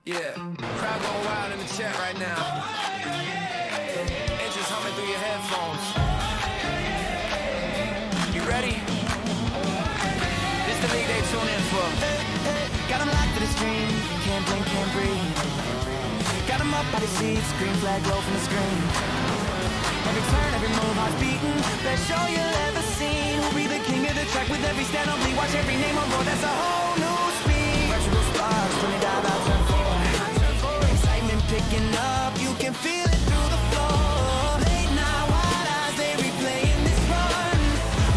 Yeah, crowd going wild in the chat right now. It's just humming through your headphones. You ready? This the league they tune in for. Got them locked to the stream, can't blink, can't breathe. Got them up by the seats, green flag roll from the screen. Every turn, every move, heart's beating. Best show you'll ever seen. Who'll be the king of the track with every stand on bleed? Watch every name on board, that's a whole new speed. Virtual sparks, when they dive out, turn four. Excitement picking up, you can feel it through the floor. Late night, wild eyes, they replaying this run.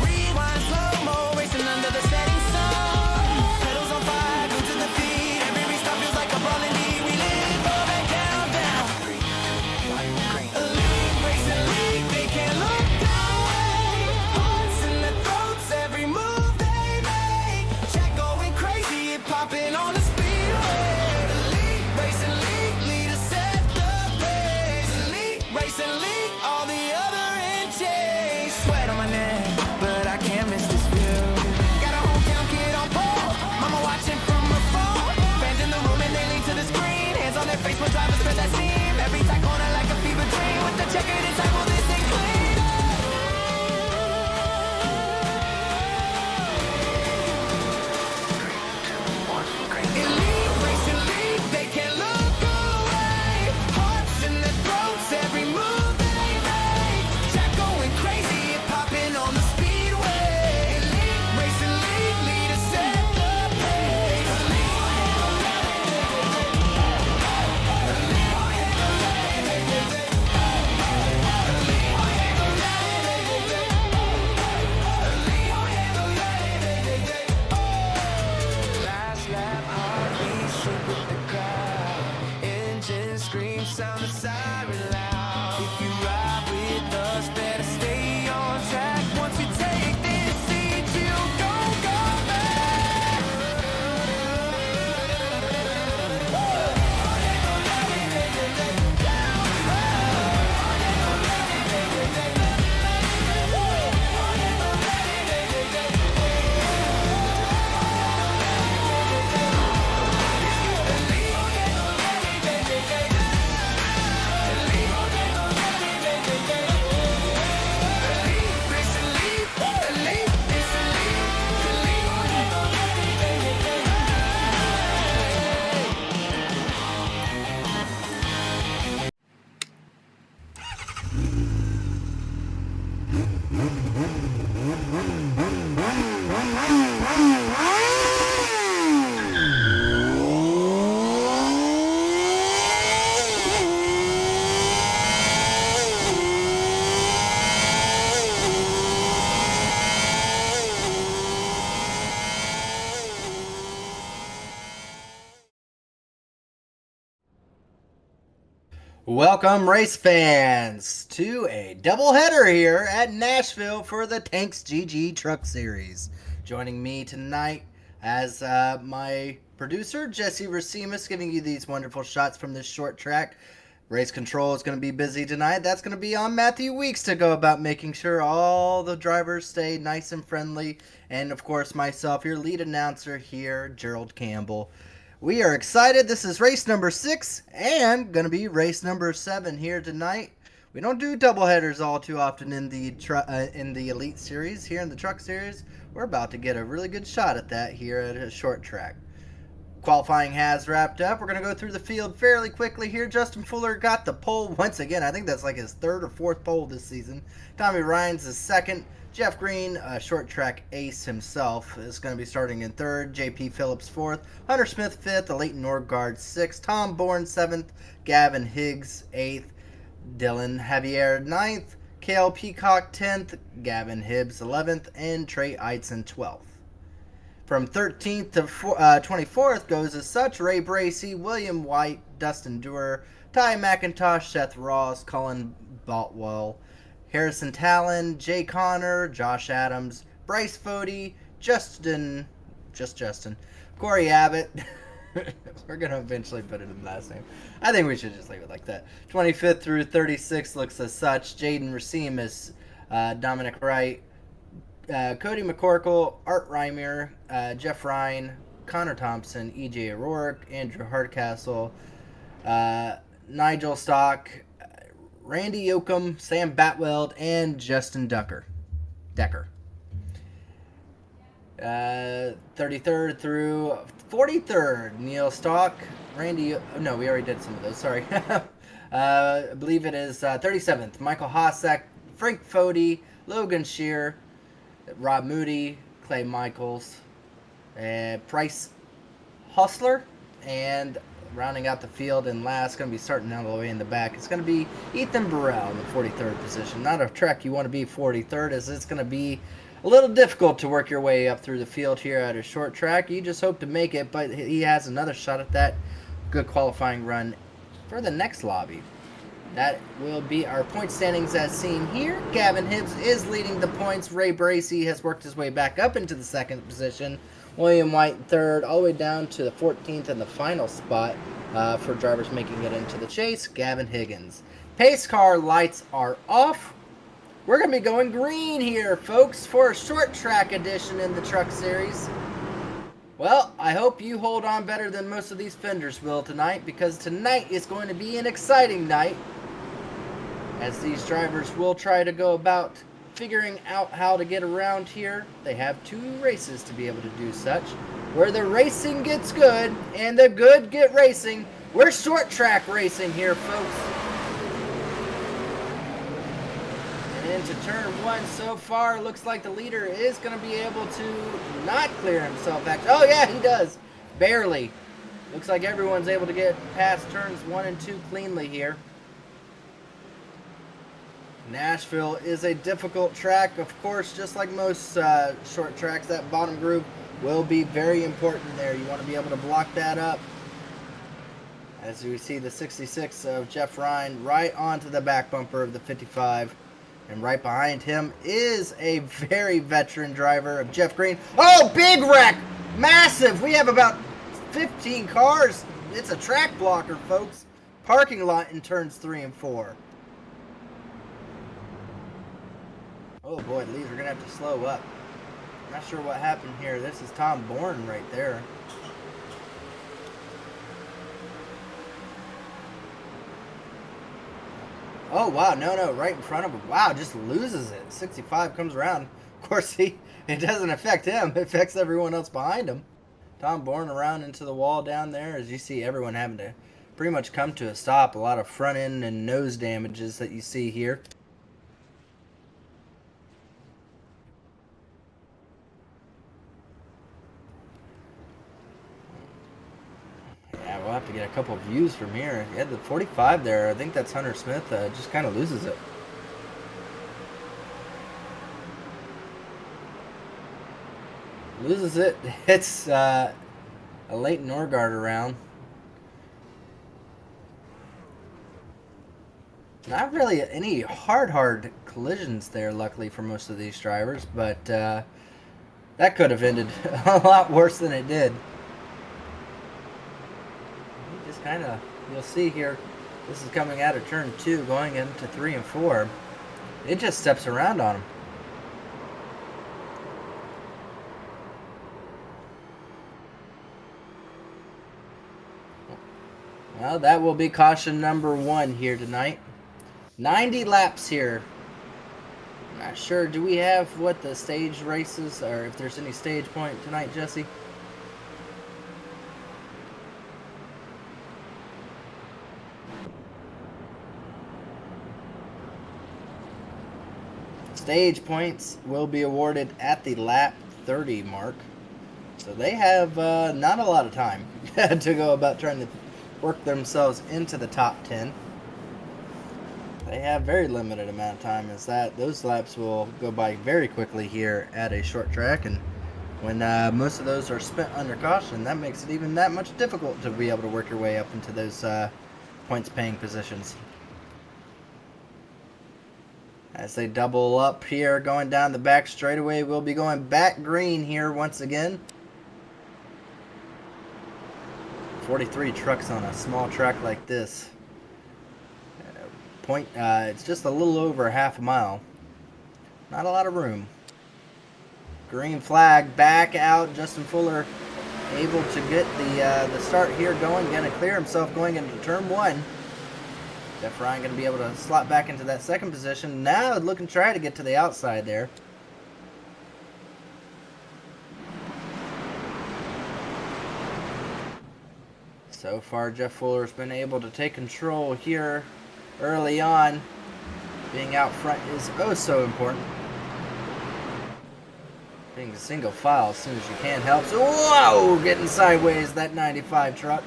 Rewind, slow-mo, racing under the setting sun. Pedals on fire, glued to the feet. Every restart feels like a brawling lead. We live for that countdown. Elite, racing league, they can't look away. Hearts in their throats, every move they make. Chat going crazy, it popping on the speedway. Elite, racing league, leaders set the pace. Elite, racing league, all the other in chase. Sweat on my neck, but I can't miss this view. Got a hometown kid on pole, mama watching from her phone. Fans in the room and they lean to the screen. Hands on their face when drivers spread that steam. Every tight corner like a fever dream. With the checkered inside, will this thing clean? Elite, racing league, they can't look away. Hearts in their throats, every move they make. Chat going crazy, it popping on the speedway. Elite, racing league, leaders set the pace. Last lap, heartbeat, shook with the crowd. Engine scream, sound the siren loud. If you ride with us, better stay on track. Once you take this seat, you don't go back. Welcome, race fans, to a doubleheader here at Nashville for the Tanks GG Truck Series. Joining me tonight as my producer, Jesse Rasimas, giving you these wonderful shots from this short track. Race control is going to be busy tonight. That's going to be on Mathieu Weeks to go about making sure all the drivers stay nice and friendly. And, of course, myself, your lead announcer here, Gerald Campbell. We are excited. This is race number 6 and going to be race number 7 here tonight. We don't do doubleheaders all too often in the Elite Series. Here in the Truck Series, we're about to get a really good shot at that here at a short track. Qualifying has wrapped up. We're going to go through the field fairly quickly here. Justin Fuller got the pole once again. I think that's like his 3rd or 4th pole this season. Tommy Ryan's is 2nd. Jeff Green, a short track ace himself, is going to be starting in 3rd. JP Phillips 4th. Hunter Smith 5th. Leighton Norgard 6th. Tom Bourne 7th. Gavin Higgs 8th. Dylan Javier 9th. Cale Peacock 10th. Gavin Hibbs 11th. And Trey Eitzen 12th. From 13th to 24th goes as such: Ray Bracey, William White, Dustin Dewar, Ty McIntosh, Seth Ross, Cullen Boltwell, Harrison Talon, Jay Connor, Josh Adams, Bryce Fody, Justin, Corey Abbott. We're going to eventually put it in the last name. I think we should just leave it like that. 25th through 36th looks as such: Jaden Rasimas, Dominic Wright, Cody McCorkle, Art Reimer, Jeff Ryan, Connor Thompson, E.J. O'Rourke, Andrew Hardcastle, Nigel Stock, Randy Yoakum, Sam Batweld, and Justin Decker. 33rd through 43rd, Neil Stock, Randy... No, we already did some of those, sorry. I believe it is 37th, Michael Hossack, Frank Fody, Logan Shear, Rob Moody, Clay Michaels, Price Hustler, and rounding out the field and last, going to be starting all the way in the back, it's going to be Ethan Burrell in the 43rd position. Not a track you want to be 43rd, as it's going to be a little difficult to work your way up through the field here at a short track. You just hope to make it, but he has another shot at that good qualifying run for the next lobby. That will be our point standings as seen here. Gavin Hibbs is leading the points. Ray Bracey has worked his way back up into the second position. William White third, all the way down to the 14th and the final spot for drivers making it into the chase, Gavin Higgins. Pace car lights are off. We're going to be going green here, folks, for a short track edition in the Truck Series. Well, I hope you hold on better than most of these fenders will tonight, because tonight is going to be an exciting night, as these drivers will try to go about figuring out how to get around here. They have 2 races to be able to do such, where the racing gets good and the good get racing. We're short track racing here, folks. And into turn 1 so far, looks like the leader is going to be able to not clear himself. Oh yeah, he does. Barely. Looks like everyone's able to get past turns 1 and 2 cleanly here. Nashville is a difficult track, of course, just like most short tracks. That bottom group will be very important there. You want to be able to block that up. As we see the 66 of Jeff Ryan right onto the back bumper of the 55. And right behind him is a very veteran driver of Jeff Green. Oh, big wreck! Massive! We have about 15 cars. It's a track blocker, folks. Parking lot in turns 3 and 4. Oh boy, Lees, we're going to have to slow up. Not sure what happened here. This is Tom Bourne right there. Oh, wow. No. Right in front of him. Wow, just loses it. 65 comes around. Of course, it doesn't affect him. It affects everyone else behind him. Tom Bourne around into the wall down there. As you see everyone having to pretty much come to a stop. A lot of front end and nose damages that you see here. We'll have to get a couple of views from here. Yeah, the 45 there, I think that's Hunter Smith, just kind of loses it. Loses it. It's a late Norgard around. Not really any hard collisions there, luckily, for most of these drivers, but that could have ended a lot worse than it did. Kind of, you'll see here, this is coming out of turn 2 going into 3 and 4. It just steps around on him. Well, that will be caution number 1 here tonight. 90 laps here. I'm not sure, do we have what the stage races, or if there's any stage point tonight, Jesse? Stage points will be awarded at the lap 30 mark. So they have not a lot of time to go about trying to work themselves into the top 10. They have very limited amount of time, as that those laps will go by very quickly here at a short track, and when most of those are spent under caution, that makes it even that much difficult to be able to work your way up into those points paying positions. As they double up here, going down the back straightaway, we'll be going back green here once again. 43 trucks on a small track like this. It's just a little over half a mile. Not a lot of room. Green flag back out. Justin Fuller able to get the start here going. Going to clear himself going into turn 1. Jeff Ryan going to be able to slot back into that second position. Now looking to try to get to the outside there. So far, Jeff Fuller's been able to take control here early on. Being out front is oh so important. Being a single file as soon as you can helps. Whoa! Getting sideways, that 95 truck.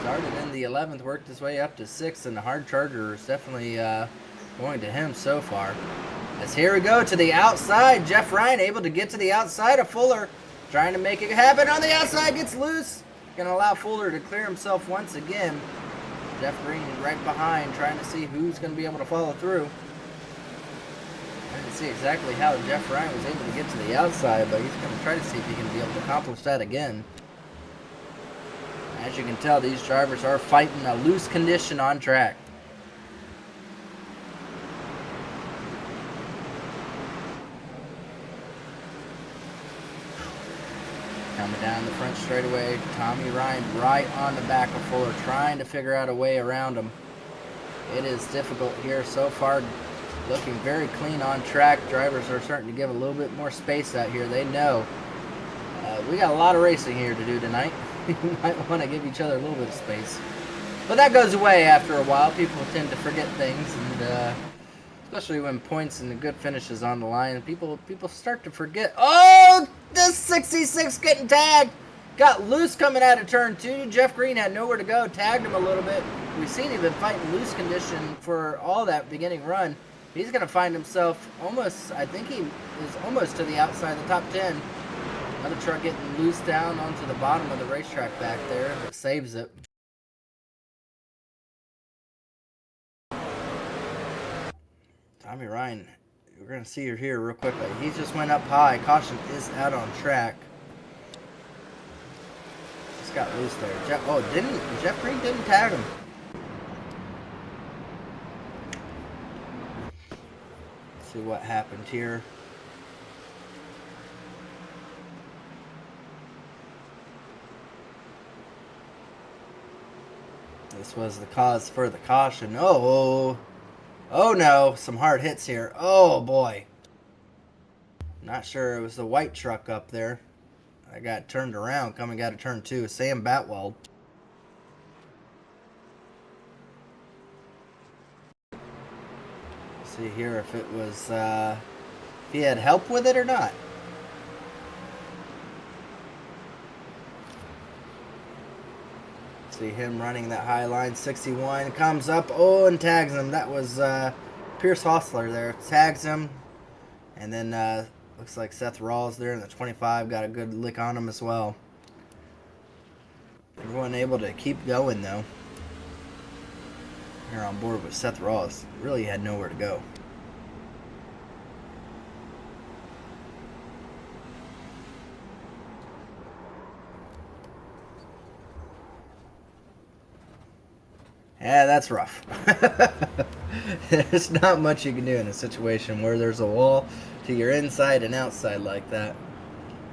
Started in the 11th, worked his way up to 6th, and the hard charger is definitely going to him so far. As here we go to the outside. Jeff Ryan able to get to the outside of Fuller. Trying to make it happen on the outside, gets loose. Gonna allow Fuller to clear himself once again. Jeff Green right behind, trying to see who's gonna be able to follow through. I didn't see exactly how Jeff Ryan was able to get to the outside, but he's gonna try to see if he can be able to accomplish that again. As you can tell, these drivers are fighting a loose condition on track. Coming down the front straightaway, Tommy Ryan right on the back of Fuller, trying to figure out a way around him. It is difficult here so far, looking very clean on track. Drivers are starting to give a little bit more space out here. They know we got a lot of racing here to do tonight. We might want to give each other a little bit of space. But that goes away after a while. People tend to forget things, and especially when points and the good finishes on the line, people start to forget. Oh, this 66 getting tagged. Got loose coming out of turn 2. Jeff Green had nowhere to go. Tagged him a little bit. We've seen him been fighting loose condition for all that beginning run. He's going to find himself almost, I think he is almost to the outside of the top 10. Another truck getting loose down onto the bottom of the racetrack back there. That saves it. Tommy Ryan, we're going to see her here real quickly. He just went up high. Caution is out on track. Just got loose there. Jeff Green didn't tag him. Let's see what happened here. This was the cause for the caution. Oh no, some hard hits here. Oh boy. Not sure it was the white truck up there. I got turned around coming out of turn 2. Sam Batwell. See here if it was if he had help with it or not. See him running that high line. 61 comes up, and tags him. That was Pierce Hostler there. Tags him. And then looks like Seth Rawls there in the 25 got a good lick on him as well. Everyone able to keep going though. Here on board with Seth Rawls. Really had nowhere to go. Yeah, that's rough. There's not much you can do in a situation where there's a wall to your inside and outside like that.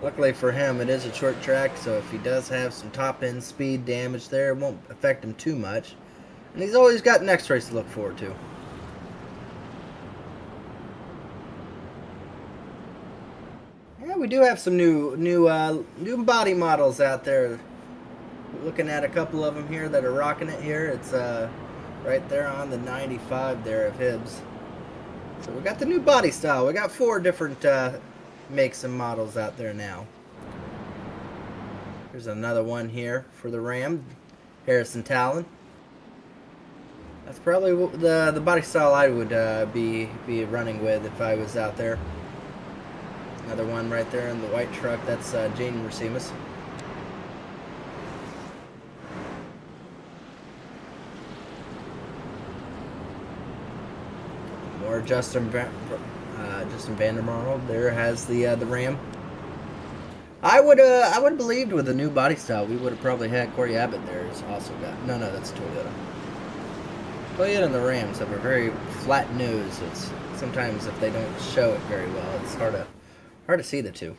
Luckily for him, it is a short track, so if he does have some top-end speed damage there, it won't affect him too much. And he's always got next race to look forward to. Yeah, we do have some new body models out there. Looking at a couple of them here that are rocking it here. It's right there on the 95 there of Hibbs. So we got the new body style. We got 4 different makes and models out there now. There's another one here for the Ram, Harrison Talon. That's probably the body style I would be running with if I was out there. Another one right there in the white truck. That's Jesse Rasimas. Or Justin Vandermarl there has the Ram. I would believed with the new body style we would have probably had Corey Abbott there. It's also got no, that's Toyota. Toyota and the Rams have a very flat nose. It's sometimes if they don't show it very well, it's hard to Hard to see the two.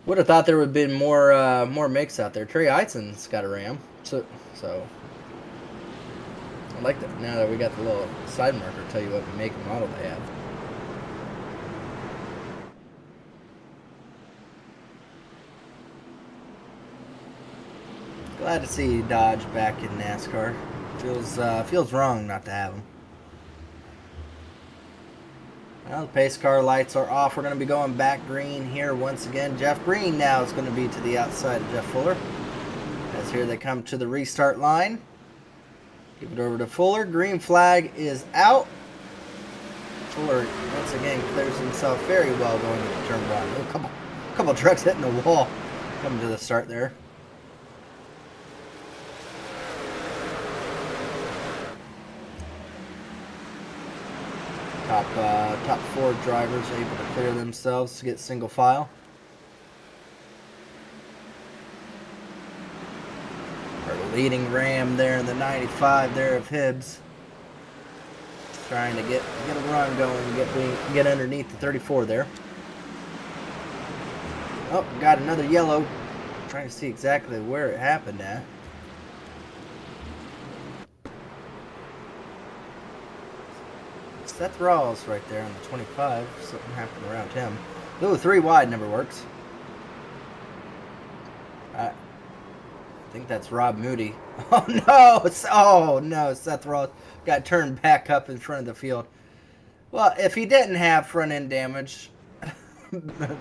Would have thought there would have been more mix out there. Trey Eisen's got a Ram, so I like that. Now that we got the little side marker, tell you what make and model they have. Glad to see Dodge back in NASCAR. Feels wrong not to have him. Well, the pace car lights are off. We're going to be going back green here once again. Jeff Green now is going to be to the outside of Jeff Fuller. As here they come to the restart line. Give it over to Fuller. Green flag is out. Fuller once again clears himself very well going into turn one. A couple trucks hitting the wall coming to the start there. Top four drivers able to clear themselves to get single file. Our leading Ram there in the 95 there of Hibbs. Trying to get a run going, get underneath the 34 there. Oh, got another yellow. Trying to see exactly where it happened at. Seth Rawls right there on the 25. Something happened around him. Ooh, 3 wide never works. I think that's Rob Moody. Oh no! Oh no! Seth Rawls got turned back up in front of the field. Well, if he didn't have front end damage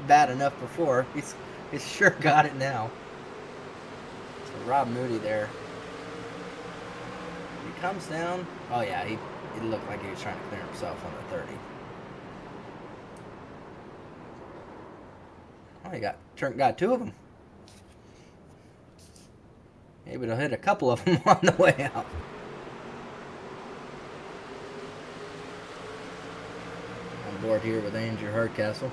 bad enough before, he's sure got it now. So Rob Moody there. He comes down. Oh yeah, he looked like he was trying to clear himself on the 30. Oh, he got 2 of them. Maybe to hit a couple of them on the way out. On board here with Andrew Hardcastle.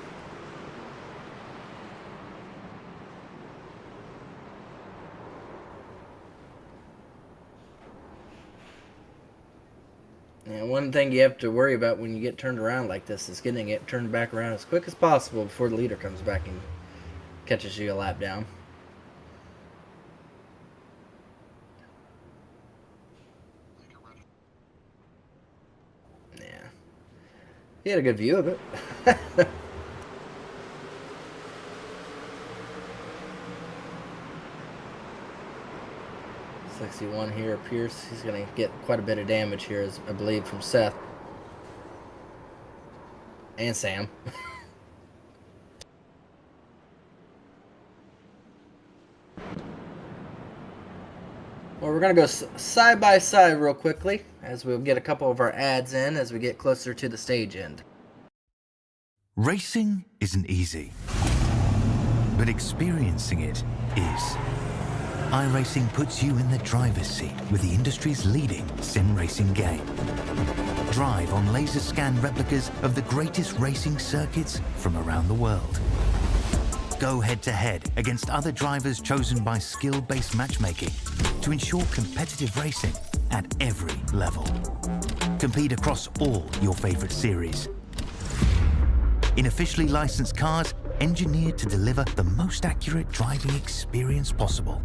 And one thing you have to worry about when you get turned around like this is getting it turned back around as quick as possible before the leader comes back and catches you a lap down. Yeah. He had a good view of it. 61 here, Pierce. He's going to get quite a bit of damage here, I believe, from Seth. And Sam. Well, we're going to go side by side real quickly as we'll get a couple of our ads in as we get closer to the stage end. Racing isn't easy, but experiencing it is. iRacing puts you in the driver's seat with the industry's leading sim racing game. Drive on laser scan replicas of the greatest racing circuits from around the world. Go head-to-head against other drivers chosen by skill-based matchmaking to ensure competitive racing at every level. Compete across all your favorite series. In officially licensed cars, engineered to deliver the most accurate driving experience possible.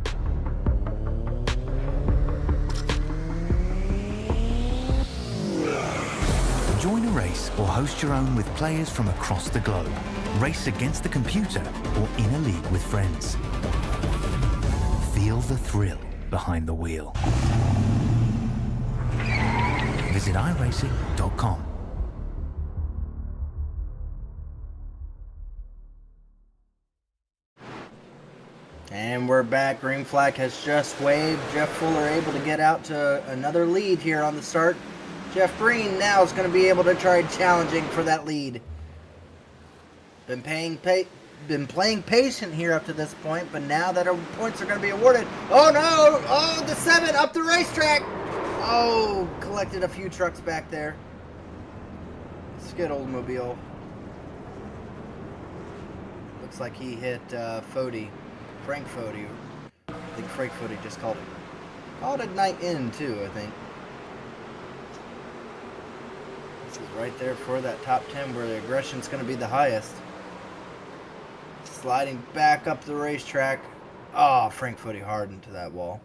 Join a race or host your own with players from across the globe. Race against the computer or in a league with friends. Feel the thrill behind the wheel. Visit iRacing.com. And we're back. Green flag has just waved. Jeff Fuller able to get out to another lead here on the start. Jeff Green now is going to be able to try challenging for that lead. Been playing patient here up to this point, but now that our points are going to be awarded. Oh no! Oh, the 7 up the racetrack! Oh, collected a few trucks back there. Skid Oldsmobile. Looks like he hit Fody. Frank Fody. I think Frank Fody just called it night in too, I think. Right there for that top 10 where the aggression's going to be the highest. Sliding back up the racetrack. Oh, Frank Footy hard into that wall.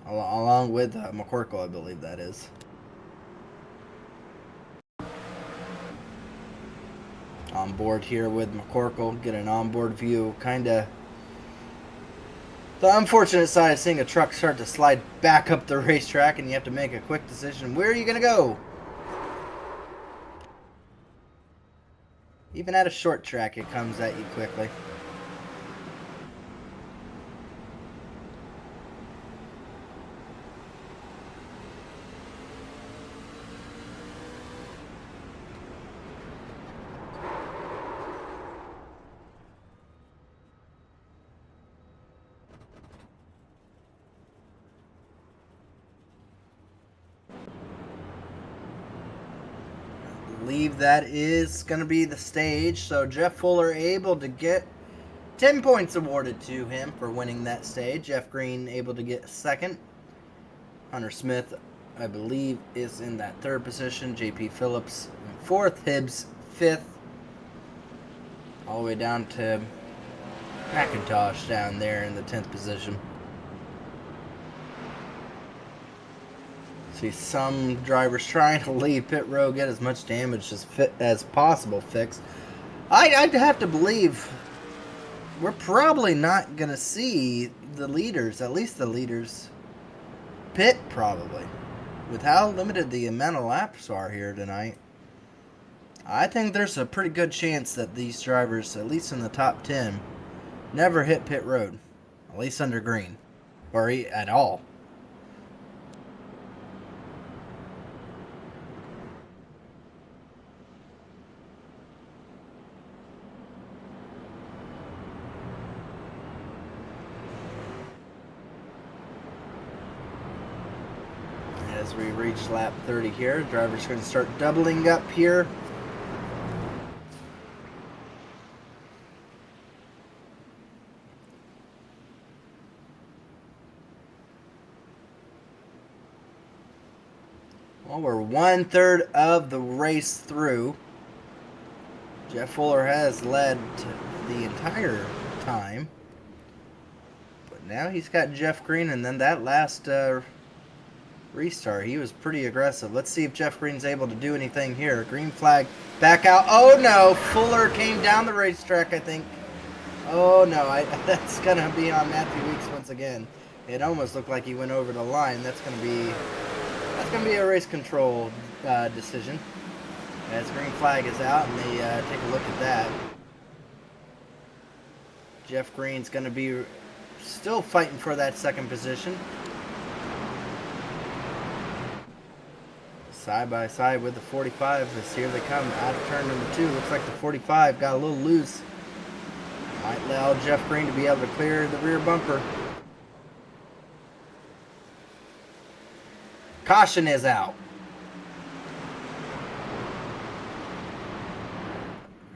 Along with McCorkle, I believe that is. On board here with McCorkle. Get an onboard view. Kind of the unfortunate side of seeing a truck start to slide back up the racetrack and you have to make a quick decision. Where are you going to go? Even at a short track, it comes at you quickly. Believe that is going to be the stage. So Jeff Fuller able to get 10 points awarded to him for winning that stage. Jeff Green able to get second. Hunter Smith, I believe, is in that third position. JP Phillips in fourth. Hibbs fifth. All the way down to McIntosh down there in the 10th position. See some drivers trying to leave pit road, get as much damage as possible fixed. I'd have to believe we're probably not going to see the leaders, at least the leaders, pit probably. With how limited the amount of laps are here tonight, I think there's a pretty good chance that these drivers, at least in the top 10, never hit pit road. At least under green. Or at all. As we reach lap 30 here, driver's going to start doubling up here. Well, we're 1/3 of the race through. Jeff Fuller has led the entire time. But now he's got Jeff Green, and then that last restart, he was pretty aggressive. Let's see if Jeff Green's able to do anything here. Green flag, back out. Oh no, Fuller came down the racetrack, I think. Oh no, that's going to be on Mathieu Weeks once again. It almost looked like he went over the line. That's going to be a race control decision. As green flag is out, and they take a look at that. Jeff Green's going to be still fighting for that second position. Side by side with the 45 as here they come out of turn number 2. Looks like the 45 got a little loose. Might allow Jeff Green to be able to clear the rear bumper. Caution is out.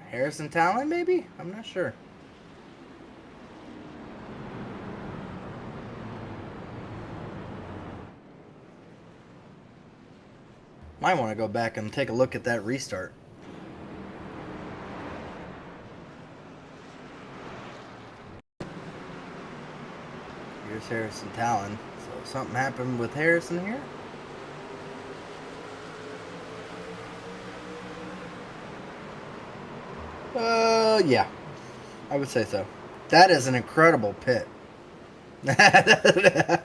Harrison Talon, maybe? I'm not sure. Might want to go back and take a look at that restart. Here's Harrison Talon. So something happened with Harrison here? Yeah. I would say so. That is an incredible pit. That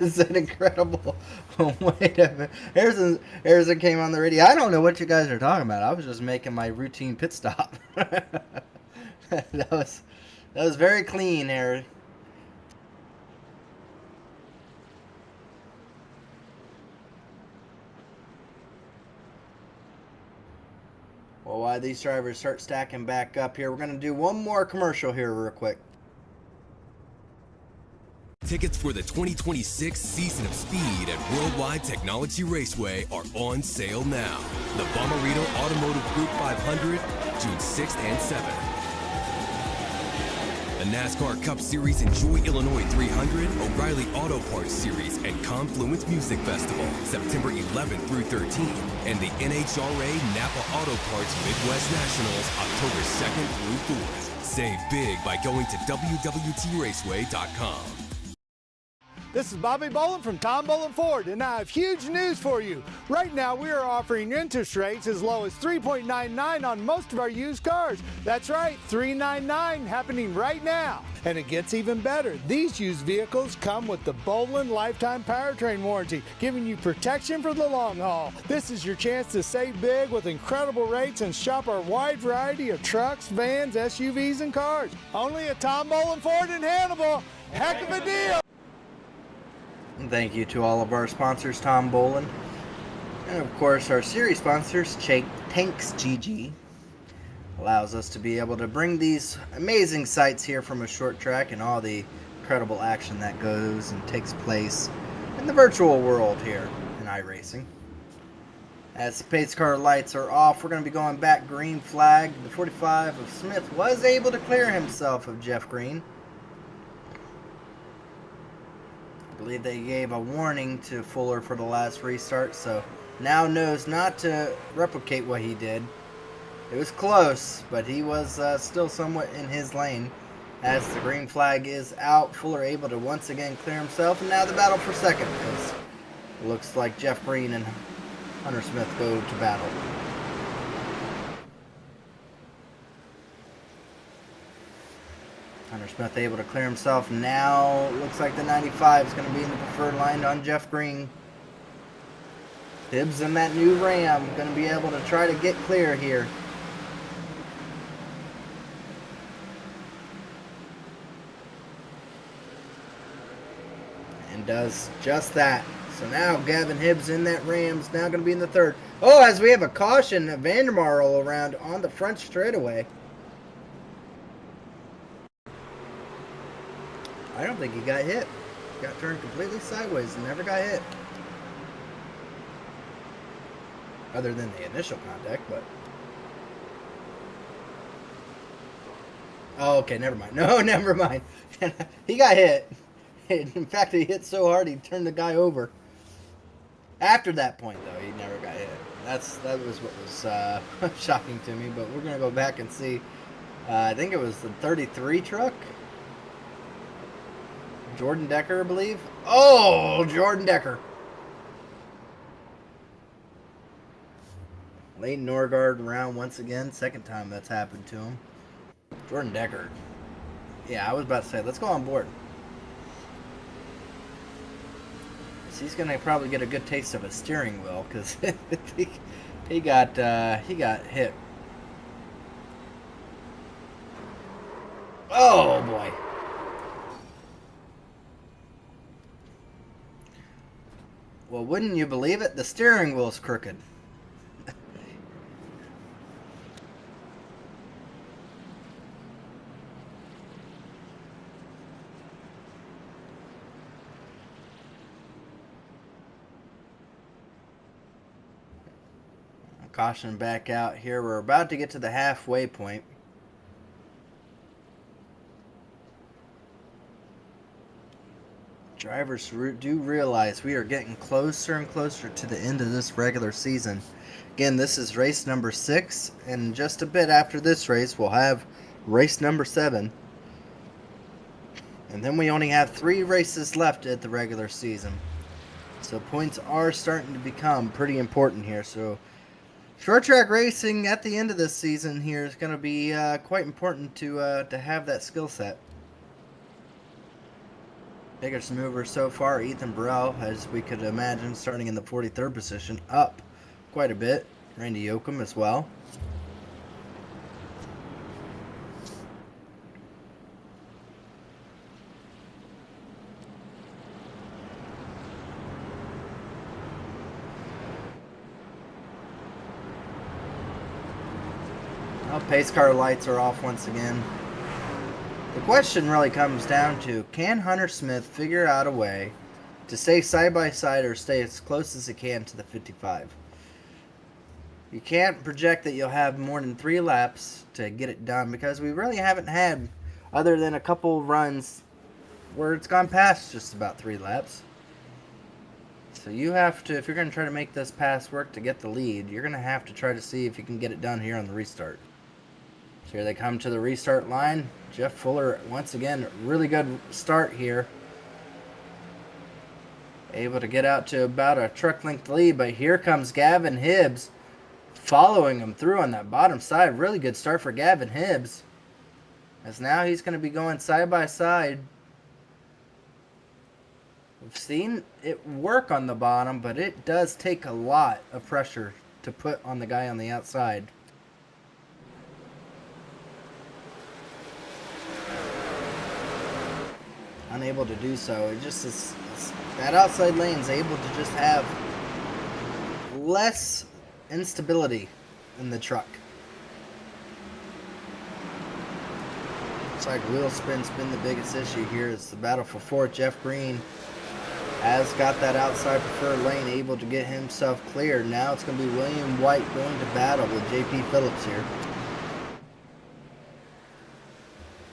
is an incredible. Wait a minute. Harrison came on the radio. I don't know what you guys are talking about. I was just making my routine pit stop. that was very clean, Harry. Well, while these drivers start stacking back up here, we're going to do one more commercial here real quick. Tickets for the 2026 Season of Speed at Worldwide Technology Raceway are on sale now. The Bommarito Automotive Group 500, June 6th and 7th. the NASCAR Cup Series Enjoy Illinois 300, O'Reilly Auto Parts Series, and Confluence Music Festival, September 11th through 13th, and the NHRA Napa Auto Parts Midwest Nationals, October 2nd through 4th. Save big by going to WWTRaceway.com. This is Bobby Bolin from Tom Bolin Ford, and I have huge news for you. Right now, we are offering interest rates as low as 3.99 on most of our used cars. That's right, 3.99 happening right now. And it gets even better. These used vehicles come with the Bolin Lifetime Powertrain Warranty, giving you protection for the long haul. This is your chance to save big with incredible rates and shop our wide variety of trucks, vans, SUVs, and cars. Only at Tom Bolin Ford in Hannibal. Heck of a deal! And thank you to all of our sponsors, Tom Bolin. And of course, our series sponsors, Tanks GG. Allows us to be able to bring these amazing sights here from a short track and all the incredible action that goes and takes place in the virtual world here in iRacing. As the pace car lights are off, we're going to be going back green flag. The 45 of Smith was able to clear himself of Jeff Green. I believe they gave a warning to Fuller for the last restart, so now knows not to replicate what he did. It was close, but he was still somewhat in his lane. As the green flag is out, Fuller able to once again clear himself, and now the battle for second. It looks like Jeff Green and Hunter Smith go to battle. Hunter Smith able to clear himself. Now looks like the 95 is going to be in the preferred line on Jeff Green. Hibbs in that new Ram going to be able to try to get clear here. And does just that. So now Gavin Hibbs in that Ram's now going to be in the third. Oh, as we have a caution, Vandermarl around on the front straightaway. I don't think he got hit. Got turned completely sideways and never got hit. Other than the initial contact, but... Oh, okay, never mind. No, never mind. He got hit. In fact, he hit so hard he turned the guy over. After that point, though, he never got hit. That was what was shocking to me, but we're going to go back and see. I think it was the 33 truck. Jordan Decker, I believe. Oh, Jordan Decker. Leighton Norgard around once again. Second time that's happened to him. Jordan Decker. Yeah, I was about to say, let's go on board. So he's going to probably get a good taste of a steering wheel because he got hit. Oh, boy. Well, wouldn't you believe it? The steering wheel's crooked. Caution back out here. We're about to get to the halfway point. Drivers do realize we are getting closer and closer to the end of this regular season. Again, this is race number 6, and just a bit after this race, we'll have race number 7. And then we only have 3 races left at the regular season. So points are starting to become pretty important here. So short track racing at the end of this season here is going to be quite important to have that skill set. Biggest mover so far, Ethan Burrell, as we could imagine, starting in the 43rd position, up quite a bit. Randy Yoakum as well. Well, pace car lights are off once again. The question really comes down to, can Hunter Smith figure out a way to stay side by side or stay as close as he can to the 55? You can't project that you'll have more than 3 laps to get it done because we really haven't had other than a couple runs where it's gone past just about 3 laps. So you have to, if you're going to try to make this pass work to get the lead, you're going to have to try to see if you can get it done here on the restart. So here they come to the restart line. Jeff Fuller, once again, really good start here. Able to get out to about a truck length lead, but here comes Gavin Hibbs following him through on that bottom side. Really good start for Gavin Hibbs, as now he's going to be going side by side. We've seen it work on the bottom, but it does take a lot of pressure to put on the guy on the outside. Unable to do so. It just is, that outside lane is able to just have less instability in the truck. Looks like wheel spin's been the biggest issue here. It's the battle for fourth. Jeff Green has got that outside preferred lane, able to get himself cleared. Now it's going to be William White going to battle with JP Phillips here.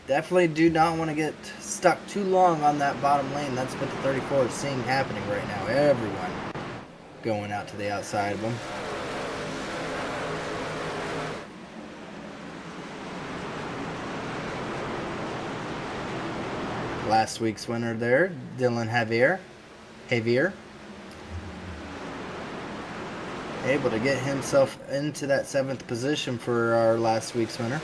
Definitely do not want to get stuck too long on that bottom lane. That's what the 34 is seeing happening right now. Everyone going out to the outside of him. Last week's winner there, Dylan Javier. Able to get himself into that 7th position for our last week's winner.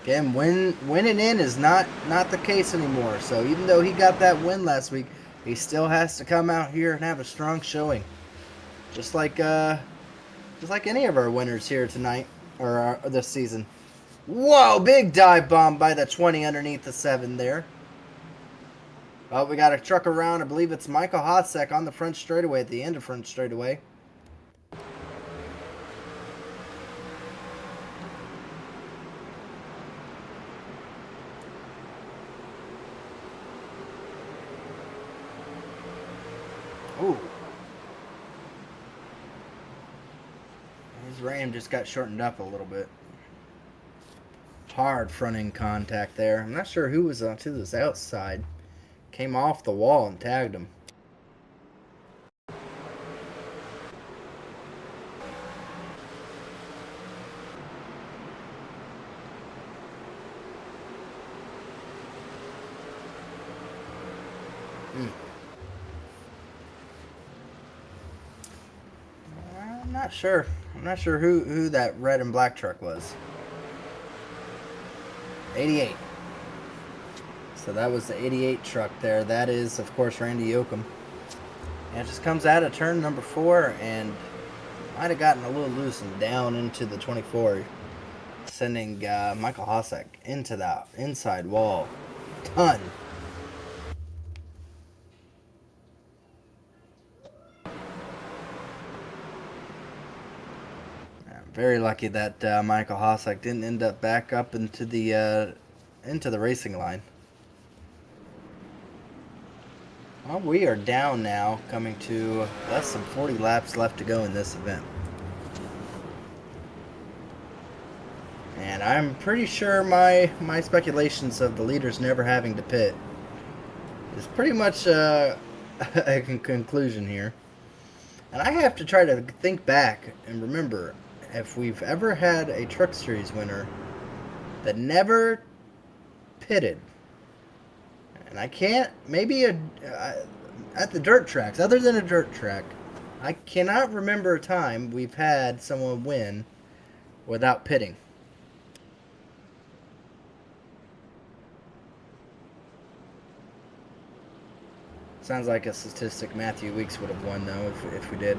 Again, winning in is not the case anymore. So even though he got that win last week, he still has to come out here and have a strong showing. Just like any of our winners here tonight, or this season. Whoa, big dive bomb by the 20 underneath the 7 there. Oh, we got a truck around. I believe it's Michael Hotsek on the front straightaway at the end of front straightaway. Ooh. His ram just got shortened up a little bit. Hard front end contact there. I'm not sure who was to this outside. Came off the wall and tagged him. I'm not sure. I'm not sure who that red and black truck was. 88. So that was the 88 truck there. That is, of course, Randy Yoakum. And it just comes out of turn number 4 and might have gotten a little loose and down into the 24, sending Michael Hosek into that inside wall. Ton. Very lucky that Michael Hosek didn't end up back up into the racing line. Well, we are down now, coming to less than 40 laps left to go in this event. And I'm pretty sure my speculations of the leaders never having to pit is pretty much a conclusion here. And I have to try to think back and remember if we've ever had a Truck Series winner that never pitted. And I can't, maybe at the dirt tracks, other than a dirt track, I cannot remember a time we've had someone win without pitting. Sounds like a statistic Mathieu Weeks would have won, though, if we did.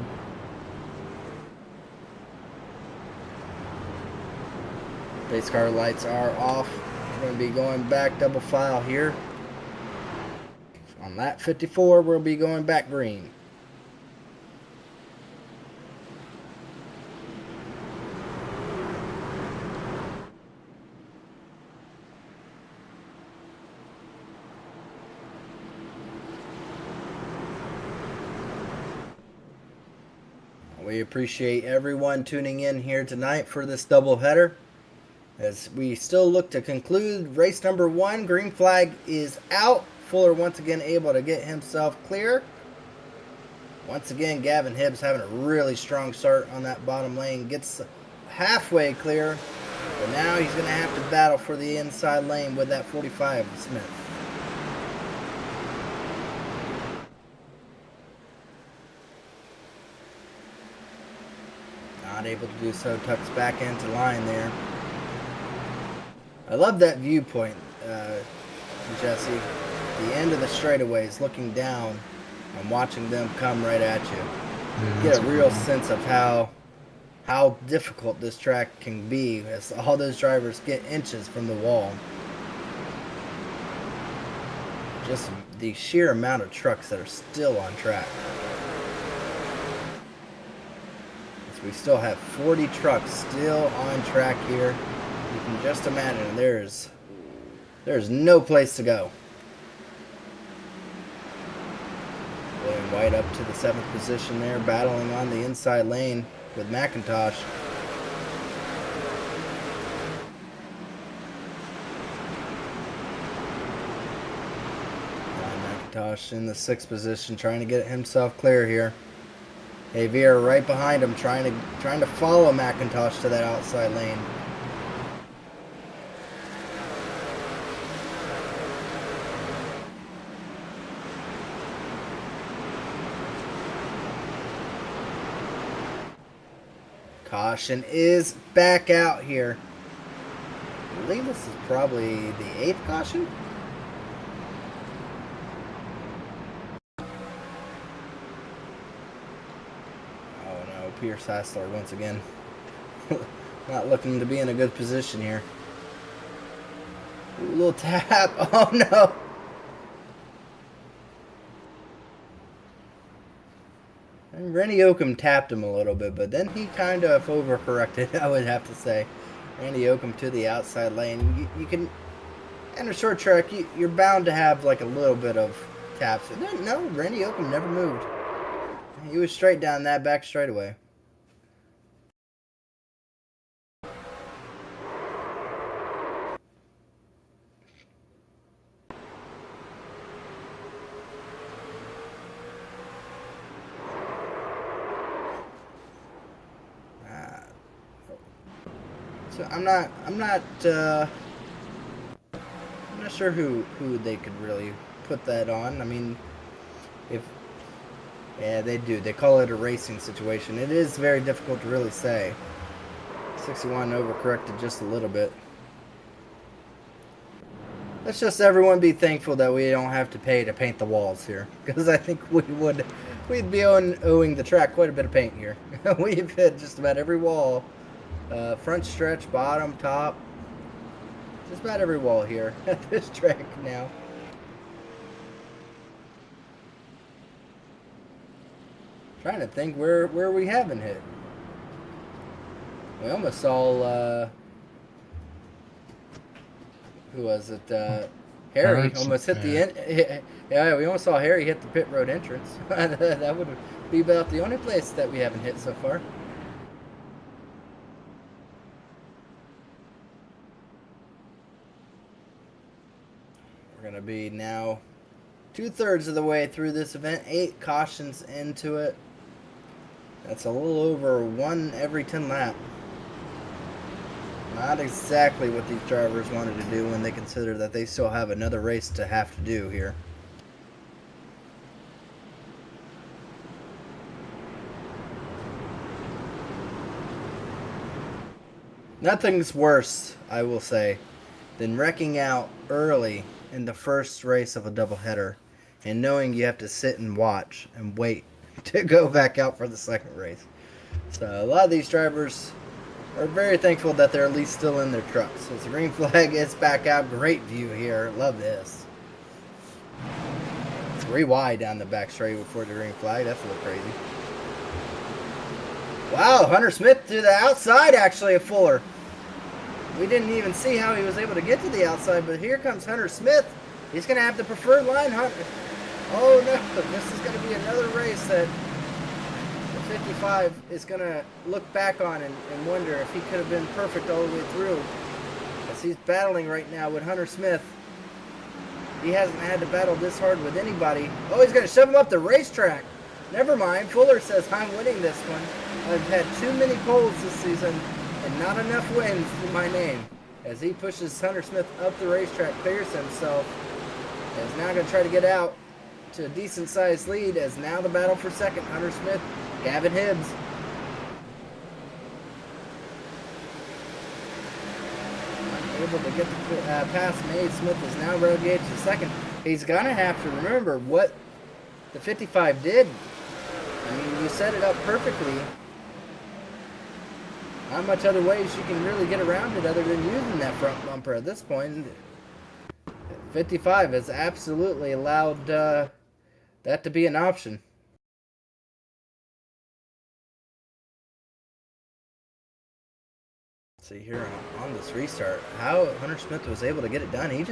Base car lights are off. We're going to be going back double file here. On lap 54, we'll be going back green. We appreciate everyone tuning in here tonight for this doubleheader. As we still look to conclude race number 1, green flag is out. Fuller once again able to get himself clear. Once again, Gavin Hibbs having a really strong start on that bottom lane. Gets halfway clear, but now he's going to have to battle for the inside lane with that 45 Smith. Not able to do so, tucks back into line there. I love that viewpoint, Jesse. The end of the straightaways, looking down and watching them come right at you. Yeah, Get a real sense of how difficult this track can be as all those drivers get inches from the wall. Just the sheer amount of trucks that are still on track. As we still have 40 trucks still on track here. You can just imagine there's no place to go. William White up to the 7th position there, battling on the inside lane with McIntosh. McIntosh in the 6th position, trying to get himself clear here. Javier right behind him, trying to follow McIntosh to that outside lane. Caution is back out here. I believe this is probably the 8th caution. Oh no, Pierce Hassler once again. Not looking to be in a good position here. Ooh, little tap. Oh no. And Randy Oakham tapped him a little bit, but then he kind of overcorrected, I would have to say. Randy Oakham to the outside lane. You can, in a short track, you're bound to have like a little bit of taps. No, Randy Oakham never moved. He was straight down that back straightaway. So I'm not sure who they could really put that on. I mean, they do. They call it a racing situation. It is very difficult to really say. 61 overcorrected just a little bit. Let's just everyone be thankful that we don't have to pay to paint the walls here, because I think we'd be owing the track quite a bit of paint here. We've hit just about every wall. Front stretch, bottom, top. Just about every wall here at this track now. Trying to think where we haven't hit. We almost saw, who was it? Harry almost hit the end. Yeah, we almost saw Harry hit the pit road entrance. That would be about the only place that we haven't hit so far. We're going to be now 2/3 of the way through this event. 8 cautions into it. That's a little over 1 every 10 lap. Not exactly what these drivers wanted to do when they consider that they still have another race to have to do here. Nothing's worse, I will say, than wrecking out early in the first race of a doubleheader and knowing you have to sit and watch and wait to go back out for the second race. So a lot of these drivers are very thankful that they're at least still in their trucks. So the green flag is back out. Great view here. Love this. 3 wide down the back straight before the green flag. That's a little crazy. Wow, Hunter Smith to the outside actually of Fuller. We didn't even see how he was able to get to the outside, but here comes Hunter Smith. He's going to have the preferred line. Oh no, this is going to be another race that the 55 is going to look back on and wonder if he could have been perfect all the way through. as he's battling right now with Hunter Smith. He hasn't had to battle this hard with anybody. Oh, he's going to shove him up the racetrack. Never mind. Fuller says, I'm winning this one. I've had too many poles this season and not enough wins in my name. As he pushes Hunter Smith up the racetrack, clears himself. Is now going to try to get out to a decent-sized lead. As now the battle for second. Hunter Smith, Gavin Hibbs. Able to get the pass made. Smith is now relegated to second. He's going to have to remember what the 55 did. I mean, you set it up perfectly. Not much other ways you can really get around it other than using that front bumper at this point. 55 has absolutely allowed that to be an option. See here on this restart, how Hunter Smith was able to get it done.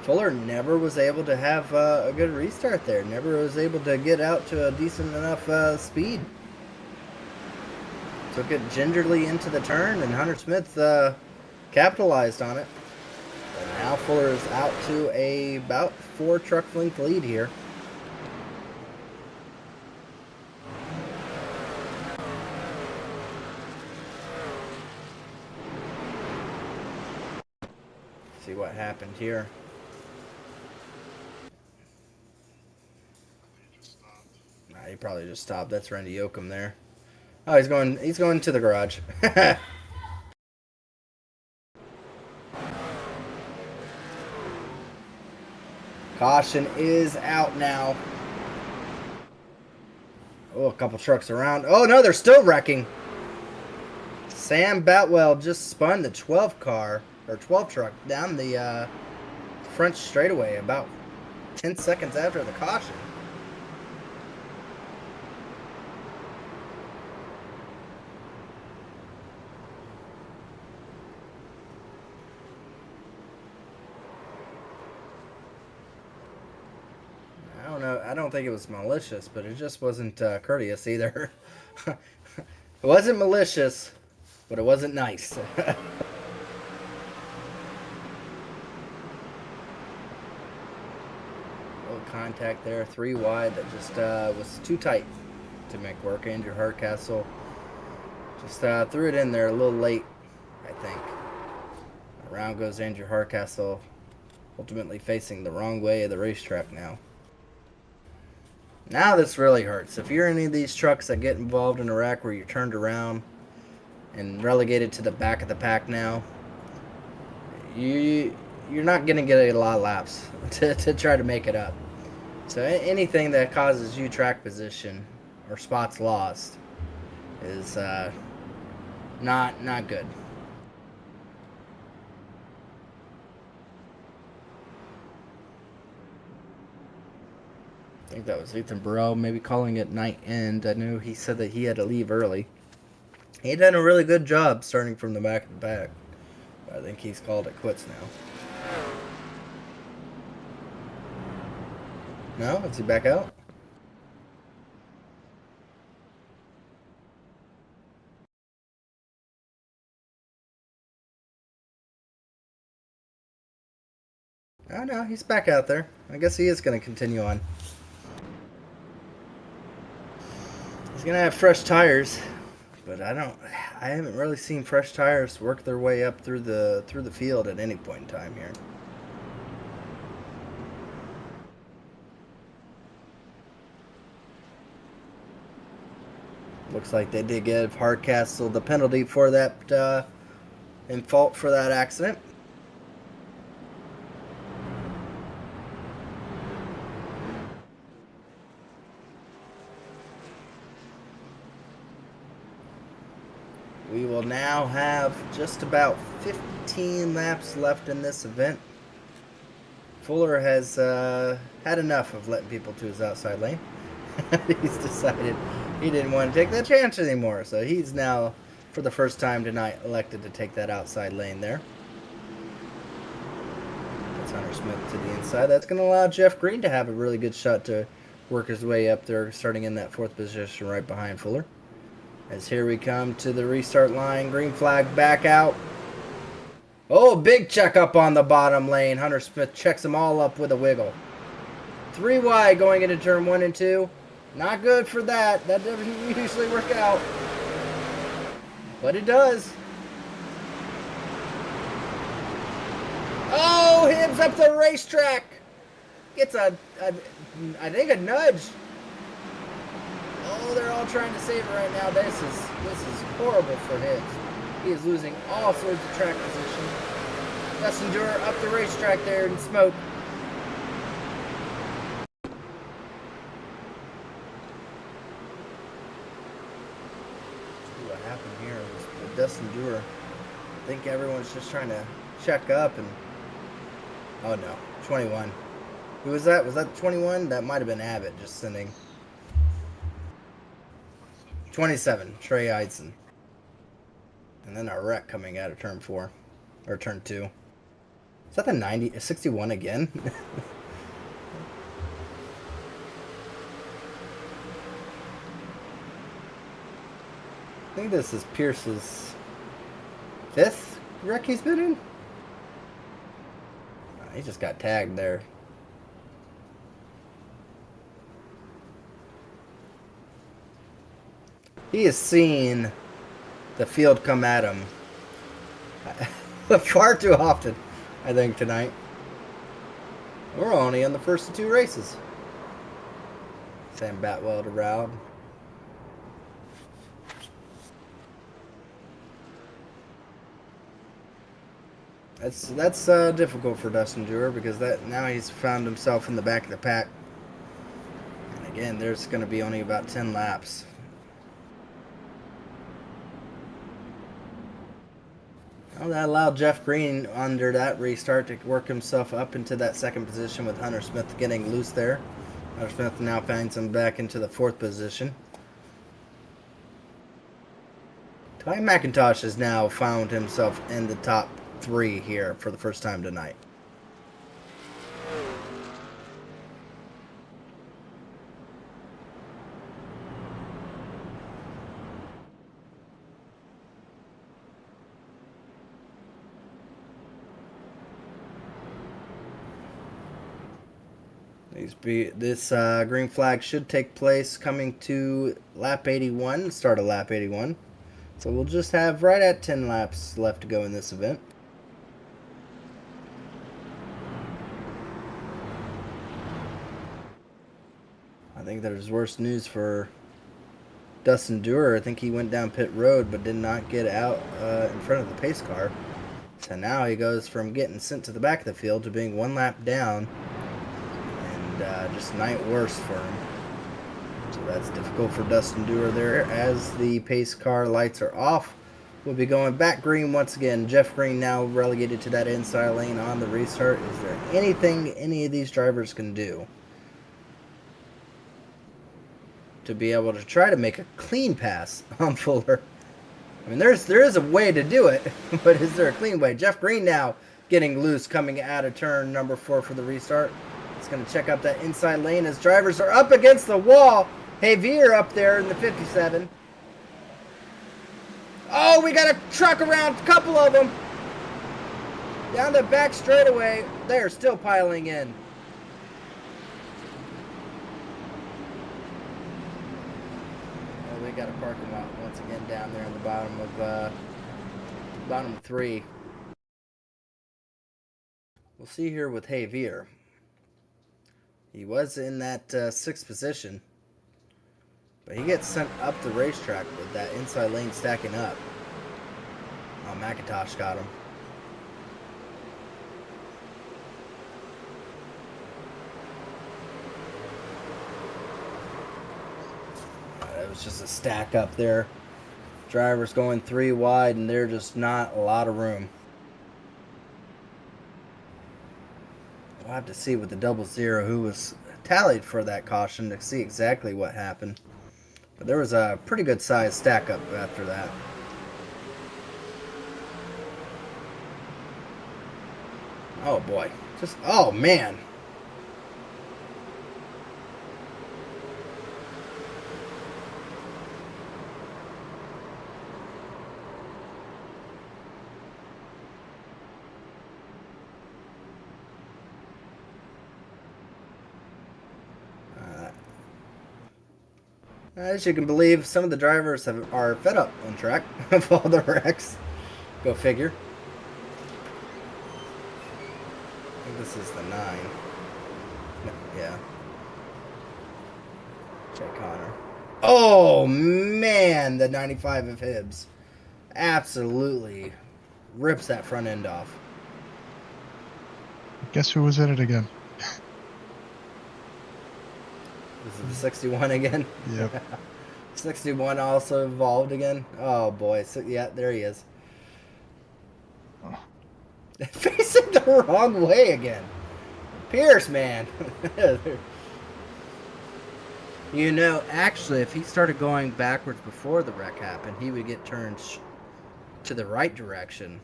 Fuller never was able to have a good restart there. Never was able to get out to a decent enough speed. Took it gingerly into the turn, and Hunter Smith capitalized on it. And now Fuller is out to about 4 truck length lead here. See what happened here. Nah, he probably just stopped. That's Randy Yoakum there. Oh, he's going to the garage. Caution is out now. Oh, a couple trucks around. Oh no, they're still wrecking. Sam Batwell just spun the 12 truck down the front straightaway about 10 seconds after the caution. I don't know. I don't think it was malicious, but it just wasn't courteous either. It wasn't malicious, but it wasn't nice. Contact there, 3 wide, that just was too tight to make work. Andrew Hardcastle just threw it in there a little late, I think. Around goes Andrew Hardcastle, ultimately facing the wrong way of the racetrack now. Now this really hurts. If you're any of these trucks that get involved in a wreck where you're turned around and relegated to the back of the pack now, you're not going to get a lot of laps to try to make it up. So anything that causes you track position or spots lost is not good. I think that was Ethan Burrell maybe calling it night end. I knew he said that he had to leave early. He done a really good job starting from the back of the pack. I think he's called it quits now. No? Is he back out? Oh no, he's back out there. I guess he is going to continue on. He's going to have fresh tires, but I haven't really seen fresh tires work their way up through the field at any point in time here. Looks like they did give Hardcastle the penalty for that, in fault for that accident. We will now have just about 15 laps left in this event. Fuller has had enough of letting people to his outside lane. He's decided he didn't want to take that chance anymore. So he's now, for the first time tonight, elected to take that outside lane there. That's Hunter Smith to the inside. That's going to allow Jeff Green to have a really good shot to work his way up there, starting in that 4th position right behind Fuller. As here we come to the restart line. Green flag back out. Oh, big check up on the bottom lane. Hunter Smith checks them all up with a wiggle. 3 wide going into turn 1 and 2. Not good for that. That doesn't usually work out. But it does. Oh, Hibbs up the racetrack. Gets I think a nudge. Oh, they're all trying to save it right now. This is horrible for Hibbs. He is losing all sorts of track position. Dustin Dewar up the racetrack there in smoke. See what happened here with Dustin Dewar. I think everyone's just trying to check up and... Oh no, 21. Who was that? Was that 21? That might have been Abbott just sending. 27, Trey Eidson. And then our wreck coming out of turn 4. Or turn 2. Is that the 90? 61 again? I think this is Pierce's 5th wreck he's been in. He just got tagged there. He has seen the field come at him far too often, I think, tonight. We're only in the first 2 races. Sam Batwell to Rowd. That's difficult for Dustin Dewar because now he's found himself in the back of the pack. And again, there's going to be only about 10 laps. Well, that allowed Jeff Green under that restart to work himself up into that 2nd position with Hunter Smith getting loose there. Hunter Smith now finds him back into the 4th position. Ty McIntosh has now found himself in the top 3 here for the first time tonight. This green flag should take place coming to lap 81, start of lap 81. So we'll just have right at 10 laps left to go in this event. I think there's worse news for Dustin Dewar. I think he went down pit road but did not get out in front of the pace car. So now he goes from getting sent to the back of the field to being 1 lap down. Just night worse for him. So that's difficult for Dustin Dewar there. As the pace car lights are off, we'll be going back green once again. Jeff Green now relegated to that inside lane on the restart. Is there anything any of these drivers can do to be able to try to make a clean pass on Fuller? I mean, there is a way to do it, but is there a clean way? Jeff Green now getting loose coming out of turn number 4 for the restart. It's going to check out that inside lane as drivers are up against the wall. Javier up there in the 57. Oh, we got a truck around, a couple of them. Down the back straightaway, they're still piling in. Oh, we got a parking lot once again down there in the bottom of bottom 3. We'll see here with Javier. He was in that 6th position, but he gets sent up the racetrack with that inside lane stacking up. Oh, McIntosh got him. It was just a stack up there. Drivers going 3 wide, and there's just not a lot of room. We'll have to see with the 00 who was tallied for that caution to see exactly what happened. But there was a pretty good sized stack up after that. Oh boy. Oh man. As you can believe, some of the drivers are fed up on track of all the wrecks. Go figure. I think this is the 9. No, yeah. Jay Connor. Oh, man, the 95 of Hibbs. Absolutely rips that front end off. Guess who was in it again? This is the 61 again? Yep. 61 also evolved again. Oh, boy. So, yeah, there he is. Oh. Facing the wrong way again. Pierce, man. You know, actually, if he started going backwards before the wreck happened, he would get turned to the right direction.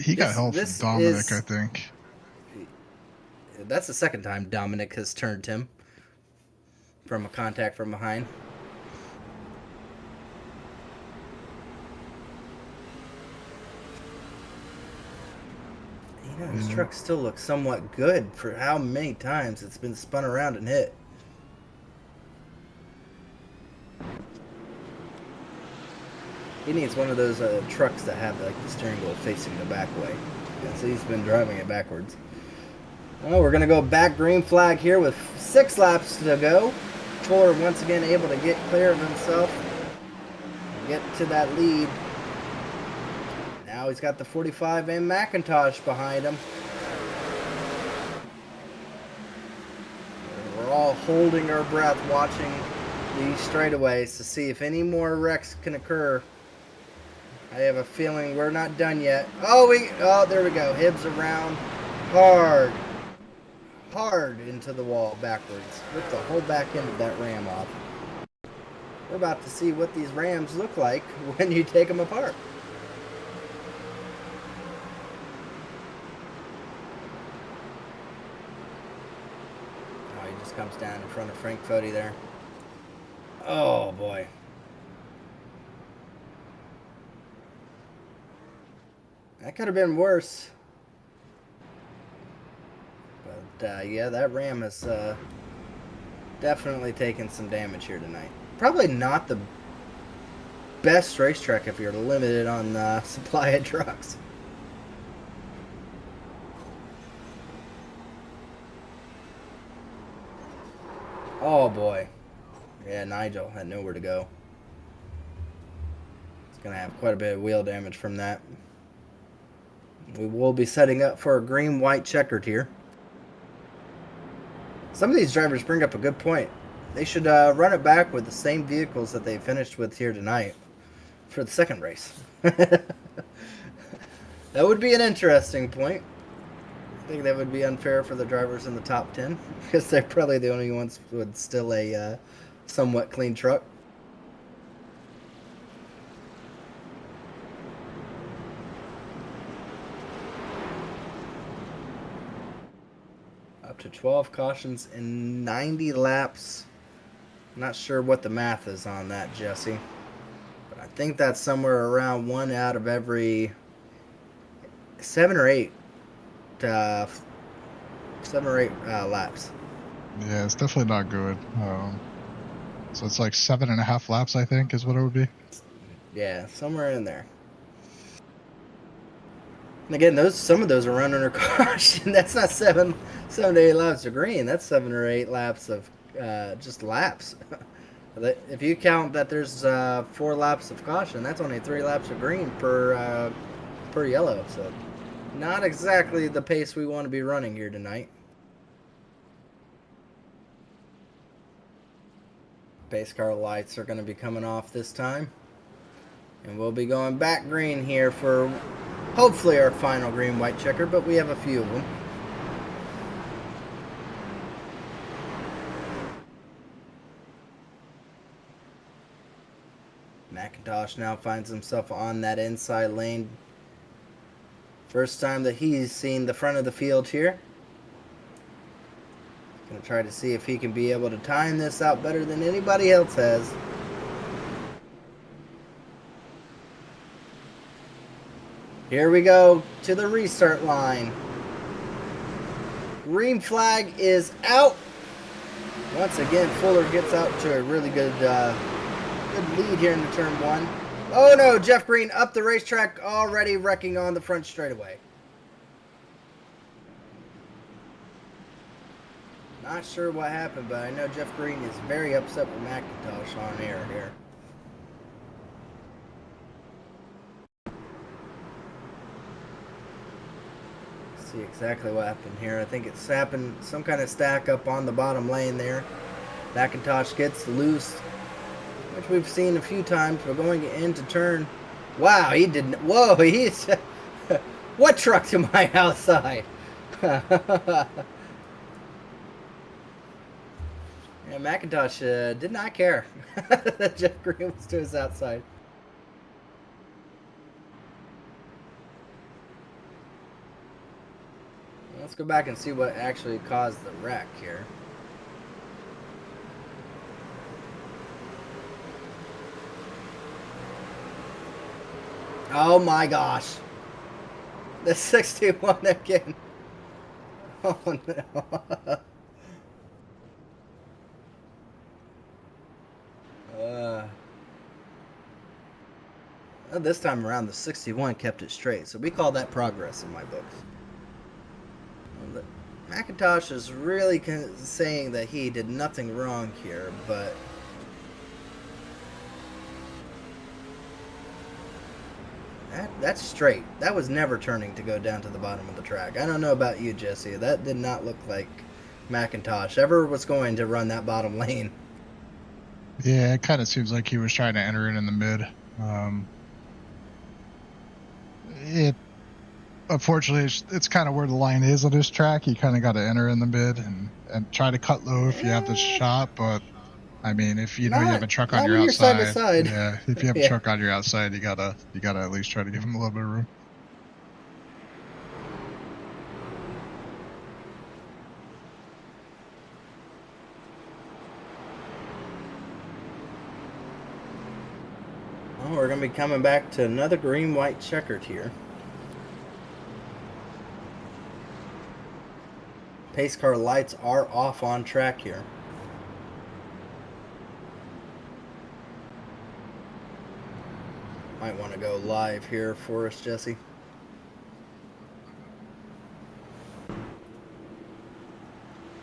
He got help from Dominic, I think. That's the second time Dominic has turned him from a contact from behind. You know, this truck still looks somewhat good for how many times it's been spun around and hit. He needs one of those trucks that have like the steering wheel facing the back way. Yeah, so he's been driving it backwards. Well, we're going to go back green flag here with 6 laps to go. Fuller once again able to get clear of himself. Get to that lead. Now he's got the 45 and McIntosh behind him. We're all holding our breath watching these straightaways to see if any more wrecks can occur. I have a feeling we're not done yet. Oh, there we go. Hibbs around hard into the wall backwards. Rip the whole back end of that Ram off. We're about to see what these Rams look like when you take them apart. Oh, he just comes down in front of Frank Fody there. Oh, boy. That could have been worse. But, yeah, that Ram has definitely taken some damage here tonight. Probably not the best racetrack if you're limited on supply of trucks. Oh, boy. Yeah, Nigel had nowhere to go. It's going to have quite a bit of wheel damage from that. We will be setting up for a green-white checkered here. Some of these drivers bring up a good point. They should run it back with the same vehicles that they finished with here tonight for the second race. That would be an interesting point. I think that would be unfair for the drivers in the top 10 because they're probably the only ones with still a somewhat clean truck. Up to 12 cautions in 90 laps. Not sure what the math is on that, Jesse. But I think that's somewhere around 1 out of every 7 or 8 laps. Yeah, it's definitely not good. So it's like 7.5 laps, I think, is what it would be. Yeah, somewhere in there. And again, some of those are run under caution. That's not 7 to 8 laps of green. That's 7 or 8 laps of just laps. If you count that there's 4 laps of caution, that's only 3 laps of green per yellow. So not exactly the pace we want to be running here tonight. Pace car lights are going to be coming off this time. And we'll be going back green here for hopefully our final green-white checker, but we have a few of them. McIntosh now finds himself on that inside lane. First time that he's seen the front of the field here. Going to try to see if he can be able to time this out better than anybody else has. Here we go to the restart line. Green flag is out. Once again, Fuller gets out to a really good lead here into turn 1. Oh no, Jeff Green up the racetrack, already wrecking on the front straightaway. Not sure what happened, but I know Jeff Green is very upset with McIntosh on air here. See exactly what happened here. I think it's happened, some kind of stack up on the bottom lane there. McIntosh gets loose, which we've seen a few times, but going into turn. Wow, he didn't. Whoa, he's. What truck to my outside? Yeah, McIntosh did not care that Jeff Green was to his outside. Let's go back and see what actually caused the wreck here. Oh my gosh. The 61 again. Oh no. This time around, the 61 kept it straight, so we call that progress in my books. McIntosh is really saying that he did nothing wrong here, but that's straight. That was never turning to go down to the bottom of the track. I don't know about you, Jesse. That did not look like McIntosh ever was going to run that bottom lane. Yeah, it kind of seems like he was trying to enter it in the mid. Unfortunately, it's kind of where the line is on this track. You kind of got to enter in the mid and try to cut low if you have the shot. But I mean, if you know you have a truck on your outside, side to side. yeah, if you have a truck on your outside, you gotta at least try to give him a little bit of room. Well, we're going to be coming back to another green-white checkered here. Pace car lights are off on track here. Might want to go live here for us, Jesse.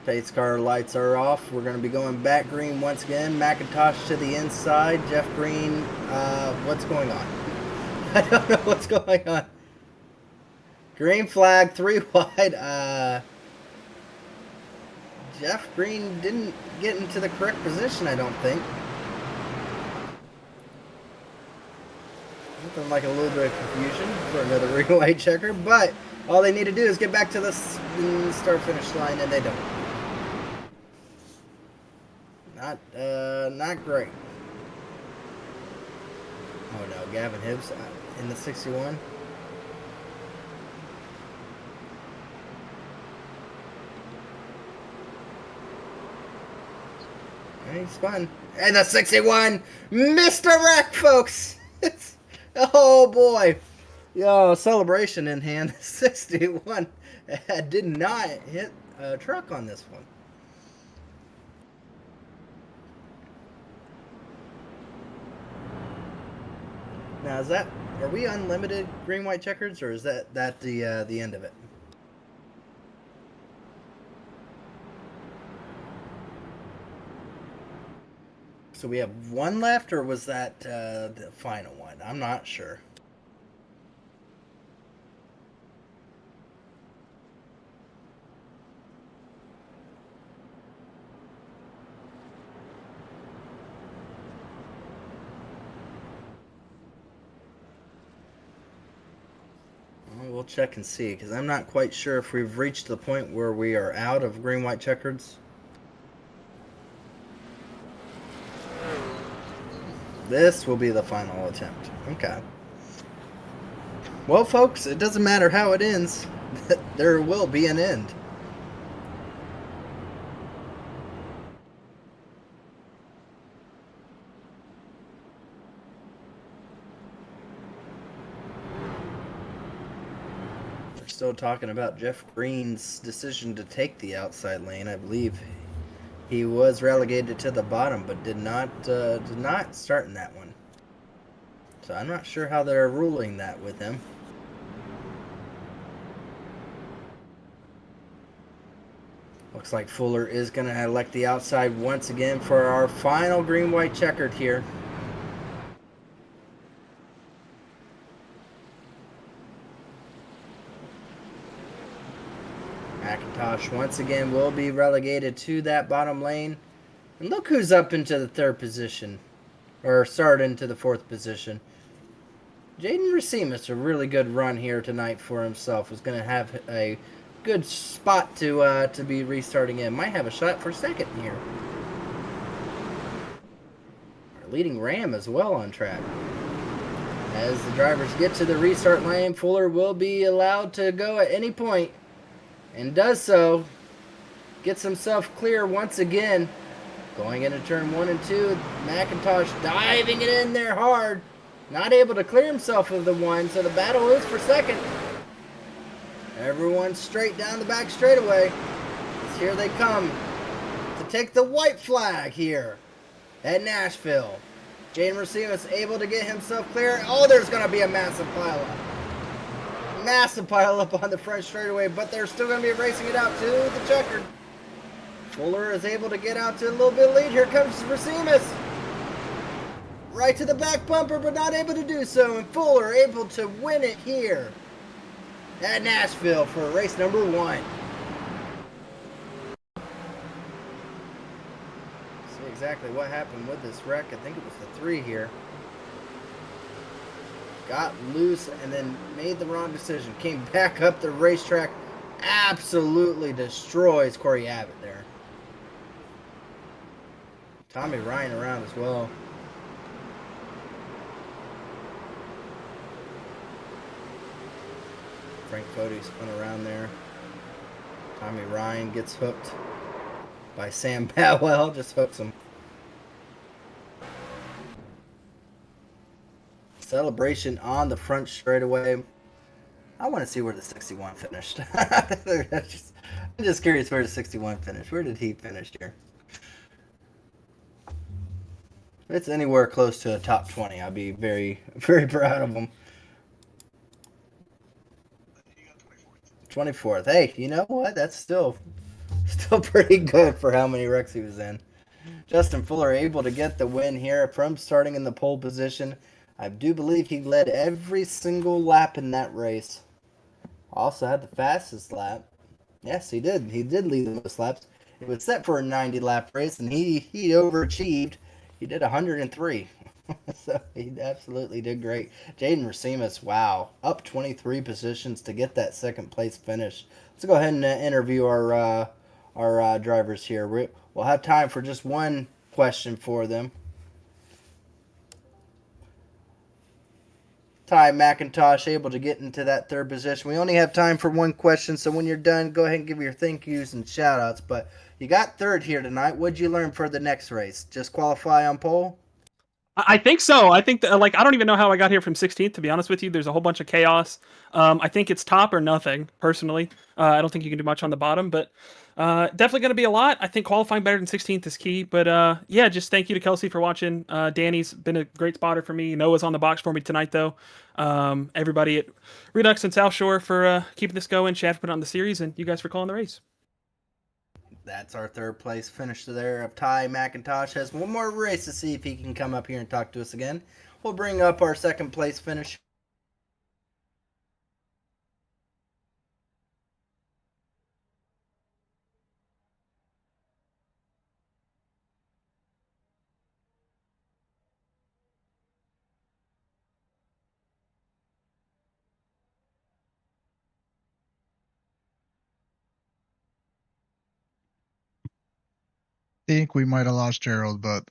Pace car lights are off. We're going to be going back green once again. McIntosh to the inside. Jeff Green, what's going on? I don't know what's going on. Green flag, 3 wide. Jeff Green didn't get into the correct position, I don't think. Something like a little bit of confusion for another green white checker, but all they need to do is get back to the start-finish line, and they don't. Not great. Oh no, Gavin Hibbs in the 61. He's fun. And the 61, Mr. Wreck, folks. Oh boy. Yo, celebration in hand. 61 did not hit a truck on this one. Now are we unlimited green white checkers, or is that the end of it? So we have one left, or was that the final one? I'm not sure. Well, we'll check and see, because I'm not quite sure if we've reached the point where we are out of green-white checkers. This will be the final attempt. Okay. Well, folks, it doesn't matter how it ends. There will be an end. We're still talking about Jeff Green's decision to take the outside lane. I believe He was relegated to the bottom, but did not start in that one. So I'm not sure how they're ruling that with him. Looks like Fuller is going to elect the outside once again for our final green-white checkered here. McIntosh once again will be relegated to that bottom lane. And look who's up into the third position. Or started into the fourth position. Jaden Rasimas, a really good run here tonight for himself. Was going to have a good spot to be restarting in. Might have a shot for second here. Our leading Ram as well on track. As the drivers get to the restart lane, Fuller will be allowed to go at any point. And does so. Gets himself clear once again. Going into turn 1 and 2. McIntosh diving it in there hard. Not able to clear himself of the one, so the battle is for second. Everyone straight down the back straightaway. As here they come to take the white flag here at Nashville. Jaden Rasimas able to get himself clear. Oh, there's going to be a massive pileup. Massive pileup on the front straightaway, but they're still going to be racing it out to the checkered. Fuller is able to get out to a little bit of lead. Here comes Rasimas. Right to the back bumper, but not able to do so. And Fuller able to win it here at Nashville for race number 1. See exactly what happened with this wreck. I think it was the 3 here. Got loose and then made the wrong decision. Came back up the racetrack. Absolutely destroys Corey Abbott there. Tommy Ryan around as well. Frank Fode's spun around there. Tommy Ryan gets hooked by Sam Powell. Just hooks him. Celebration on the front straightaway. I want to see where the 61 finished. I'm just curious where the 61 finished. Where did he finish here? If it's anywhere close to a top 20, I'll be very, very proud of him. 24th. Hey, you know what? That's still pretty good for how many wrecks he was in. Justin Fuller able to get the win here from starting in the pole position. I do believe he led every single lap in that race. Also had the fastest lap. Yes, he did. He did lead the most laps. It was set for a 90-lap race, and he overachieved. He did 103. So he absolutely did great. Jaden Rasimas, wow, up 23 positions to get that second place finish. Let's go ahead and interview our drivers here. We'll have time for just one question for them. Ty McIntosh able to get into that third position. We only have time for one question, so when you're done, go ahead and give your thank yous and shout outs. But you got third here tonight. What'd you learn for the next race? Just qualify on pole? I think so. I think that, I don't even know how I got here from 16th, to be honest with you. There's a whole bunch of chaos. I think it's top or nothing, personally. I don't think you can do much on the bottom, but definitely going to be a lot. I think qualifying better than 16th is key. But yeah, just thank you to Kelsey for watching. Danny's been a great spotter for me. Noah's on the box for me tonight, though. Everybody at Redux and South Shore for keeping this going. Chad for putting on the series, and you guys for calling the race. That's our third place finish there of Ty McIntosh. Has one more race to see if he can come up here and talk to us again. We'll bring up our second place finish. Think we might have lost Gerald, but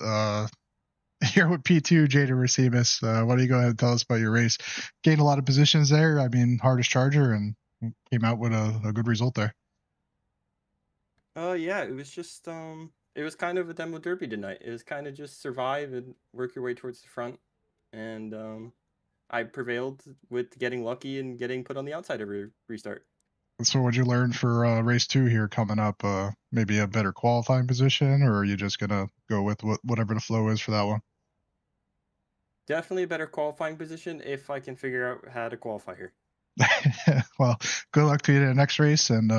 here with P2, Jada Rasimas, why don't you go ahead and tell us about your race? Gained a lot of positions there. I mean, hardest charger, and came out with a good result there. Yeah, it was just it was kind of a demo derby tonight. It was kind of just survive and work your way towards the front, and I prevailed with getting lucky and getting put on the outside every restart. So what'd you learn for race 2 here coming up? Maybe a better qualifying position, or are you just gonna go with whatever the flow is for that one? Definitely a better qualifying position if I can figure out how to qualify here. Well, good luck to you in the next race, and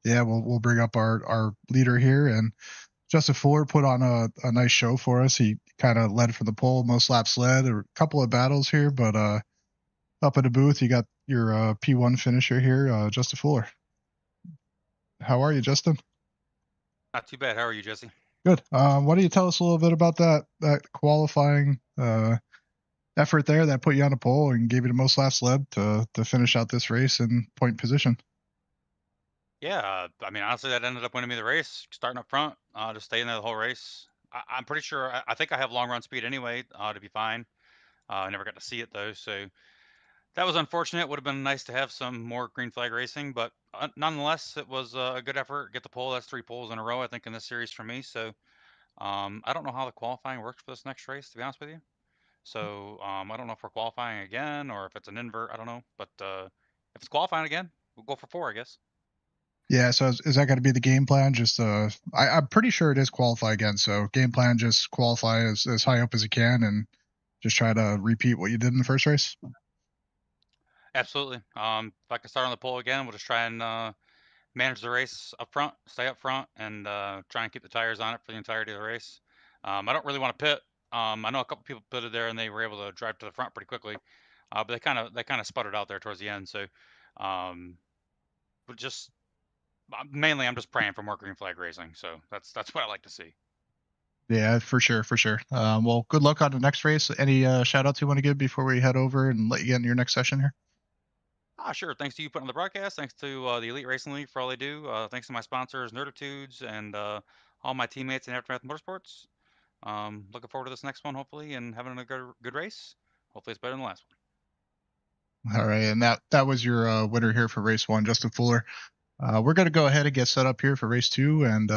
yeah, we'll bring up our leader here, and Justin Fuller put on a nice show for us. He kind of led from the pole, most laps led, a couple of battles here, but up in the booth, you got your P1 finisher here, Justin Fuller. How are you, Justin? Not too bad. How are you, Jesse? Good. Why don't you tell us a little bit about that qualifying effort there that put you on the pole and gave you the most laps led to finish out this race in point position? Yeah, I mean, honestly, that ended up winning me the race, starting up front, just staying there the whole race. I'm pretty sure, I think I have long run speed anyway, to be fine. I never got to see it though, so that was unfortunate. Would have been nice to have some more green flag racing, but nonetheless, it was a good effort. Get the pole. That's 3 poles in a row, I think, in this series for me. So I don't know how the qualifying works for this next race, to be honest with you. So I don't know if we're qualifying again or if it's an invert. I don't know, but if it's qualifying again, we'll go for 4, I guess. Yeah, so is that going to be the game plan? Just I'm pretty sure it is qualify again. So game plan, just qualify as high up as you can and just try to repeat what you did in the first race. Absolutely. If I can start on the pole again, we'll just try and manage the race up front, stay up front, and try and keep the tires on it for the entirety of the race. I don't really want to pit. I know a couple people pitted there and they were able to drive to the front pretty quickly, but they kind of sputtered out there towards the end. So, but just mainly, I'm just praying for more green flag racing. So that's what I like to see. Yeah, for sure. Well, good luck on the next race. Any shout outs you want to give before we head over and let you get into your next session here? Sure. Thanks to you putting on the broadcast. Thanks to the Elite Racing League for all they do. Thanks to my sponsors, Nerditudes, and all my teammates in Aftermath Motorsports. Looking forward to this next one, hopefully, and having a good race. Hopefully, it's better than the last one. All right, and that was your winner here for race 1, Justin Fuller. We're going to go ahead and get set up here for race 2, and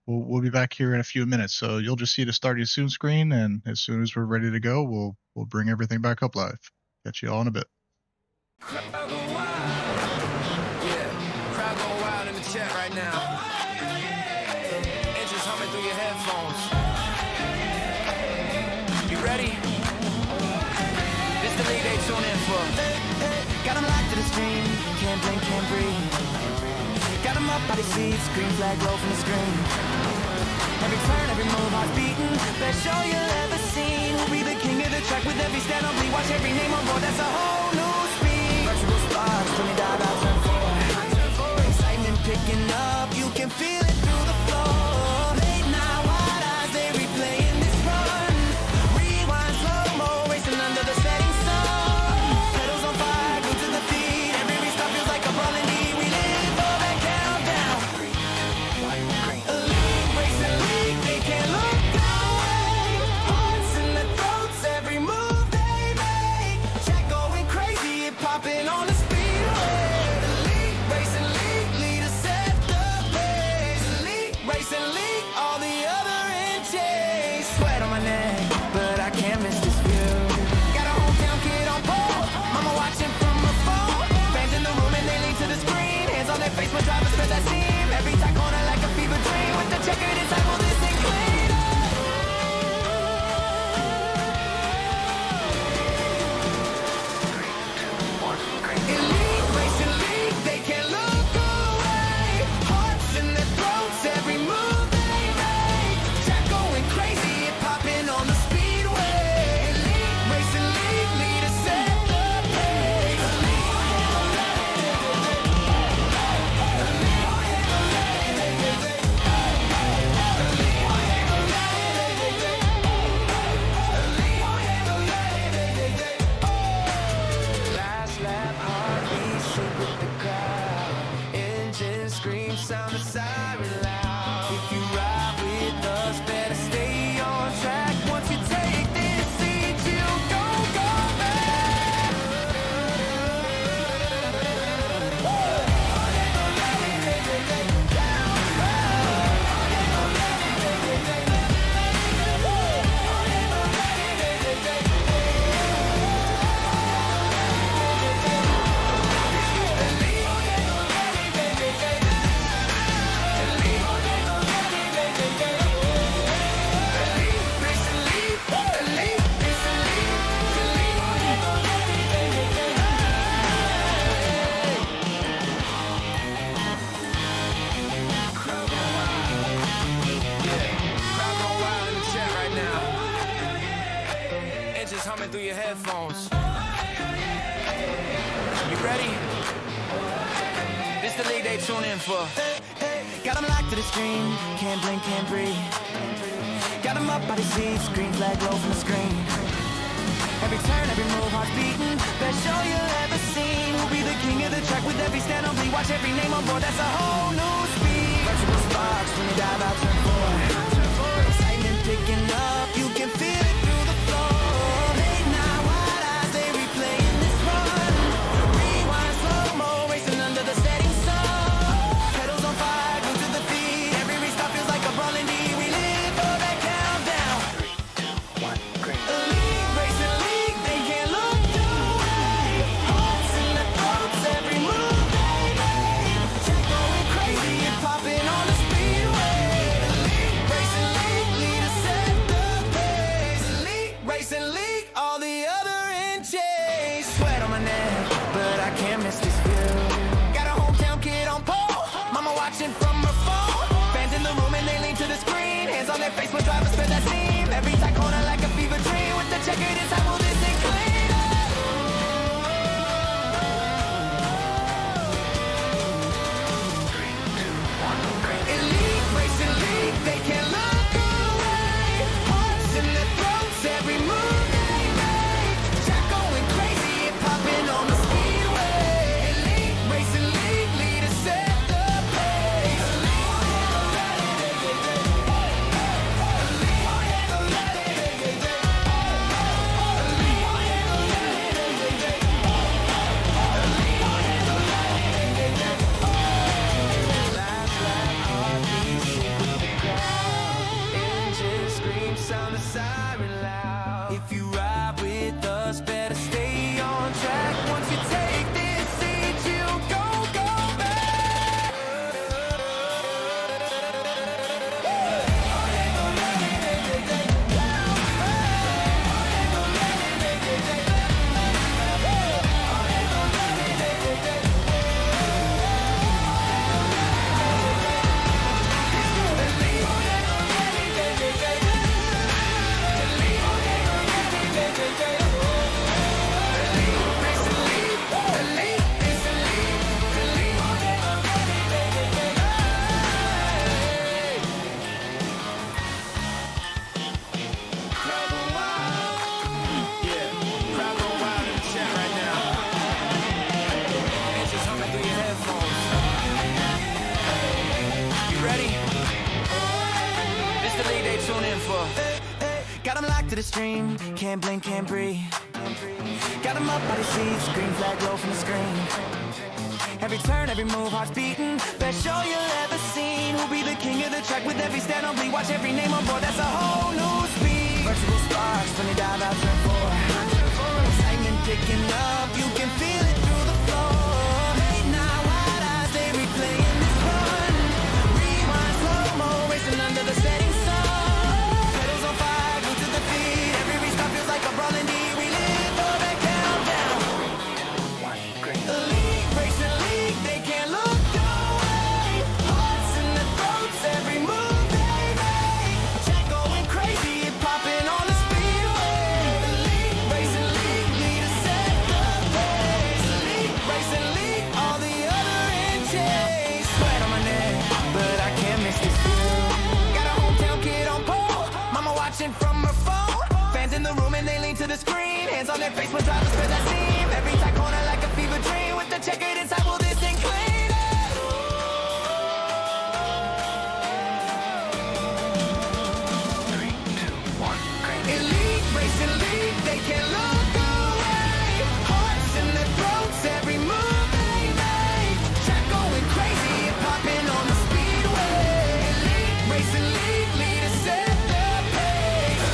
we'll be back here in a few minutes. So you'll just see the starting soon screen, and as soon as we're ready to go, we'll bring everything back up live. Catch you all in a bit. Crowd go wild. Yeah, crowd go wild in the chat right now. Engines humming through your headphones. You ready? This the league they tune in for. Got 'em locked to the screen, can't blink, can't breathe. Got 'em up by the seats, green flag roll from the screen. Every turn, every move, heart beating, best show you'll ever seen. We'll be the king of the track with every stand on bleed. Watch every name on board, that's a whole new speed. Virtual sparks, when you dive out, turn forward. Excitement picking up, you can feel it through the floor. Late night, wide eyes, they replaying this run. Rewind, slow-mo, racing under the setting sun. Pedals on fire, glued to the feet. Every restart feels like a brawling lead. We live for that countdown. Elite racing league, they can't look away. Hearts in their throats, every move they make. Track going crazy, it popping on the speedway. Elite racing league, leaders set the pace. Elite racing league, all the other in chase. Sweat on my neck, but I can't miss this view. Got a hometown kid on pole, mama watching from a phone. Fans in the room and they lean to the screen. Hands on their face when drivers spread that steam. Every tight corner like a fever dream. With the checkered inside, will this thing clean up? Elite racing league, they can't look away. Hearts in their throats, every move they make. Track going crazy, it popping on the speedway. Elite racing league, leaders set the pace. Last lap, heartbeat, shake with the crowd. Engine scream, sound the siren loud. If you ride with us, better stay on track. Once you take this seat, you don't go back. humming through your headphones. You ready? This the league they tune in for. Got them locked to the screen, can't blink, can't breathe. Got them up by the seats, green flag roll from the screen. Every turn, every move, heart's beating. Best show you'll ever seen. We'll be the king of the track with every stand on beat. Watch every name on board, that's a whole new speed. Virtual sparks when you dive out, turn four. Excitement picking up, you can feel it through the floor. Late night, wide eyes, they replaying this run. Rewind, slow-mo, racing under the setting sun. Pedals on fire, glued to the feet. Every restart feels like a brawling D. We live for that countdown. 3, 2, 1, green. Elite racing league, they can't look away. Hearts in their throats, every move they make. Check going crazy and popping on the speedway. Elite racing league, leaders set the pace. Elite racing league, all the other in chase. Sweat on my neck, but I can't miss this view. Got a hometown kid on pole, mama watching from her phone. Fans in the room and they lean to the screen. Hands on their face when drivers spit that steam. Every tight corner like a fever dream. With the checkered inside, will this thing clean up? Elite racing league, they can't look away. Hearts in their throats, every move they make. Jack going crazy and popping on the speedway. Elite racing league, leaders set the pace. Engine screams, sound the siren loud. If you ride with us, better stay on track. Once you take this seat, you go back. Crowd go wild. Yeah, crowd go wild in the chat right now. It's just humming through your headphones. You ready? This the league they tune in for. Got them locked to the stream, can't blink, can't breathe. Got them up by the seats, green flag roll from the screen. Every turn, every move, heart's beating. Best show you'll ever seen. We'll be the king of the track with every stand on beat. Watch every name on board, that's a whole new speed. Virtual sparks when you dive out, turn four. Excitement picking up, you can feel it through the floor. Late night, wide eyes, they replaying this run. Rewind, slow-mo, racing under the setting sun. Pedals on fire, glued to the feet. Every restart feels like a brawling D. We live for that countdown. Elite racing league, they can't look away. Hearts in their throats, every move they make. Jack going crazy and popping on the speedway. Elite racing league, leaders set the pace. Elite racing league, all the other in chase. Sweat on my neck, but I can't miss this view. Got a hometown kid on pole, mama watching from her phone. Fans in the room and they lean to the screen. Hands on their face when drivers spit that steam. Every tight corner like a fever dream. With the checkered inside, will this thing clean up? 3, 2, 1, Elite racing league, they can't look away. Hearts in their throats, every move they make. Jack going crazy and popping on the speedway. Elite racing league, leaders set the pace.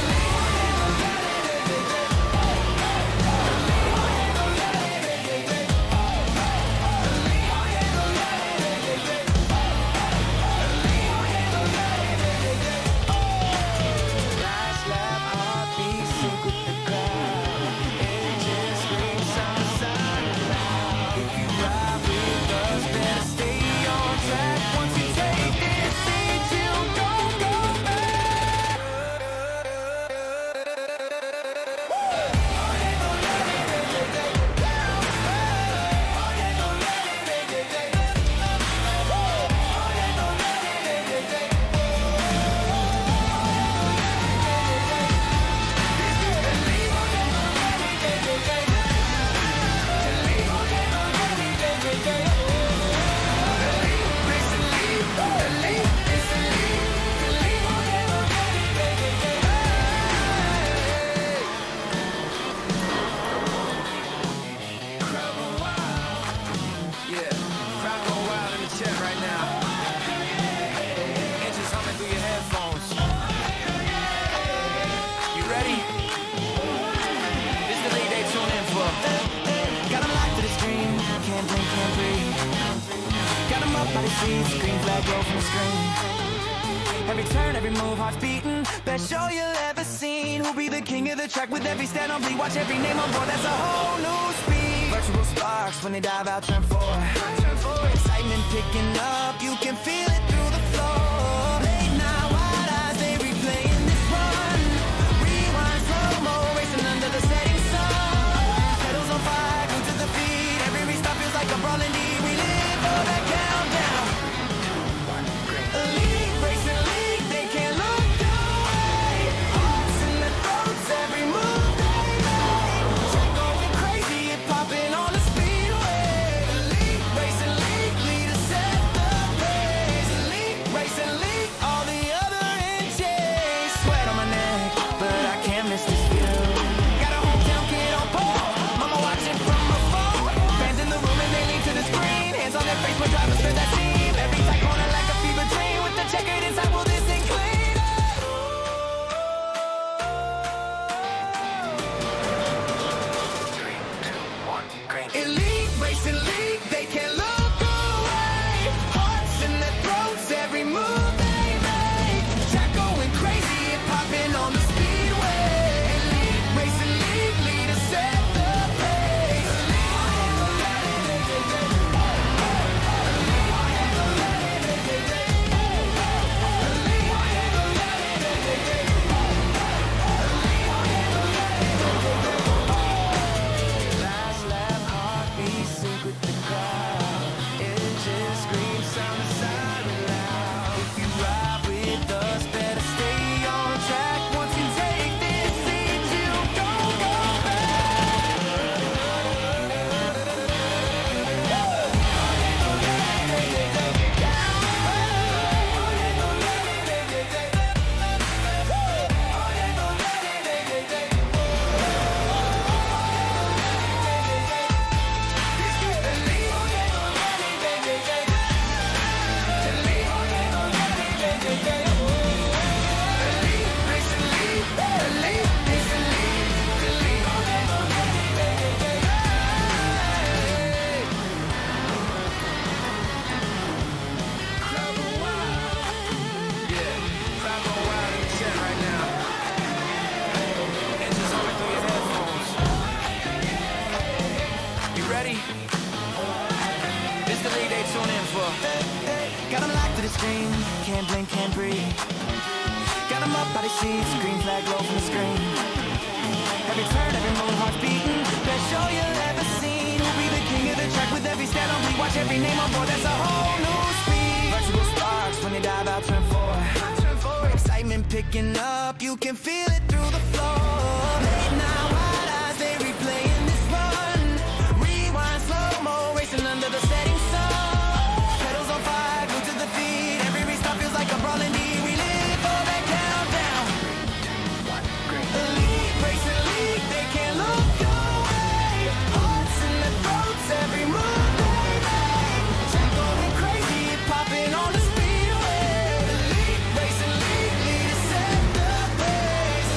by the seats, green flag roll from the screen. Every turn, every move, hearts beating. Best show you'll ever seen. Who'll be the king of the track with every stand on beat? Watch every name on board, that's a whole new speed. Virtual sparks when they dive out, turn four. Excitement picking up, you can feel it through the floor. Late night, wide eyes, they replaying this one. Rewind, slow-mo, racing under the setting sun. Pedals on fire, glued to the feet. Every restart feels like a brawling deed. We live for that countdown. Elite, racing league, they can't look away. Hearts in their throats, every move they make. Track going crazy, it popping on the speedway. Elite, racing league, leaders set the pace. Elite, racing league, all the other inches. Sweat on my neck, but I can't miss this view. Got a hometown kid on pole, mama watching from afar. Fans in the room and they lean to the screen. Hands on their face when drivers spin that steam. Every tight corner like a fever dream. With the checkered inside, will this thing clean? Elite racing league, they can't look away. Hearts in their throats, every move they make. Track going crazy, it popping on the speedway. Elite racing league, leaders set the pace. Last lap, heartbeat, sync with the crowd. Engine scream, sound the siren loud. If you ride with us, better stay on track. Once you take this seat, you don't go Got 'em locked to the screen, can't blink, can't breathe. Got 'em up by the seats, green flag roll from the screen. Every turn, every move, hearts beating. Best show you'll ever seen. Who'll be the king of the track with every stand on beat? Watch every name on board, that's a whole new speed. Virtual sparks when they dive out, turn four. Excitement picking up, you can feel it through the floor. Late night, wide eyes, they replaying this one. Rewind, slow-mo, racing under the setting sun. Pedals on fire, glued to the feet. Every restart feels like a brawling deed. We live for that countdown. Elite racing league, they can't look away. Hearts in their throats, every move they make. Track going crazy, it popping on the speedway. Elite racing league, leaders set the pace.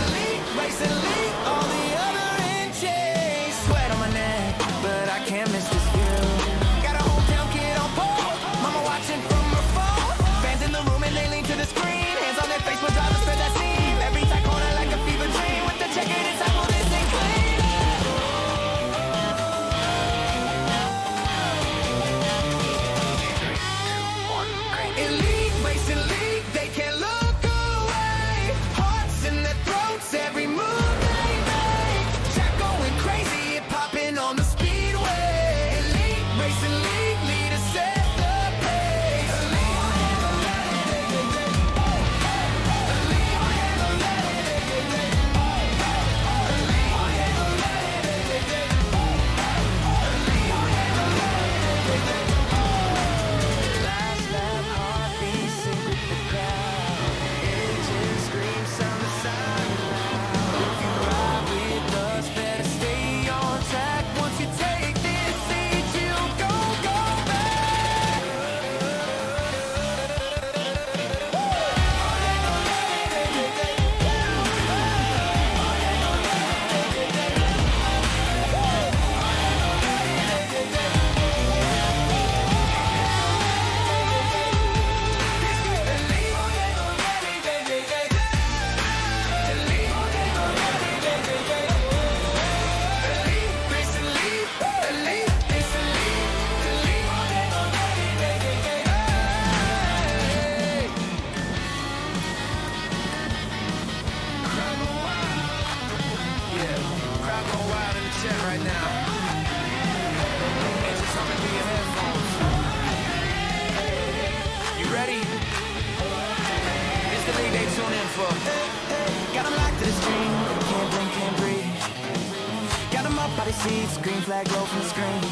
body seats, green flag roll from the screen.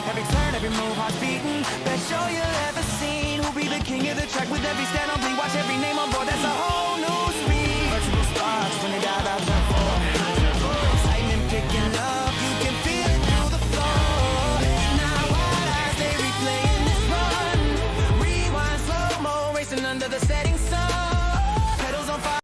Every turn, every move, heart's beating. Best show you've ever seen. Who'll be the king of the track with every stand on bleed? Watch every name on board, that's a whole new speed. Virtual sparks when they dive out turn 4. Excitement picking up, you can feel it through the floor. Now wide eyes, they replaying this run. Rewind slow-mo, racing under the setting sun. Pedals on fire.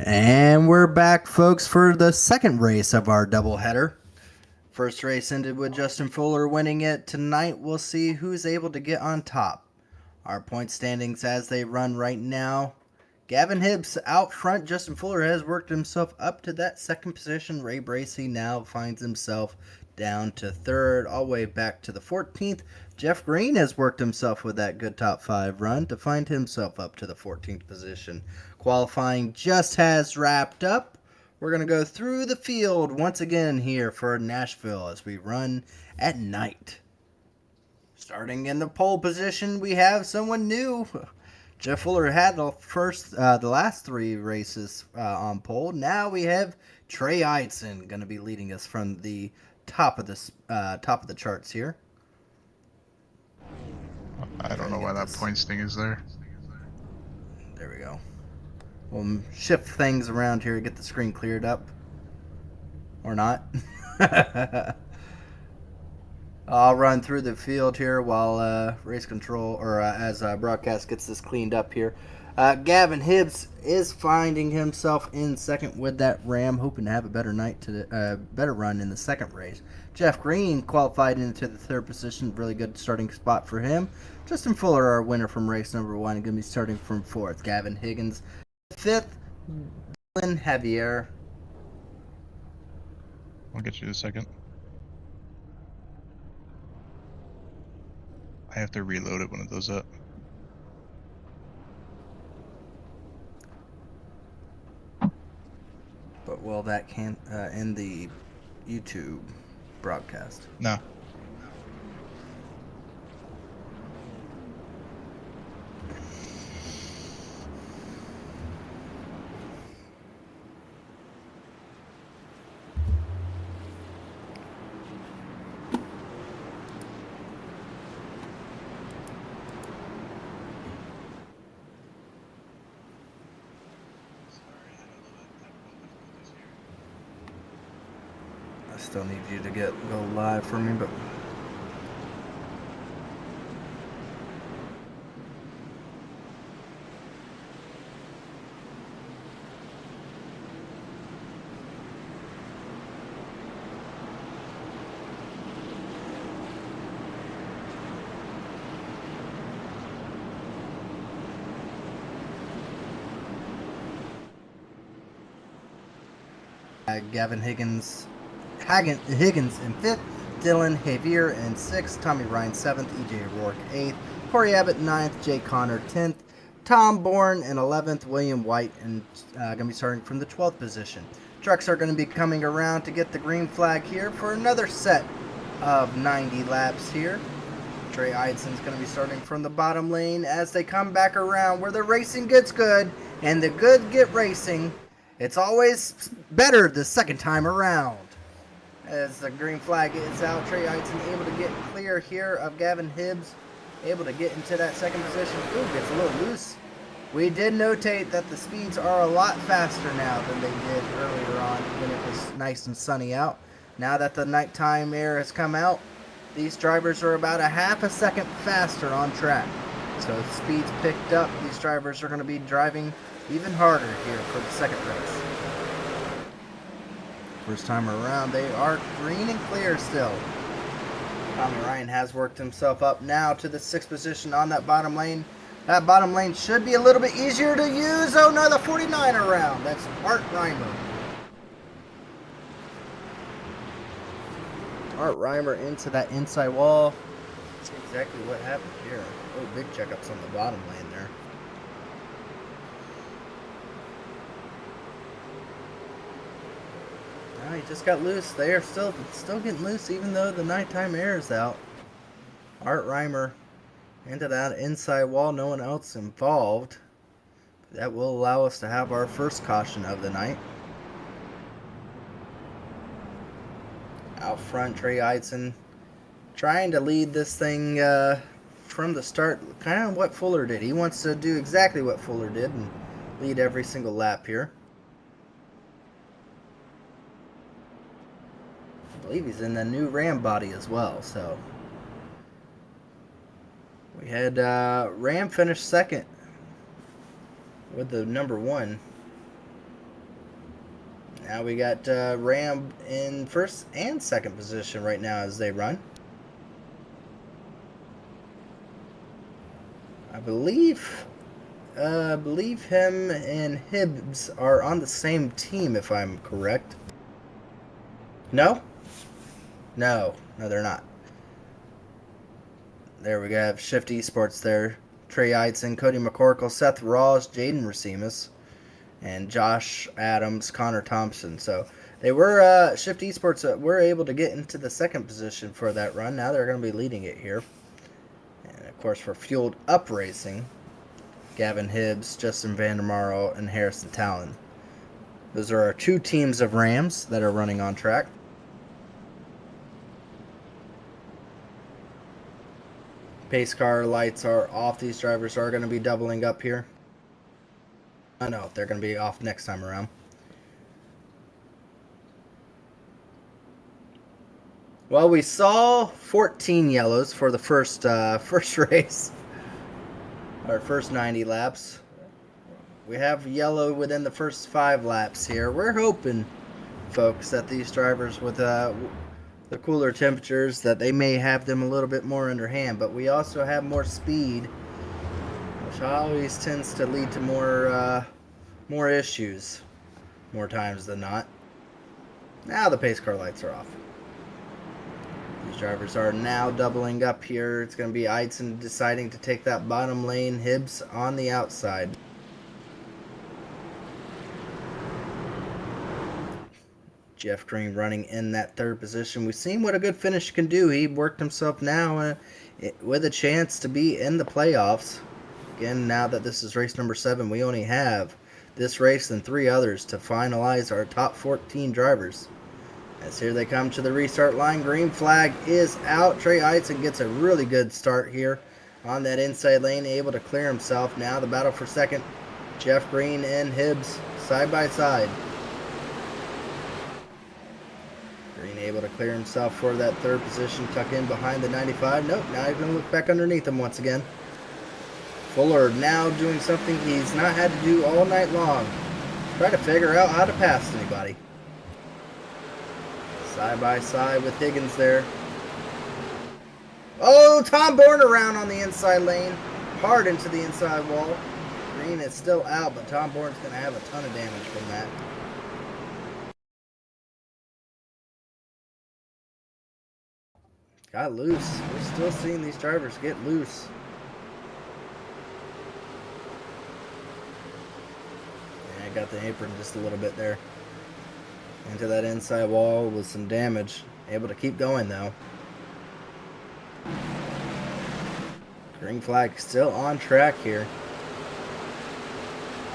And we're back, folks, for the second race of our doubleheader. First race ended with Justin Fuller winning it. Tonight, we'll see who's able to get on top. Our point standings as they run right now. Gavin Hibbs out front. Justin Fuller has worked himself up to that second position. Ray Bracey now finds himself down to third, all the way back to the 14th. Jeff Green has worked himself with that good top 5 run to find himself up to the 14th position. Qualifying just has wrapped up. We're going to go through the field once again here for Nashville as we run at night. Starting in the pole position, we have someone new. Jeff Fuller had the last 3 races on pole. Now we have Trey Eidson going to be leading us from the top of the charts here. I don't know why that points thing is there. There we go. We'll shift things around here to get the screen cleared up. Or not. I'll run through the field here while race control, or as broadcast gets this cleaned up here. Gavin Hibbs is finding himself in second with that Ram, hoping to have a better better run in the second race. Jeff Green qualified into the third position, really good starting spot for him. Justin Fuller, our winner from race number 1, going to be starting from 4th. Gavin Higgins, 5th. Dylan Javier. I'll get you in a second. I have to reload it when it does that. But will that can't end the YouTube broadcast? No. I still need you to go live for me, but Gavin Higgins in 5th, Dylan Javier in 6th, Tommy Ryan 7th, EJ Rourke 8th, Corey Abbott 9th, Jay Connor 10th, Tom Bourne in 11th, William White and going to be starting from the 12th position. Trucks are going to be coming around to get the green flag here for another set of 90 laps here. Trey Eidson's going to be starting from the bottom lane as they come back around where the racing gets good and the good get racing. It's always better the second time around. As the green flag is out, Trey Eidson able to get clear here of Gavin Hibbs, able to get into that second position. Ooh, gets a little loose. We did notate that the speeds are a lot faster now than they did earlier on when it was nice and sunny out. Now that the nighttime air has come out, these drivers are about a half a second faster on track. So speeds picked up. These drivers are going to be driving even harder here for the second race. First time around, they are green and clear still. Tommy Ryan has worked himself up now to the 6th position on that bottom lane. That bottom lane should be a little bit easier to use. Oh no, the 49 around. That's Art Reimer. Art Reimer into that inside wall. See exactly what happened here. Oh, big checkups on the bottom lane there. Oh, he just got loose. They are still getting loose even though the nighttime air is out. Art Reimer into that inside wall. No one else involved. That will allow us to have our first caution of the night. Out front, Trey Eitzen trying to lead this thing from the start. Kind of what Fuller did. He wants to do exactly what Fuller did and lead every single lap here. I believe he's in the new Ram body as well. So we had Ram finish second with the number 1. Now we got Ram in first and second position right now as they run. I believe him and Hibbs are on the same team, if I'm correct. No? No, they're not. There we have Shift Esports there. Trey Eitzen, Cody McCorkle, Seth Rawls, Jaden Rasimas, and Josh Adams, Connor Thompson. So they were Shift Esports were able to get into the second position for that run. Now they're going to be leading it here. And of course for Fueled Up Racing, Gavin Hibbs, Justin Vandermarl, and Harrison Talon. Those are our 2 teams of Rams that are running on track. Pace car lights are off. These drivers are going to be doubling up here. Oh no, they're going to be off next time around. Well, we saw 14 yellows for the first race. Our first 90 laps. We have yellow within the first 5 laps here. We're hoping, folks, that these drivers with the cooler temperatures, that they may have them a little bit more underhand, but we also have more speed, which always tends to lead to more issues, more times than not. Now the pace car lights are off. These drivers are now doubling up here. It's going to be Eitzen deciding to take that bottom lane, Hibbs on the outside. Jeff Green running in that third position. We've seen what a good finish can do. He worked himself now with a chance to be in the playoffs. Again, now that this is race number 7, we only have this race and 3 others to finalize our top 14 drivers. As here they come to the restart line. Green flag is out. Trey Eitzen gets a really good start here on that inside lane, able to clear himself. Now the battle for second. Jeff Green and Hibbs side by side. Green able to clear himself for that third position, tuck in behind the 95. Nope, now he's going to look back underneath him once again. Fuller now doing something he's not had to do all night long. Try to figure out how to pass anybody. Side by side with Higgins there. Oh, Tom Bourne around on the inside lane. Hard into the inside wall. Green is still out, but Tom Bourne's going to have a ton of damage from that. Got loose. We're still seeing these drivers get loose. Yeah, I got the apron just a little bit there. Into that inside wall with some damage. Able to keep going though. Green flag still on track here.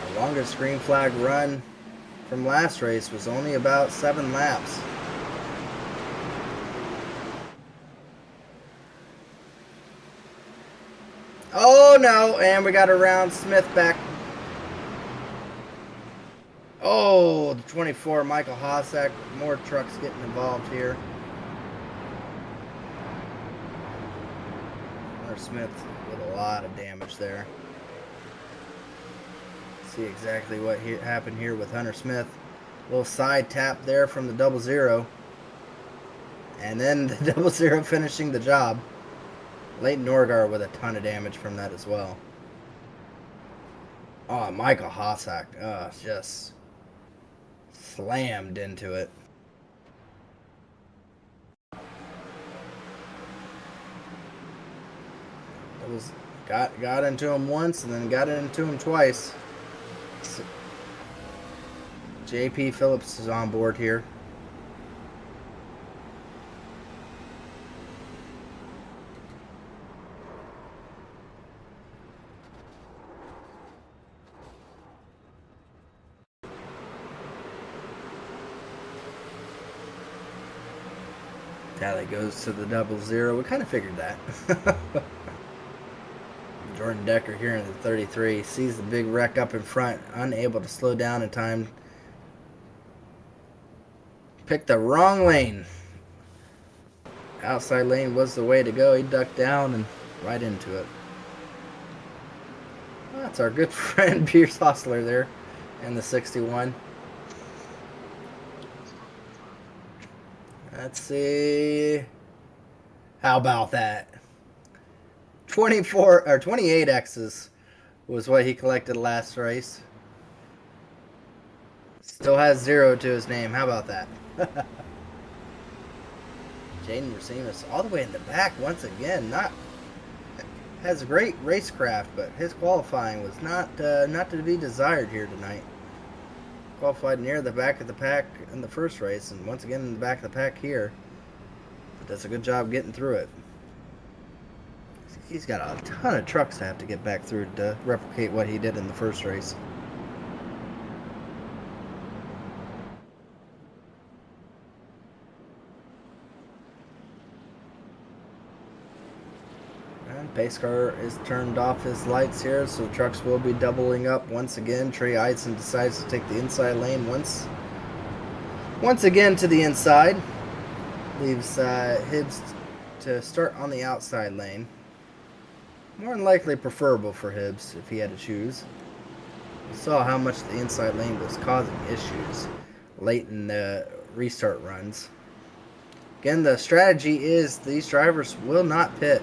Our longest green flag run from last race was only about 7 laps. Oh no, and we got around Smith back. Oh, the 24, Michael Hossack. More trucks getting involved here. Hunter Smith with a lot of damage there. See exactly what happened here with Hunter Smith. Little side tap there from the 00. And then the 00 finishing the job. Leighton Norgar with a ton of damage from that as well. Oh, Michael Hossack. Just slammed into it. got into him once and then got into him twice. JP Phillips is on board here. Tally goes to the 0-0. We kind of figured that. Jordan Decker here in the 33 sees the big wreck up in front, unable to slow down in time. Picked the wrong lane. Outside lane was the way to go. He ducked down and right into it. Well, that's our good friend Pierce Hostler there in the 61. Let's see. How about that? 24 or 28 X's was what he collected last race. Still has 0 to his name. How about that? Jaden Rasimas all the way in the back once again. Has a great racecraft, but his qualifying was not to be desired here tonight. Qualified near the back of the pack in the first race, and once again in the back of the pack here. But does a good job getting through it. He's got a ton of trucks to have to get back through to replicate what he did in the first race. And pace car is turned off his lights here, so trucks will be doubling up once again. Trey Eidson decides to take the inside lane once again to the inside. Leaves Hibbs to start on the outside lane. More than likely preferable for Hibbs if he had to choose. We saw how much the inside lane was causing issues late in the restart runs. Again, the strategy is these drivers will not pit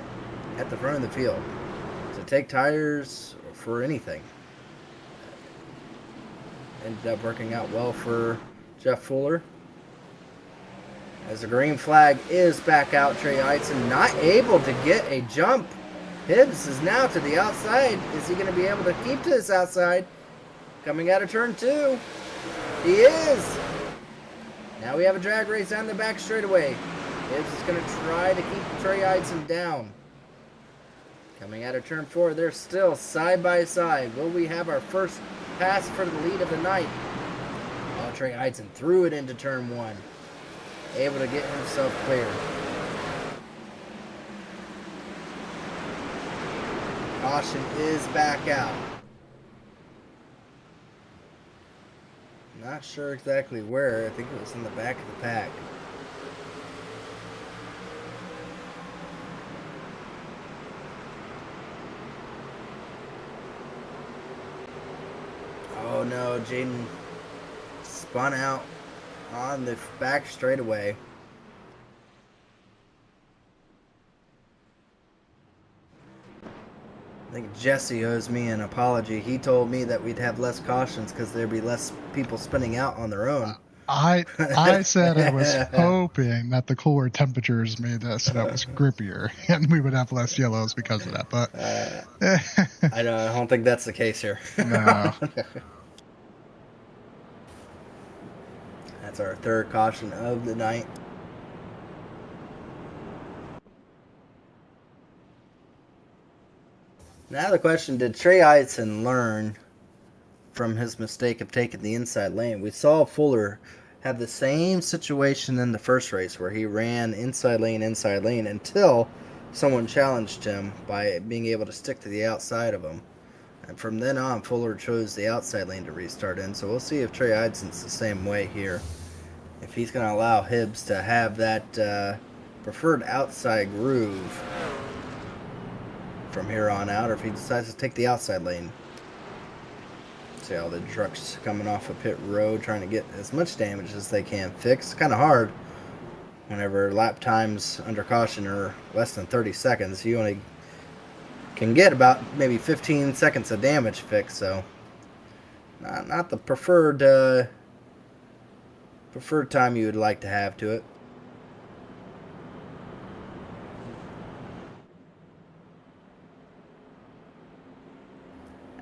at the front of the field to take tires for anything. Ended up working out well for Jeff Fuller. As the green flag is back out, Trey Eidson not able to get a jump. Hibbs is now to the outside. Is he going to be able to keep to this outside? Coming out of turn 2. He is. Now we have a drag race down the back straightaway. Hibbs is going to try to keep Trey Eidson down. Coming out of turn 4, they're still side by side. Will we have our first pass for the lead of the night? Oh, Trey Eidson threw it into turn 1. Able to get himself clear. Caution is back out. Not sure exactly where. I think it was in the back of the pack. Oh no, Jaden spun out on the back straightaway. I think Jesse owes me an apology. He told me that we'd have less cautions because there'd be less people spinning out on their own. I said I was hoping that the cooler temperatures made that so that was grippier and we would have less yellows because of that. But I don't think that's the case here. No. That's our third caution of the night. Now the question, did Trey Eidson learn from his mistake of taking the inside lane? We saw Fuller have the same situation in the first race where he ran inside lane until someone challenged him by being able to stick to the outside of him. And from then on, Fuller chose the outside lane to restart in. So we'll see if Trey Eidson's the same way here. If he's going to allow Hibbs to have that preferred outside groove from here on out, or if he decides to take the outside lane. See all the trucks coming off a pit road trying to get as much damage as they can fixed. It's kind of hard whenever lap times under caution are less than 30 seconds. You only can get about maybe 15 seconds of damage fixed, so not the preferred time you would like to have to it.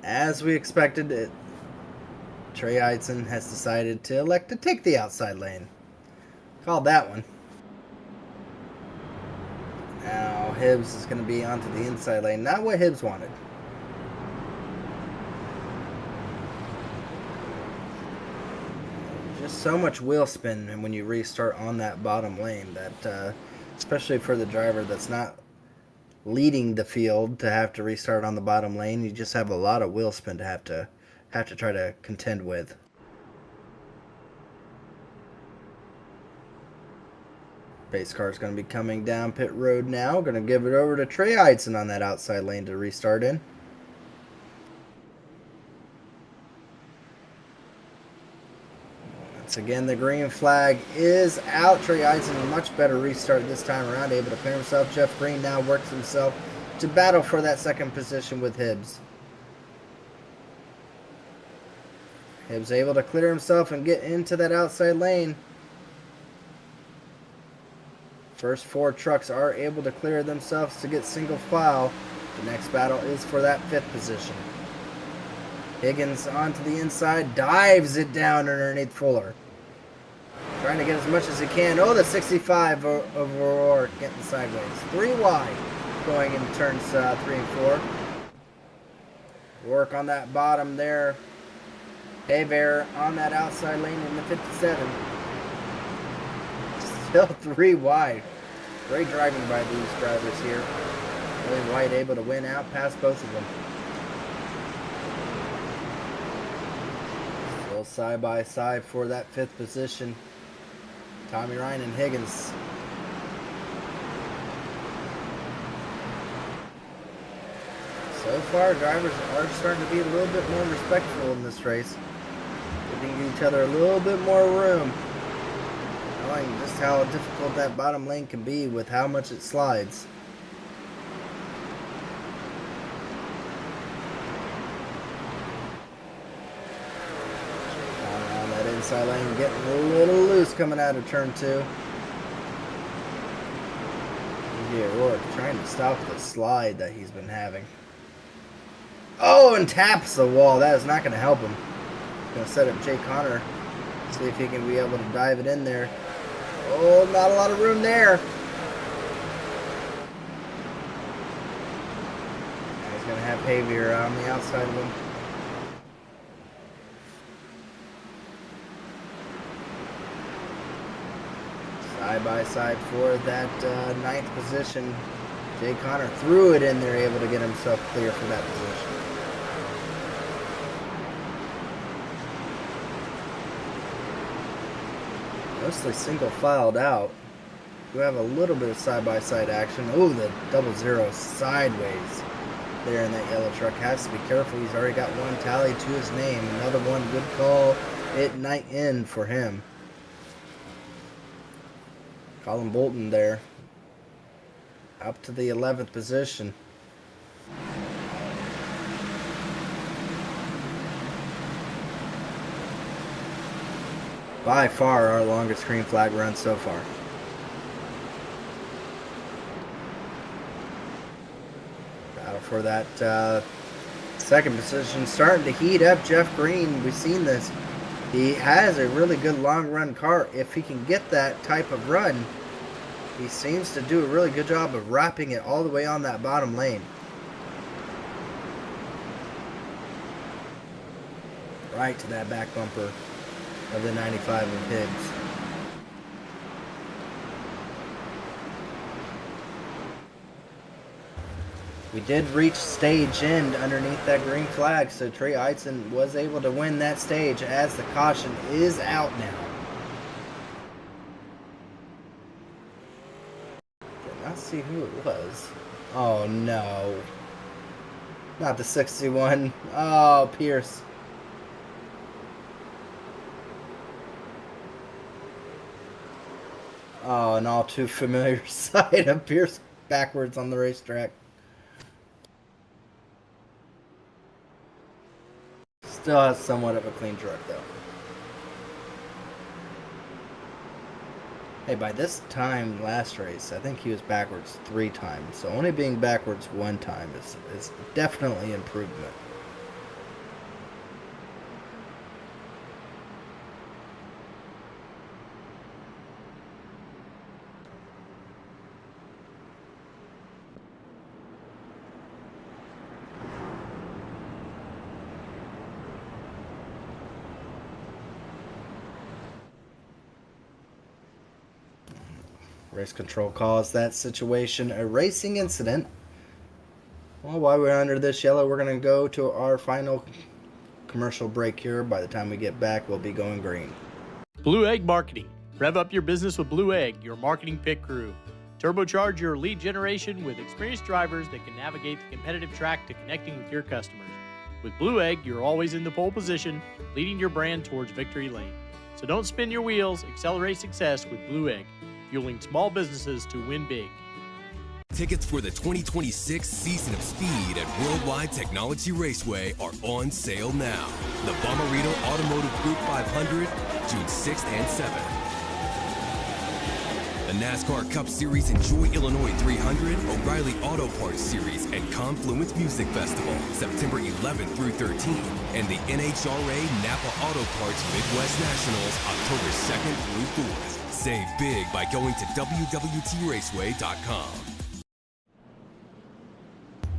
As we expected, Trey Heitzen has decided to elect to take the outside lane. Called that one. Now Hibbs is going to be onto the inside lane. Not what Hibbs wanted. Just so much wheel spin when you restart on that bottom lane that, especially for the driver that's not leading the field, to have to restart on the bottom lane, you just have a lot of wheel spin to have to try to contend with. Pace car is going to be coming down pit road now. Going to give it over to Trey Heitzen on that outside lane to restart in. Once again, the green flag is out. Trey Heitzen, a much better restart this time around, able to clear himself. Jeff Green now works himself to battle for that second position with Hibbs. Hibbs able to clear himself and get into that outside lane. First four trucks are able to clear themselves to get single file. The next battle is for that fifth position. Higgins onto the inside, dives it down underneath Fuller. Trying to get as much as he can. Oh, the 65 of O'Rourke getting sideways. 3 wide going in turns 3 and 4. Work on that bottom there. Haver on that outside lane in the 57. Still 3 wide. Great driving by these drivers here. William White able to win out past both of them. Still side by side for that fifth position. Tommy Ryan and Higgins. So far, drivers are starting to be a little bit more respectful in this race. Giving each other a little bit more room. Knowing just how difficult that bottom lane can be with how much it slides. On that inside lane, getting a little loose coming out of turn 2. Yeah, Rourke trying to stop the slide that he's been having. Oh, and taps the wall. That is not going to help him. Going to set up Jay Connor. See if he can be able to dive it in there. Oh, not a lot of room there. He's going to have Javier on the outside of him. Side by side for that ninth position. Jay Connor threw it in there, able to get himself clear for that position. Mostly single filed out. We have a little bit of side-by-side action. Oh, the 00 sideways there in that yellow truck. Has to be careful. He's already got one tally to his name. Another one, good call. It night in for him. Colin Bolton there. Up to the 11th position. By far our longest green flag run so far. Battle for that second position. Starting to heat up. Jeff Green, we've seen this. He has a really good long run car. If he can get that type of run, he seems to do a really good job of wrapping it all the way on that bottom lane. Right to that back bumper of the 95 of Hibbs. We did reach stage end underneath that green flag, so Trey Heitzen was able to win that stage as the caution is out now. Did not see who it was. Oh no. Not the 61. Oh, Pierce. Oh, an all too familiar sight of Pierce backwards on the racetrack. Still has somewhat of a clean truck, though. Hey, by this time last race, I think he was backwards 3 times. So only being backwards 1 time is definitely improvement. Race control calls that situation a racing incident. Well, while we're under this yellow, we're going to go to our final commercial break here. By the time we get back, we'll be going green. Blue Egg Marketing. Rev up your business with Blue Egg, your marketing pit crew. Turbocharge your lead generation with experienced drivers that can navigate the competitive track to connecting with your customers. With Blue Egg, you're always in the pole position, leading your brand towards victory lane. So don't spin your wheels, accelerate success with Blue Egg, fueling small businesses to win big. Tickets for the 2026 Season of Speed at Worldwide Technology Raceway are on sale now. The Bommarito Automotive Group 500, June 6th and 7th. The NASCAR Cup Series Enjoy Illinois 300, O'Reilly Auto Parts Series, and Confluence Music Festival, September 11th through 13th. And the NHRA Napa Auto Parts Midwest Nationals, October 2nd through 4th. Save big by going to WWTRaceway.com.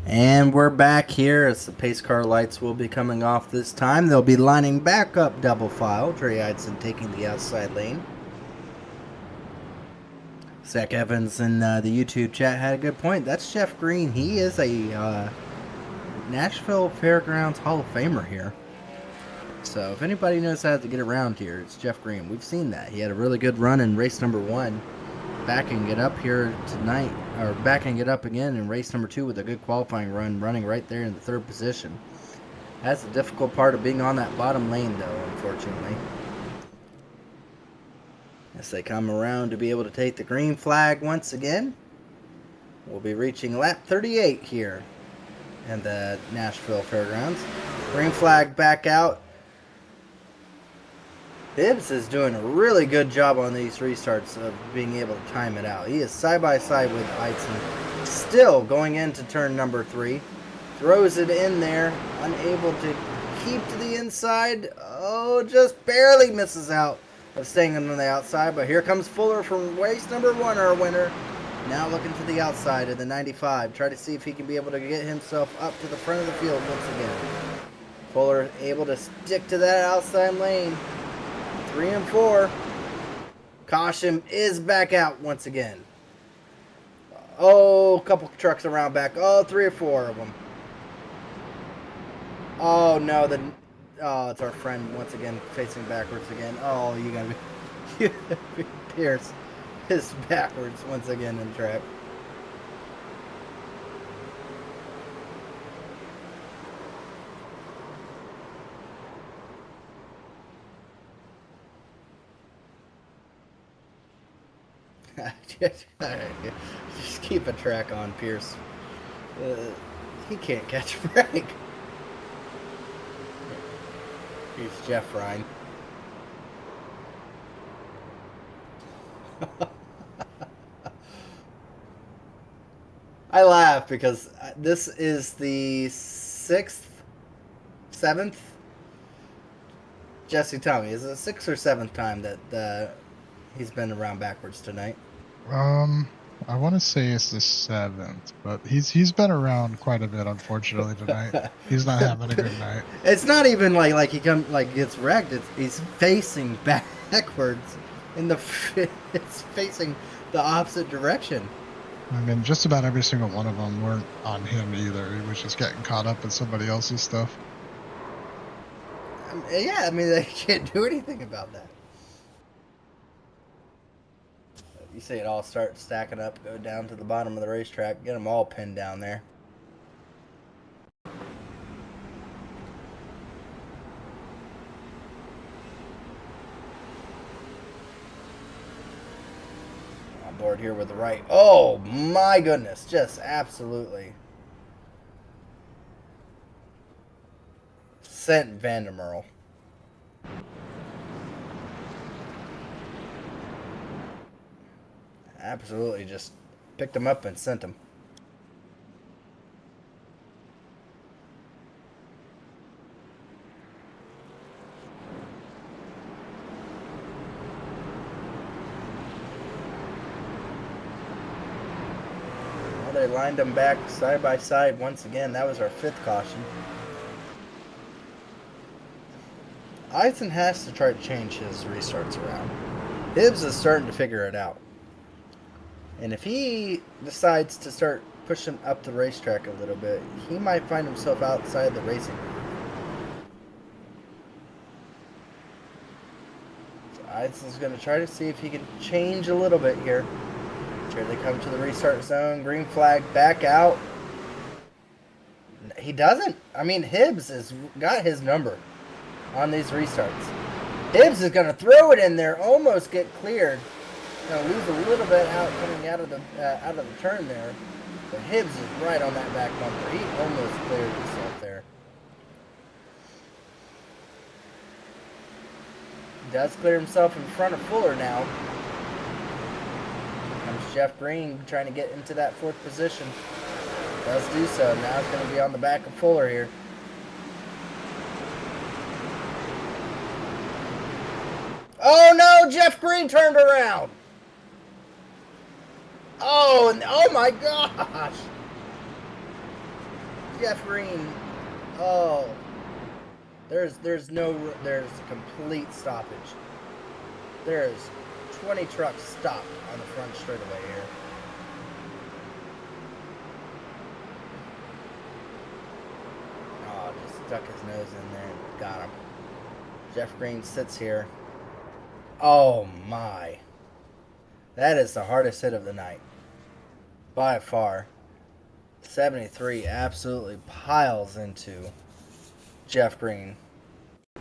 And we're back here as the pace car lights will be coming off this time. They'll be lining back up double file. Trey Eidson taking the outside lane. Zach Evans in the YouTube chat had a good point. That's Jeff Green. He is a Nashville Fairgrounds Hall of Famer here. So if anybody knows how to get around here, it's Jeff Green. We've seen that. He had a really good run in race number 1. Backing it up here tonight, or backing it up again in race number 2 with a good qualifying run, running right there in the 3rd position. That's the difficult part of being on that bottom lane, though, unfortunately. As they come around to be able to take the green flag once again, we'll be reaching lap 38 here in the Nashville Fairgrounds. Green flag back out. Hibbs is doing a really good job on these restarts of being able to time it out. He is side by side with Eidson. Still going into turn number 3. Throws it in there. Unable to keep to the inside. Oh, just barely misses out of staying on the outside. But here comes Fuller from race number 1, our winner. Now looking to the outside of the 95. Try to see if he can be able to get himself up to the front of the field once again. Fuller able to stick to that outside lane. 3 and 4. Caution is back out once again. Oh, a couple trucks around back. Oh, 3 or 4 of them. Oh, no. It's our friend once again facing backwards again. Oh, you gotta be... Pierce is backwards once again in track. Just keep a track on Pierce. He can't catch a break. He's Jeff Ryan. I laugh because this is the 6th, 7th. Jesse, tell me, is it the 6th or 7th time that he's been around backwards tonight? I want to say it's the 7th, but he's been around quite a bit, unfortunately, tonight. He's not having a good night. It's not even like he gets wrecked. He's facing backwards it's facing the opposite direction. I mean, just about every single one of them weren't on him either. He was just getting caught up in somebody else's stuff. Yeah, I mean, they can't do anything about that. You see it all start stacking up, go down to the bottom of the racetrack, get them all pinned down there. On board here with the right. Oh my goodness, just absolutely sent Vandermeer. Absolutely just picked him up and sent him. Well, they lined them back side by side once again. That was our 5th caution. Eidson has to try to change his restarts around. Hibbs is starting to figure it out. And if he decides to start pushing up the racetrack a little bit, he might find himself outside the racing. So Eisen's going to try to see if he can change a little bit here. Here they come to the restart zone. Green flag back out. He doesn't. I mean, Hibbs has got his number on these restarts. Hibbs is going to throw it in there, almost get cleared. Going to lose a little bit out coming out of the turn there. But Hibbs is right on that back bumper. He almost cleared himself there. He does clear himself in front of Fuller now. Comes Jeff Green trying to get into that 4th position. Does do so. Now it's going to be on the back of Fuller here. Oh no, Jeff Green turned around. Oh my gosh. Jeff Green. Oh. There's a complete stoppage. There's 20 trucks stopped on the front straightaway here. Oh, just stuck his nose in there and got him. Jeff Green sits here. Oh my. That is the hardest hit of the night. By far. 73 absolutely piles into Jeff Green. I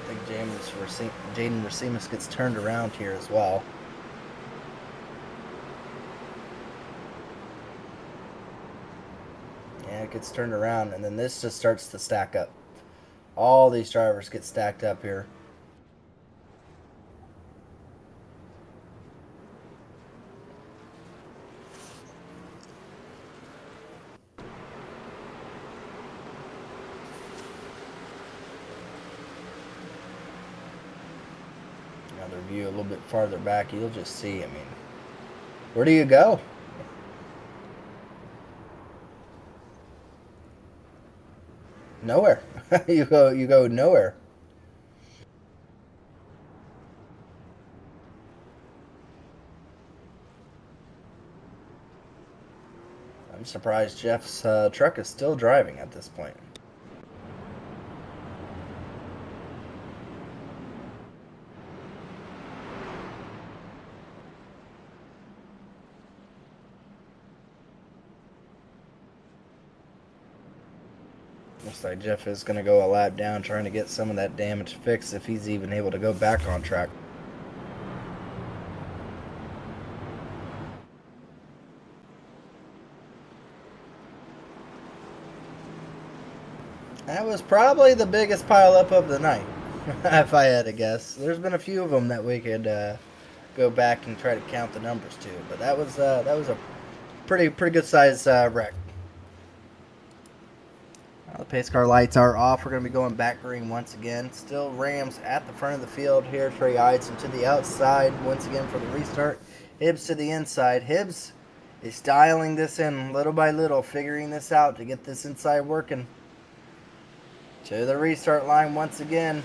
think Jaden Rasimas gets turned around here as well. Yeah, it gets turned around, and then this just starts to stack up. All these drivers get stacked up here. Another view a little bit farther back, you'll just see, I mean, where do you go? Nowhere. you go nowhere. I'm surprised Jeff's truck is still driving at this point. Looks like Jeff is going to go a lap down trying to get some of that damage fixed if he's even able to go back on track. That was probably the biggest pileup of the night, if I had to guess. There's been a few of them that we could go back and try to count the numbers to, but that was a pretty good size wreck. The pace car lights are off. We're going to be going back green once again. Still Rams at the front of the field here. Trey Eidson to the outside once again for the restart. Hibbs to the inside. Hibbs is dialing this in little by little, figuring this out to get this inside working. To the restart line once again.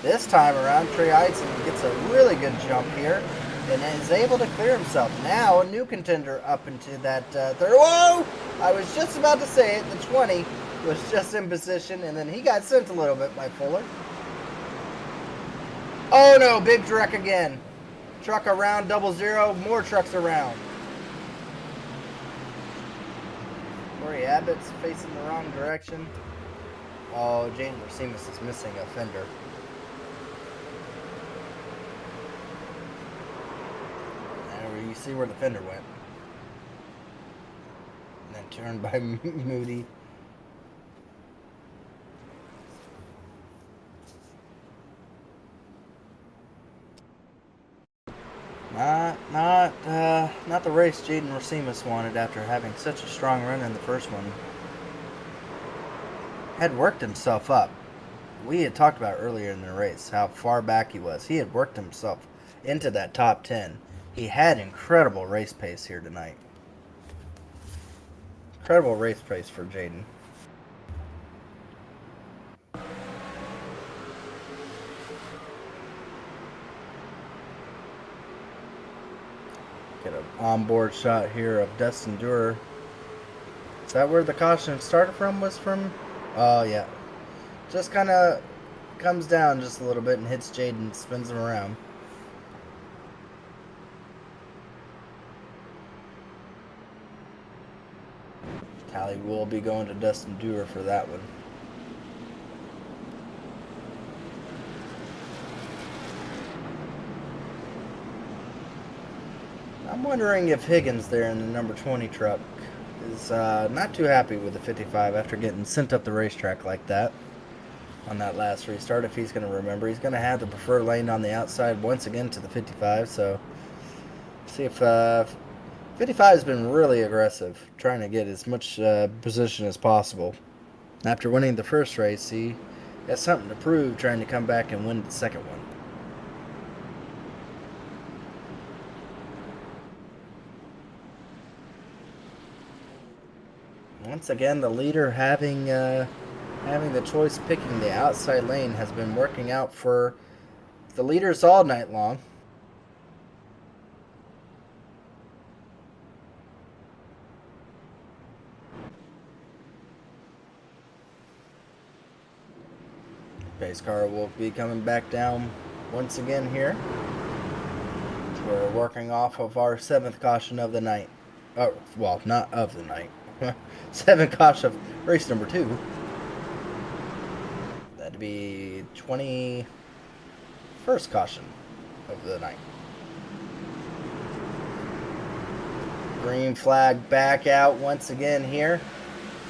This time around, Trey Eidson gets a really good jump here and is able to clear himself. Now a new contender up into that third. Whoa! I was just about to say it. The 20 was just in position, and then he got sent a little bit by Fuller. Oh no, big wreck again. Truck around, 00, more trucks around. Corey Abbott's facing the wrong direction. Oh, Jaden Rasimas is missing a fender. There you see where the fender went. And then turned by Moody. Not the race Jaden Rasimas wanted after having such a strong run in the first one. Had worked himself up. We had talked about earlier in the race how far back he was. He had worked himself into that top 10. He had incredible race pace here tonight. Incredible race pace for Jaden. onboard shot here of Dustin Durer. Is that where the caution started from? Was from? Oh, yeah. Just kind of comes down just a little bit and hits Jade and spins him around. Tally will be going to Dustin Durer for that one. I'm wondering if Higgins there in the number 20 truck is not too happy with the 55 after getting sent up the racetrack like that on that last restart. If he's going to remember, he's going to have the preferred lane on the outside once again to the 55. So see if 55 has been really aggressive, trying to get as much position as possible. After winning the first race, he has something to prove, trying to come back and win the second one. Once again, the leader having the choice picking the outside lane has been working out for the leaders all night long. Pace car will be coming back down once again here. We're working off of our 7th caution of the night. Oh, well, not of the night. 7th caution of race number 2. That'd be 21st caution of the night. Green flag back out once again here.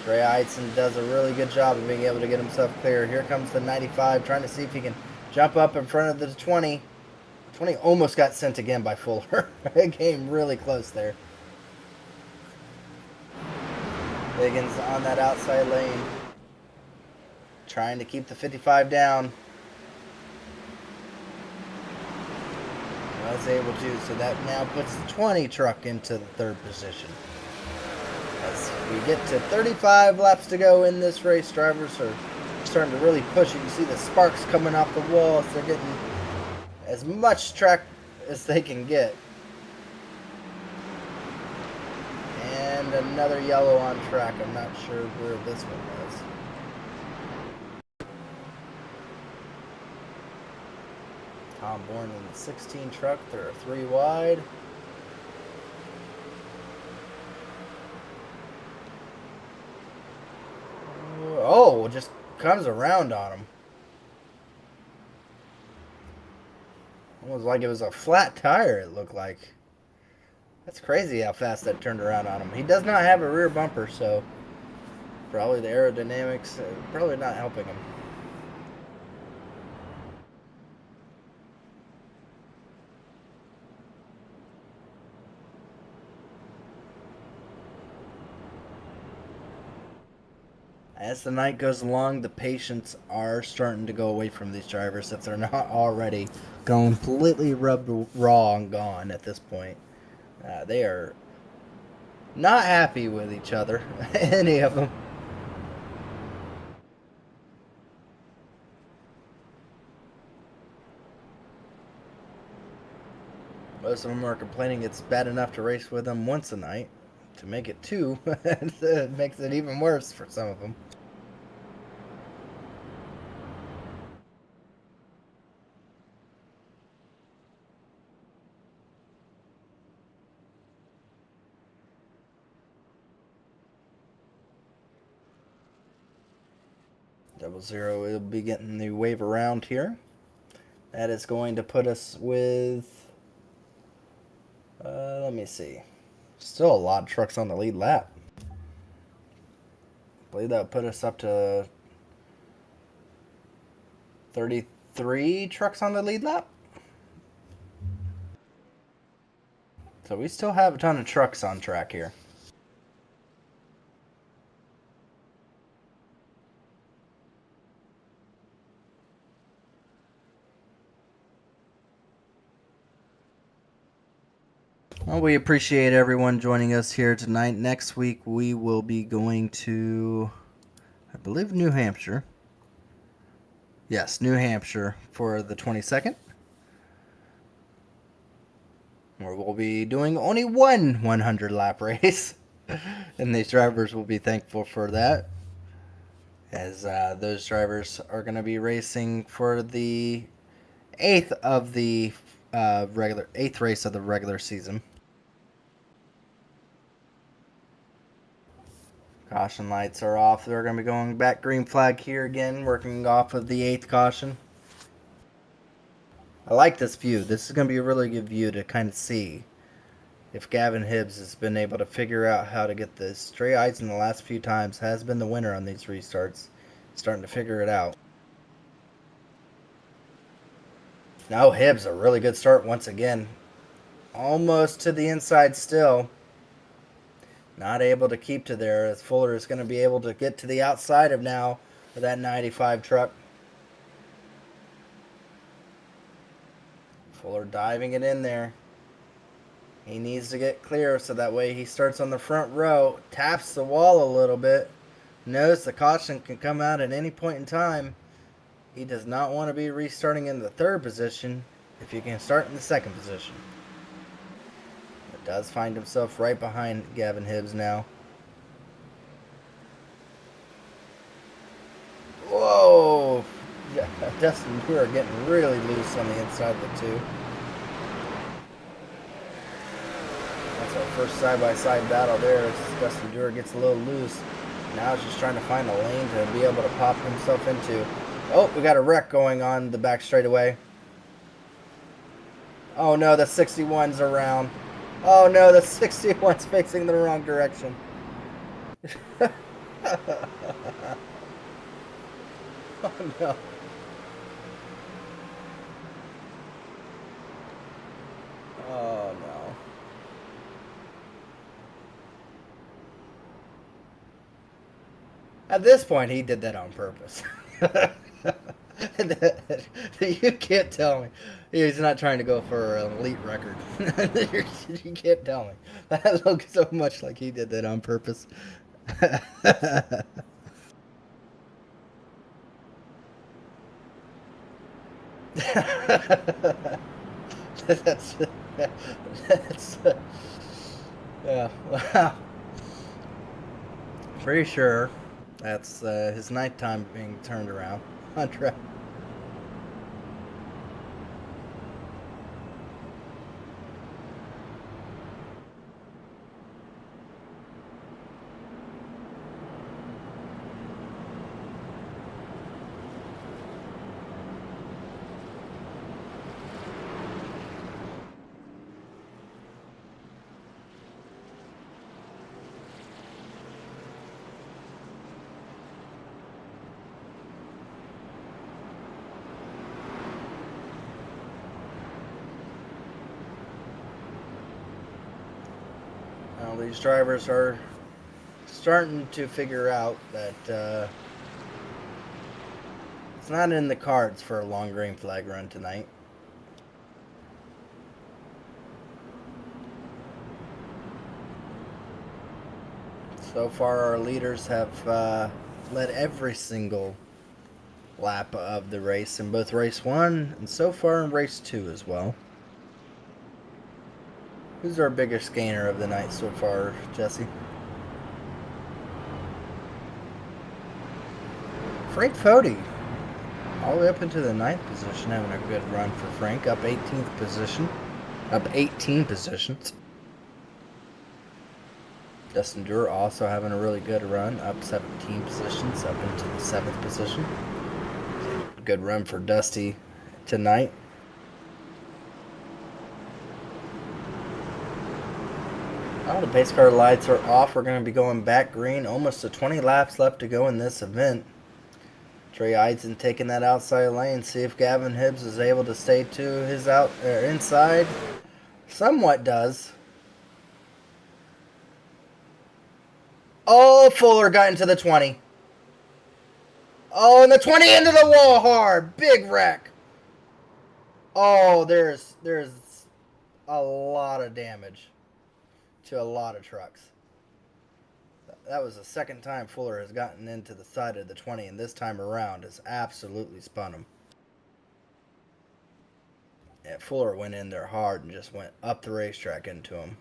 Trey Eidson does a really good job of being able to get himself clear. Here comes the 95, trying to see if he can jump up in front of the 20. 20 almost got sent again by Fuller. It came really close there. Higgins on that outside lane, trying to keep the 55 down. Was able to, so that now puts the 20 truck into the 3rd position. As we get to 35 laps to go in this race, drivers are starting to really push. You can see the sparks coming off the walls. They're getting as much track as they can get. And another yellow on track. I'm not sure where this one was. Tom Bourne in the 16 truck. There are 3 wide. Oh, just comes around on him. Almost like it was a flat tire, it looked like. That's crazy how fast that turned around on him. He does not have a rear bumper, so probably the aerodynamics probably not helping him. As the night goes along, the patience are starting to go away from these drivers if they're not already completely rubbed raw and gone at this point. They are not happy with each other, any of them. Most of them are complaining it's bad enough to race with them once a night. To make it 2, it makes it even worse for some of them. Zero will be getting the wave around here. That is going to put us with, let me see. Still a lot of trucks on the lead lap. I believe that would put us up to 33 trucks on the lead lap. So we still have a ton of trucks on track here. Well, we appreciate everyone joining us here tonight. Next week we will be going to, I believe, New Hampshire. Yes, New Hampshire for the 22nd. where we'll be doing only one 100 lap race. And these drivers will be thankful for that, as those drivers are going to be racing for the eighth race of the regular season. Caution lights are off. They're going to be going back green flag here again, working off of the 8th caution. I like this view. This is going to be a really good view to kind of see if Gavin Hibbs has been able to figure out how to get this. Trey Eisen the last few times has been the winner on these restarts. Starting to figure it out. Now Hibbs, a really good start once again. Almost to the inside still. Not able to keep to there, as Fuller is going to be able to get to the outside of now of that 95 truck. Fuller diving it in there. He needs to get clear so that way he starts on the front row, taps the wall a little bit, knows the caution can come out at any point in time. He does not want to be restarting in the 3rd position if you can start in the 2nd position. Does find himself right behind Gavin Hibbs now. Whoa! Yeah, Dustin Dewar getting really loose on the inside of the 2. That's our first side-by-side battle there, as Dustin Dewar gets a little loose. Now he's just trying to find a lane to be able to pop himself into. Oh, we got a wreck going on the back straightaway. Oh no, the 61's around. Oh no, the 61's facing the wrong direction. Oh no. Oh no. At this point, he did that on purpose. You can't tell me he's not trying to go for an elite record. You can't tell me. That looks so much like he did that on purpose. that's yeah, wow. Pretty sure that's his nighttime being turned around on track. Now these drivers are starting to figure out that it's not in the cards for a long green flag run tonight. So far our leaders have led every single lap of the race in both race 1 and so far in race 2 as well. Who's our biggest gainer of the night so far, Jesse? Frank Fody, all the way up into the 9th position, having a good run for Frank, up 18th position, up 18 positions. Dustin Dewar also having a really good run, up 17 positions, up into the 7th position. Good run for Dusty tonight. Oh, the pace car lights are off. We're going to be going back green. Almost to 20 laps left to go in this event. Trey Eidson taking that outside lane. See if Gavin Hibbs is able to stay to his inside. Somewhat does. Oh, Fuller got into the 20. Oh, and the 20 into the wall hard. Big wreck. Oh, there's a lot of damage to a lot of trucks. That was the second time Fuller has gotten into the side of the 20, and this time around has absolutely spun him. Yeah, Fuller went in there hard and just went up the racetrack into him.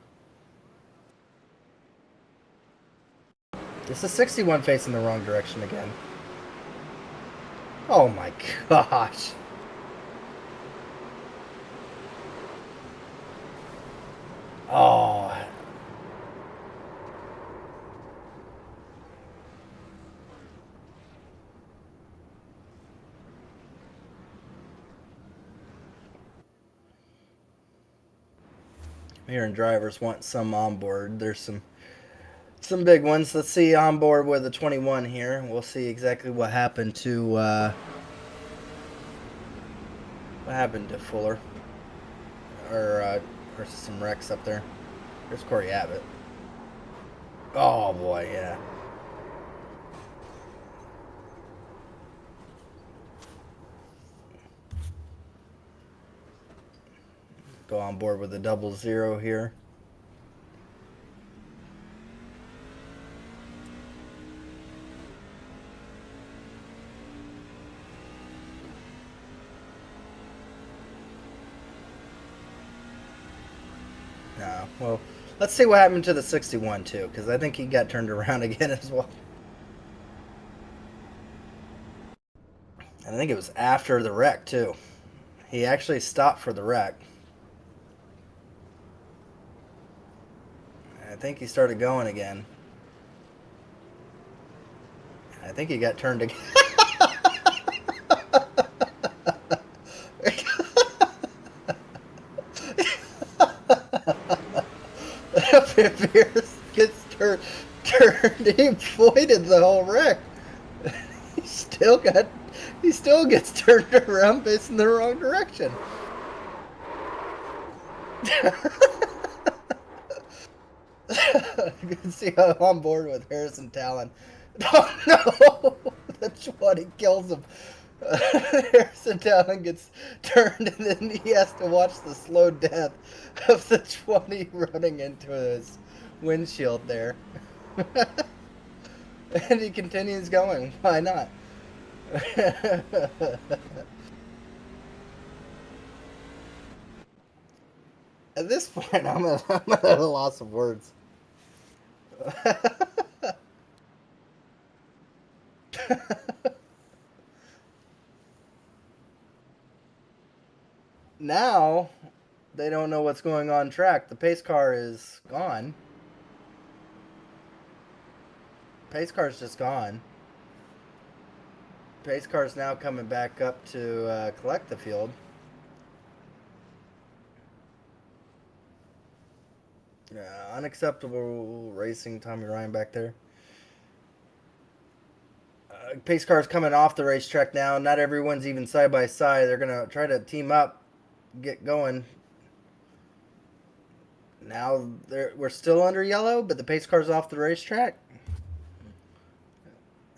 This is 61 facing the wrong direction again. Oh my gosh. Oh. Here, and drivers want some on board. There's some big ones. Let's see on board with the 21 here. We'll see exactly what happened to Fuller, or some wrecks up there. There's Corey Abbott. Oh boy, yeah. Go on board with the 00 here. Well, let's see what happened to the 61 too, because I think he got turned around again as well. And I think it was after the wreck too. He actually stopped for the wreck. I think he started going again. I think he got turned again. Pierce gets turned. He avoided the whole wreck. He still gets turned around facing the wrong direction. You can see I'm on board with Harrison Talon. Oh no! The 20 kills him. Harrison Talon gets turned, and then he has to watch the slow death of the 20 running into his windshield there. And he continues going. Why not? At this point, I'm at a loss of words. Now, they don't know what's going on track. The pace car is gone. Pace car's just gone. Pace car's now coming back up to collect the field. Unacceptable racing, Tommy Ryan back there. Pace car's coming off the racetrack now. Not everyone's even side by side. They're going to try to team up, get going. Now we're still under yellow, but the pace car's off the racetrack.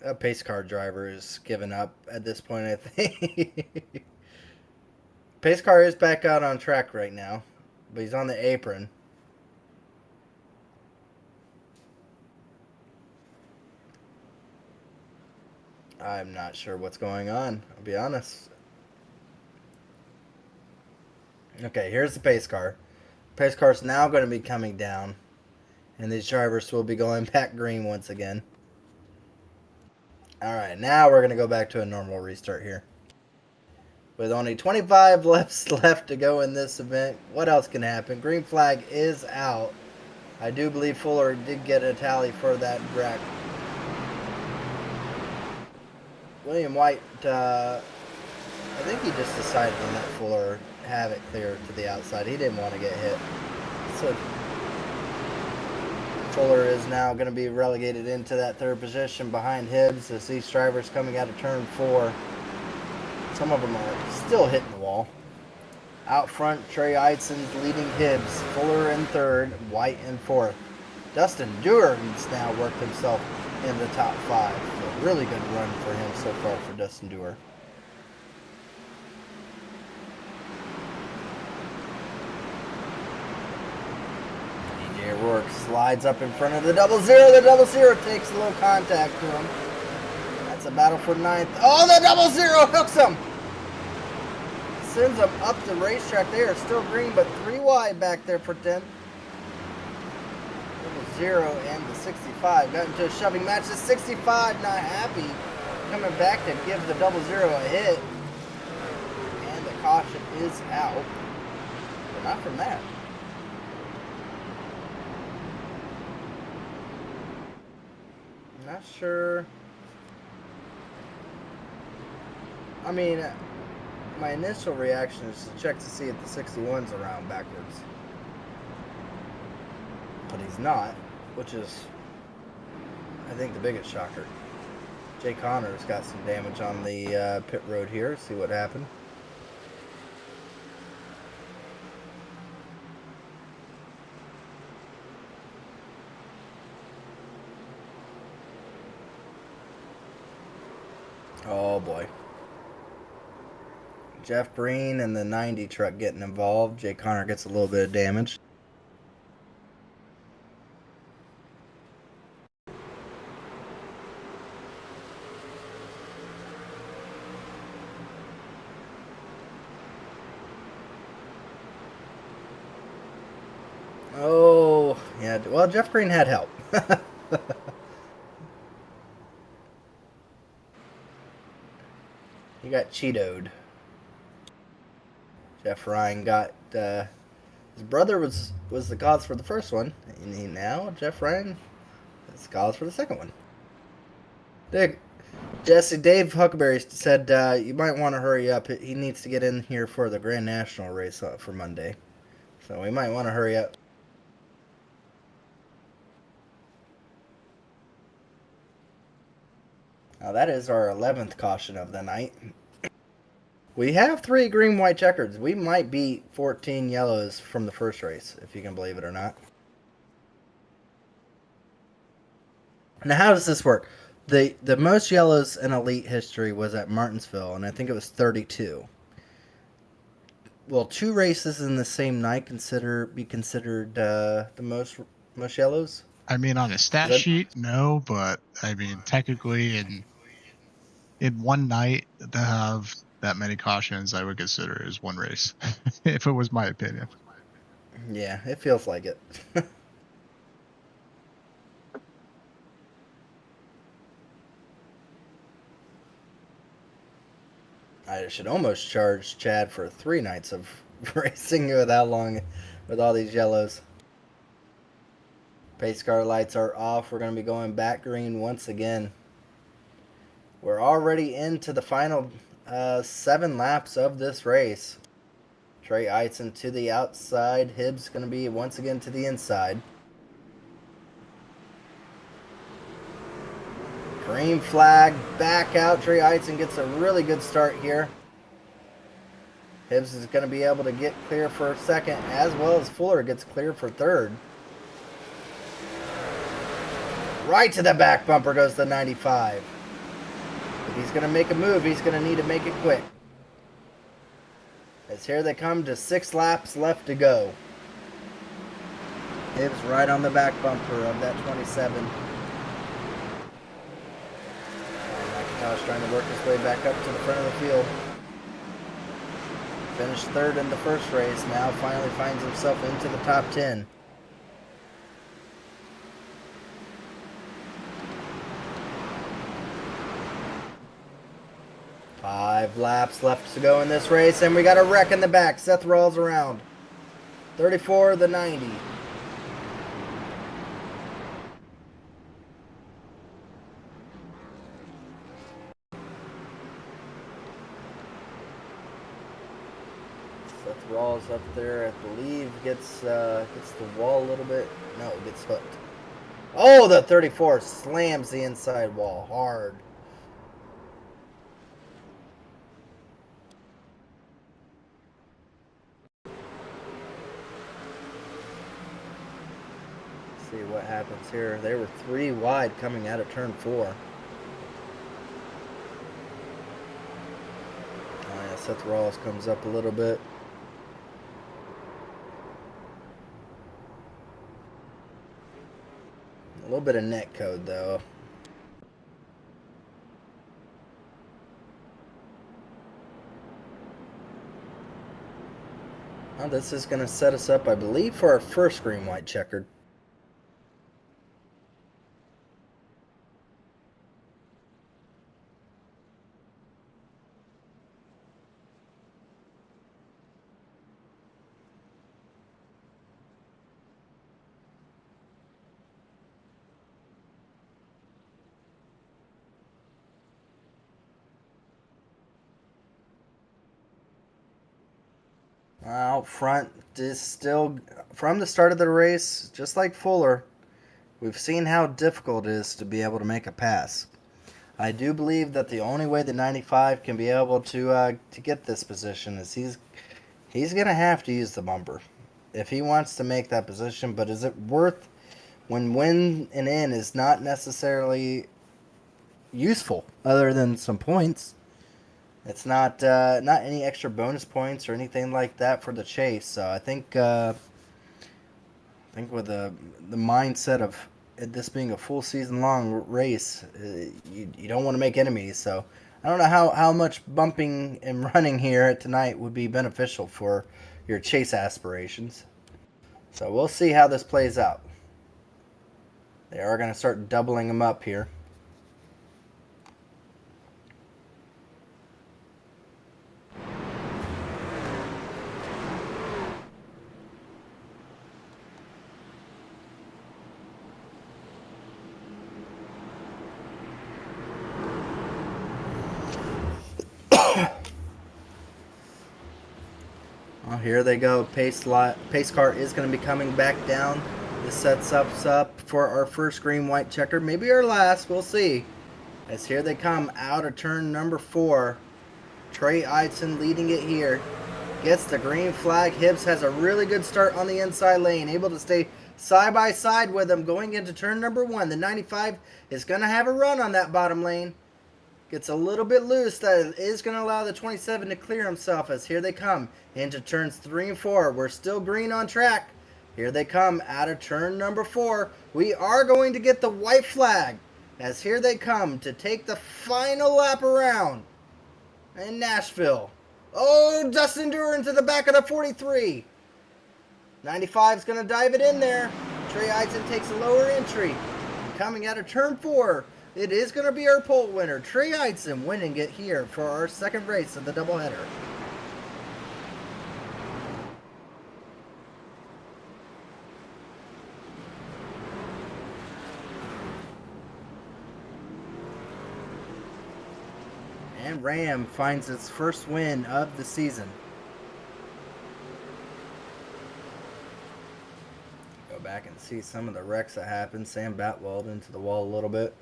A pace car driver is giving up at this point, I think. Pace car is back out on track right now, but he's on the apron. I'm not sure what's going on, I'll be honest. Okay, here's the pace car. Pace car's now going to be coming down, and these drivers will be going back green once again. Alright, now we're going to go back to a normal restart here. With only 25 laps left to go in this event, what else can happen? Green flag is out. I do believe Fuller did get a tally for that wreck. William White, I think he just decided to let Fuller have it clear to the outside. He didn't want to get hit. So Fuller is now going to be relegated into that third position behind Hibbs as these drivers coming out of turn 4. Some of them are still hitting the wall. Out front, Trey Eidson's leading Hibbs. Fuller in third, White in fourth. Dustin Dewey's now worked himself in the top 5. So really good run for him so far for Dustin Dewey. DJ O'Rourke slides up in front of the 00. The 00 takes a little contact to him. That's a battle for 9th. Oh, the 00 hooks him! sends them up the racetrack. They are still green, but 3 wide back there for 10th. The 0 and the 65 got into a shoving match. The 65 not happy, coming back to give the 0 a hit. And the caution is out, but not from that. Not sure. I mean, my initial reaction is to check to see if the 61's around backwards. But he's not, which is, I think, the biggest shocker. Jay Connor's got some damage on the pit road here. See what happened. Oh boy. Jeff Breen and the 90 truck getting involved. Jay Connor gets a little bit of damage. Oh, yeah. Well, Jeff Green had help. He got Cheetoed. Jeff Ryan got, his brother was the cause for the first one, and now Jeff Ryan is the cause for the second one. Dave Huckleberry said you might want to hurry up. He needs to get in here for the Grand National race for Monday, so we might want to hurry up. Now that is our 11th caution of the night. We have 3 green, white checkers. We might beat 14 yellows from the first race, if you can believe it or not. Now, how does this work? The most yellows in Elite history was at Martinsville, and I think it was 32. Will 2 races in the same night be considered the most yellows? I mean, on a stat sheet, no, but I mean, technically, in one night to have that many cautions, I would consider it as one race, if it was my opinion. Yeah, it feels like it. I should almost charge Chad for 3 nights of racing with all these yellows. Pace car lights are off. We're going to be going back green once again. We're already into the final 7 laps of this race. Trey Eitzen to the outside. Hibbs going to be once again to the inside. Green flag back out. Trey Eitzen gets a really good start here. Hibbs is going to be able to get clear for second, as well as Fuller gets clear for third. Right to the back bumper goes the 95. If he's going to make a move, he's going to need to make it quick. As here they come to 6 laps left to go. Hibbs right on the back bumper of that 27. McIntosh trying to work his way back up to the front of the field. Finished third in the first race, now finally finds himself into the top 10. Five laps left to go in this race, and we got a wreck in the back. Seth rolls around. 34, the 90. Seth Rawls up there, I believe, gets the wall a little bit. No, gets hooked. Oh, the 34 slams the inside wall hard. See what happens here. They were 3 wide coming out of turn 4. Oh yeah, Seth Rawls comes up a little bit. A little bit of net code though. Well, this is going to set us up, I believe, for our first green-white checkered. Out front is still, from the start of the race, just like Fuller, we've seen how difficult it is to be able to make a pass. I do believe that the only way the 95 can be able to get this position is he's going to have to use the bumper if he wants to make that position. But is it worth when win and in is not necessarily useful other than some points? It's not any extra bonus points or anything like that for the chase. So I think with the mindset of this being a full season long race, you don't want to make enemies. So I don't know how much bumping and running here tonight would be beneficial for your chase aspirations. So we'll see how this plays out. They are going to start doubling them up here. Well, here they go. Pace car is going to be coming back down. This sets us up for our first green-white checker. Maybe our last. We'll see. As here they come out of turn number 4. Trey Eidson leading it here. Gets the green flag. Hibbs has a really good start on the inside lane. Able to stay side by side with him going into turn number 1. The 95 is going to have a run on that bottom lane. Gets a little bit loose. That is going to allow the 27 to clear himself as here they come into turns 3 and 4. We're still green on track. Here they come out of turn number 4. We are going to get the white flag as here they come to take the final lap around in Nashville. Oh, Dustin Dewar into the back of the 43. 95 is going to dive it in there. Trey Eidson takes a lower entry. Coming out of turn 4. It is going to be our pole winner, Trey Eidson, winning it here for our second race of the doubleheader. And Ram finds its first win of the season. Go back and see some of the wrecks that happened. Sam Batwelled into the wall a little bit.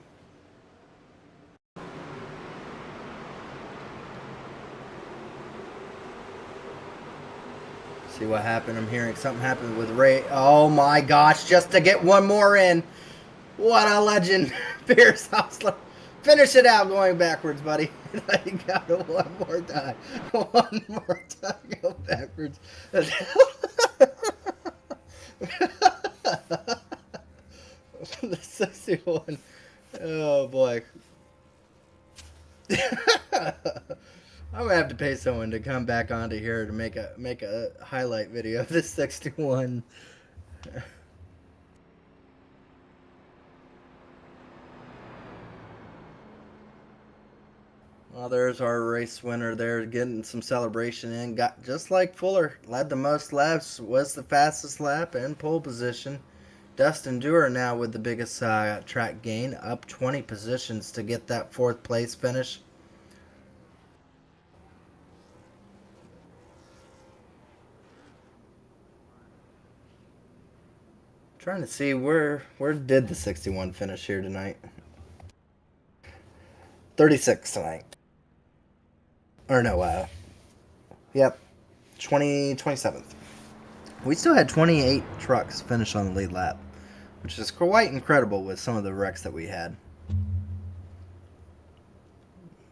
See what happened. I'm hearing something happened with Ray. Oh my gosh, just to get one more in. What a legend. Pierce Hostler. Finish it out going backwards, buddy. You got it one more time. One more time. Go backwards. The 61. Oh boy. I'm gonna have to pay someone to come back onto here to make a highlight video of this 61. Well, there's our race winner there, getting some celebration in. Got just like Fuller, led the most laps, was the fastest lap, and pole position. Dustin Dewar now with the biggest track gain, up 20 positions to get that 4th place finish. Trying to see where did the 61 finish here tonight. 36 tonight. Or no, yep, 27th. We still had 28 trucks finish on the lead lap, which is quite incredible with some of the wrecks that we had.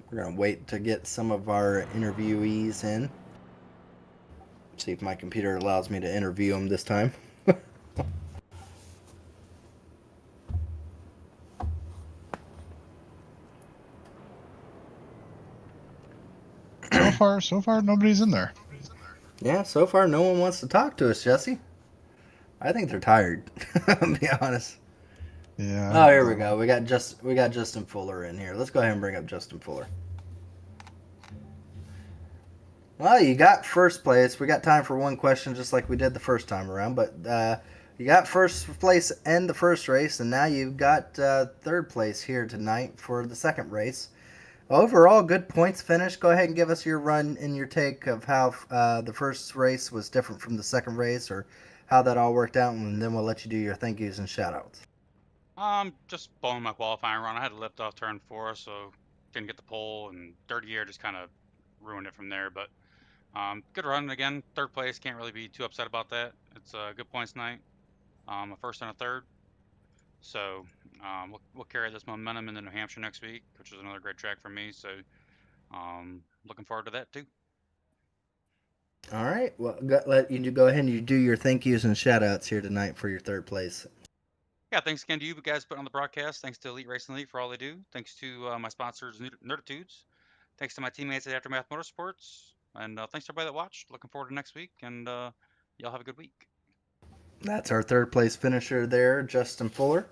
We're going to wait to get some of our interviewees in. See if my computer allows me to interview them this time. So far, nobody's in there. Yeah, so far no one wants to talk to us, Jesse. I think they're tired. To be honest. Yeah. Oh, here we go. We got Justin Fuller in here. Let's go ahead and bring up Justin Fuller. Well, you got first place. We got time for one question, just like we did the first time around. But you got first place in the first race, and now you've got third place here tonight for the second race. Overall, good points finish. Go ahead and give us your run and your take of how the first race was different from the second race, or how that all worked out, and then we'll let you do your thank yous and shout outs. Just blowing my qualifying run. I had to lift off turn 4, so didn't get the pole, and dirty air just kind of ruined it from there. But good run again. Third place. Can't really be too upset about that. It's a good points night. A first and a third. So we'll carry this momentum into New Hampshire next week, which is another great track for me. So looking forward to that too. All right. Well, let you go ahead and you do your thank yous and shout outs here tonight for your third place. Yeah, thanks again to you guys putting on the broadcast. Thanks to Elite Racing Elite for all they do. Thanks to my sponsors, Nerditudes. Thanks to my teammates at Aftermath Motorsports. And thanks to everybody that watched. Looking forward to next week. And y'all have a good week. That's our third place finisher there, Justin Fuller.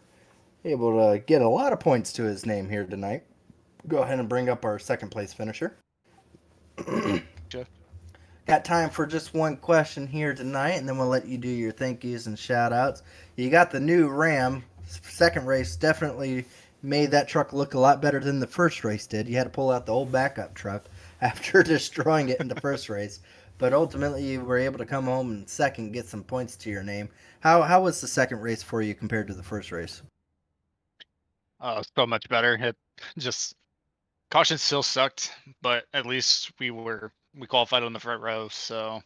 Able to get a lot of points to his name here tonight. Go ahead and bring up our second place finisher. Jeff. Got time for just one question here tonight, and then we'll let you do your thank yous and shout outs. You got the new Ram. Second race definitely made that truck look a lot better than the first race did. You had to pull out the old backup truck after destroying it in the first race. But ultimately, you were able to come home in second, get some points to your name. How was the second race for you compared to the first race? So much better. It just caution still sucked, but at least we qualified on the front row, so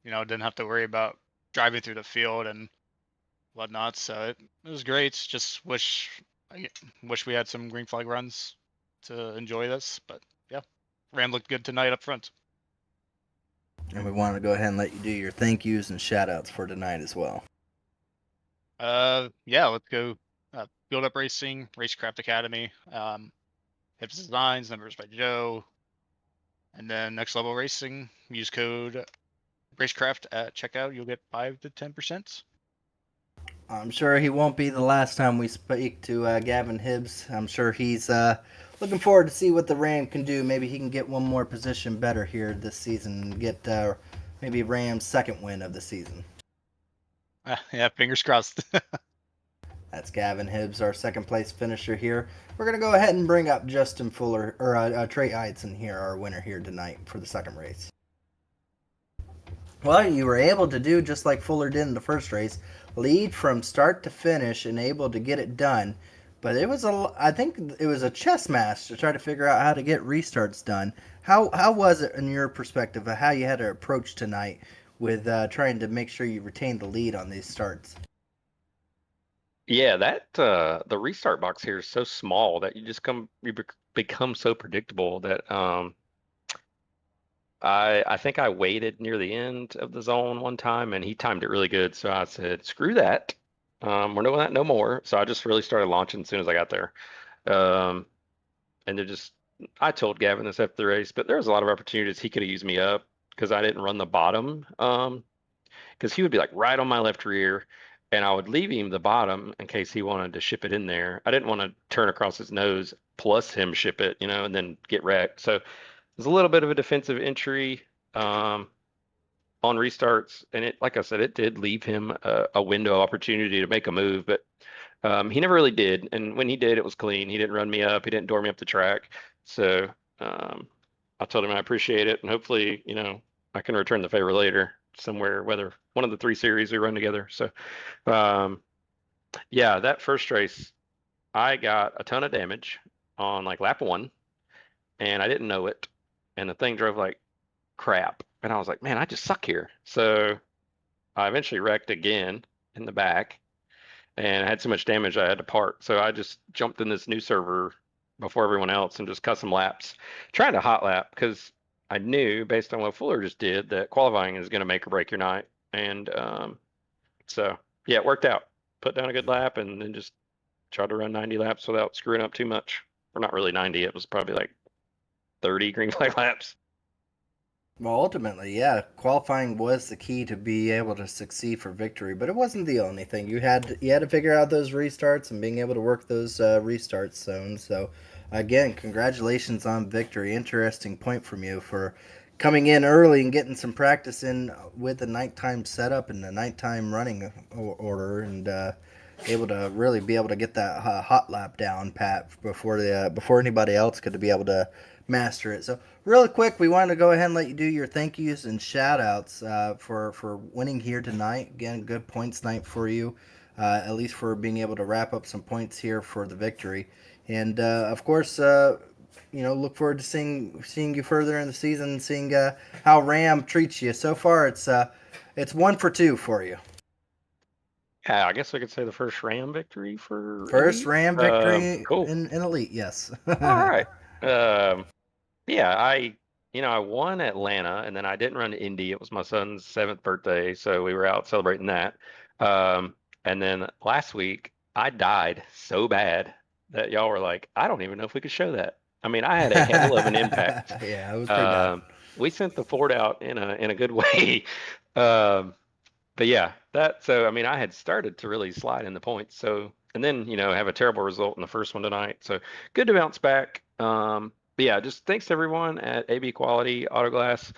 didn't have to worry about driving through the field and whatnot. So it was great. Just wish we had some green flag runs to enjoy this, but yeah, Ram looked good tonight up front. And we want to go ahead and let you do your thank yous and shout outs for tonight as well. Yeah, let's go. Build Up Racing, Racecraft Academy, Hips Designs, Numbers by Joe, and then Next Level Racing. Use code Racecraft at checkout. You'll get 5 to 10%. I'm sure he won't be the last time we speak to Gavin Hibbs. I'm sure he's looking forward to see what the Ram can do. Maybe he can get one more position better here this season and get maybe Ram's second win of the season. Yeah, fingers crossed. That's Gavin Hibbs, our second place finisher here. We're going to go ahead and bring up Justin Fuller, or Trey Eidson here, our winner here tonight for the second race. Well, you were able to do just like Fuller did in the first race, lead from start to finish and able to get it done. But I think it was a chess match to try to figure out how to get restarts done. How was it in your perspective of how you had to approach tonight with trying to make sure you retain the lead on these starts? Yeah, that the restart box here is so small that you become so predictable that I think I waited near the end of the zone one time and he timed it really good, so I said, screw that. We're doing that no more. So I just really started launching as soon as I got there. And I told Gavin this after the race, but there was a lot of opportunities he could have used me up because I didn't run the bottom. Because he would be like right on my left rear, and I would leave him the bottom in case he wanted to ship it in there. I didn't want to turn across his nose plus him ship it, and then get wrecked. So there's a little bit of a defensive entry on restarts, and it, like I said, it did leave him a window opportunity to make a move, but he never really did. And when he did, it was clean. He didn't run me up. He didn't door me up the track. So I told him I appreciate it, and hopefully, I can return the favor later somewhere, whether one of the 3 series we run together. So yeah, that first race, I got a ton of damage on like lap 1, and I didn't know it, and the thing drove like crap, and I was like, man, I just suck here. So I eventually wrecked again in the back, and I had so much damage I had to park. So I just jumped in this new server before everyone else and just cut some laps, trying to hot lap, because I knew based on what Fuller just did that qualifying is going to make or break your night. And so yeah, it worked out. Put down a good lap and then just tried to run 90 laps without screwing up too much. Or not really 90, it was probably like 30 green flag laps. Well, ultimately, yeah, qualifying was the key to be able to succeed for victory, but it wasn't the only thing. You had to figure out those restarts and being able to work those restart zones. So, again, congratulations on victory. Interesting point from you for coming in early and getting some practice in with the nighttime setup and the nighttime running order, and able to really be able to get that hot lap down, Pat, before anybody else could be able to master it. So, really quick, we wanted to go ahead and let you do your thank yous and shout outs for winning here tonight. Again, good points night for you, at least for being able to wrap up some points here for the victory. And of course, look forward to seeing you further in the season, seeing how Ram treats you. So far, it's 1 for 2 for you. Yeah, I guess we could say the first Ram victory for First Elite. Ram victory Cool. in Elite, yes. All right. Yeah, I won Atlanta, and then I didn't run Indy. It was my son's 7th birthday, so we were out celebrating that. And then last week, I died so bad that y'all were like, I don't even know if we could show that. I mean, I had a hell of an impact. Yeah, it was pretty bad. We sent the Ford out in a good way. But yeah, I mean, I had started to really slide in the points. So, and then, have a terrible result in the first one tonight. So good to bounce back. But yeah, just thanks to everyone at AB Quality Autoglass.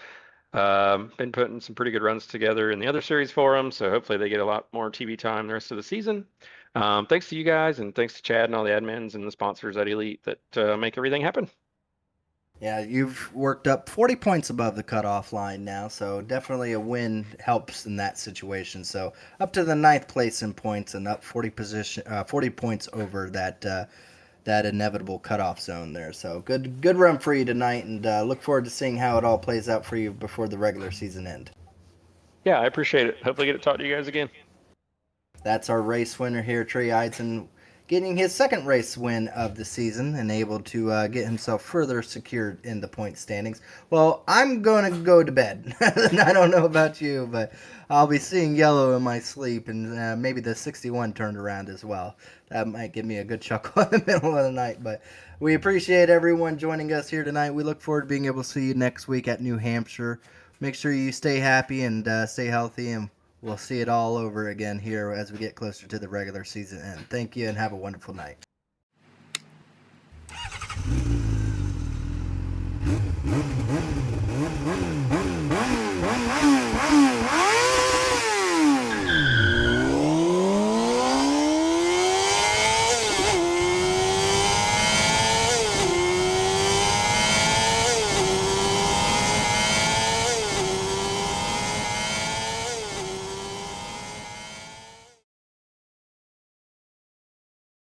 Been putting some pretty good runs together in the other series for them. So hopefully they get a lot more TV time the rest of the season. Thanks to you guys, and thanks to Chad and all the admins and the sponsors at Elite that make everything happen. Yeah, you've worked up 40 points above the cutoff line now, so definitely a win helps in that situation. So up to the 9th place in points and up 40 points over that inevitable cutoff zone there. So good run for you tonight, and look forward to seeing how it all plays out for you before the regular season end. Yeah, I appreciate it. Hopefully get to talk to you guys again. That's our race winner here, Trey Eidson, getting his 2nd race win of the season and able to get himself further secured in the point standings. Well, I'm going to go to bed. I don't know about you, but I'll be seeing yellow in my sleep, and maybe the 61 turned around as well. That might give me a good chuckle in the middle of the night, but we appreciate everyone joining us here tonight. We look forward to being able to see you next week at New Hampshire. Make sure you stay happy and stay healthy, and we'll see it all over again here as we get closer to the regular season end. Thank you and have a wonderful night.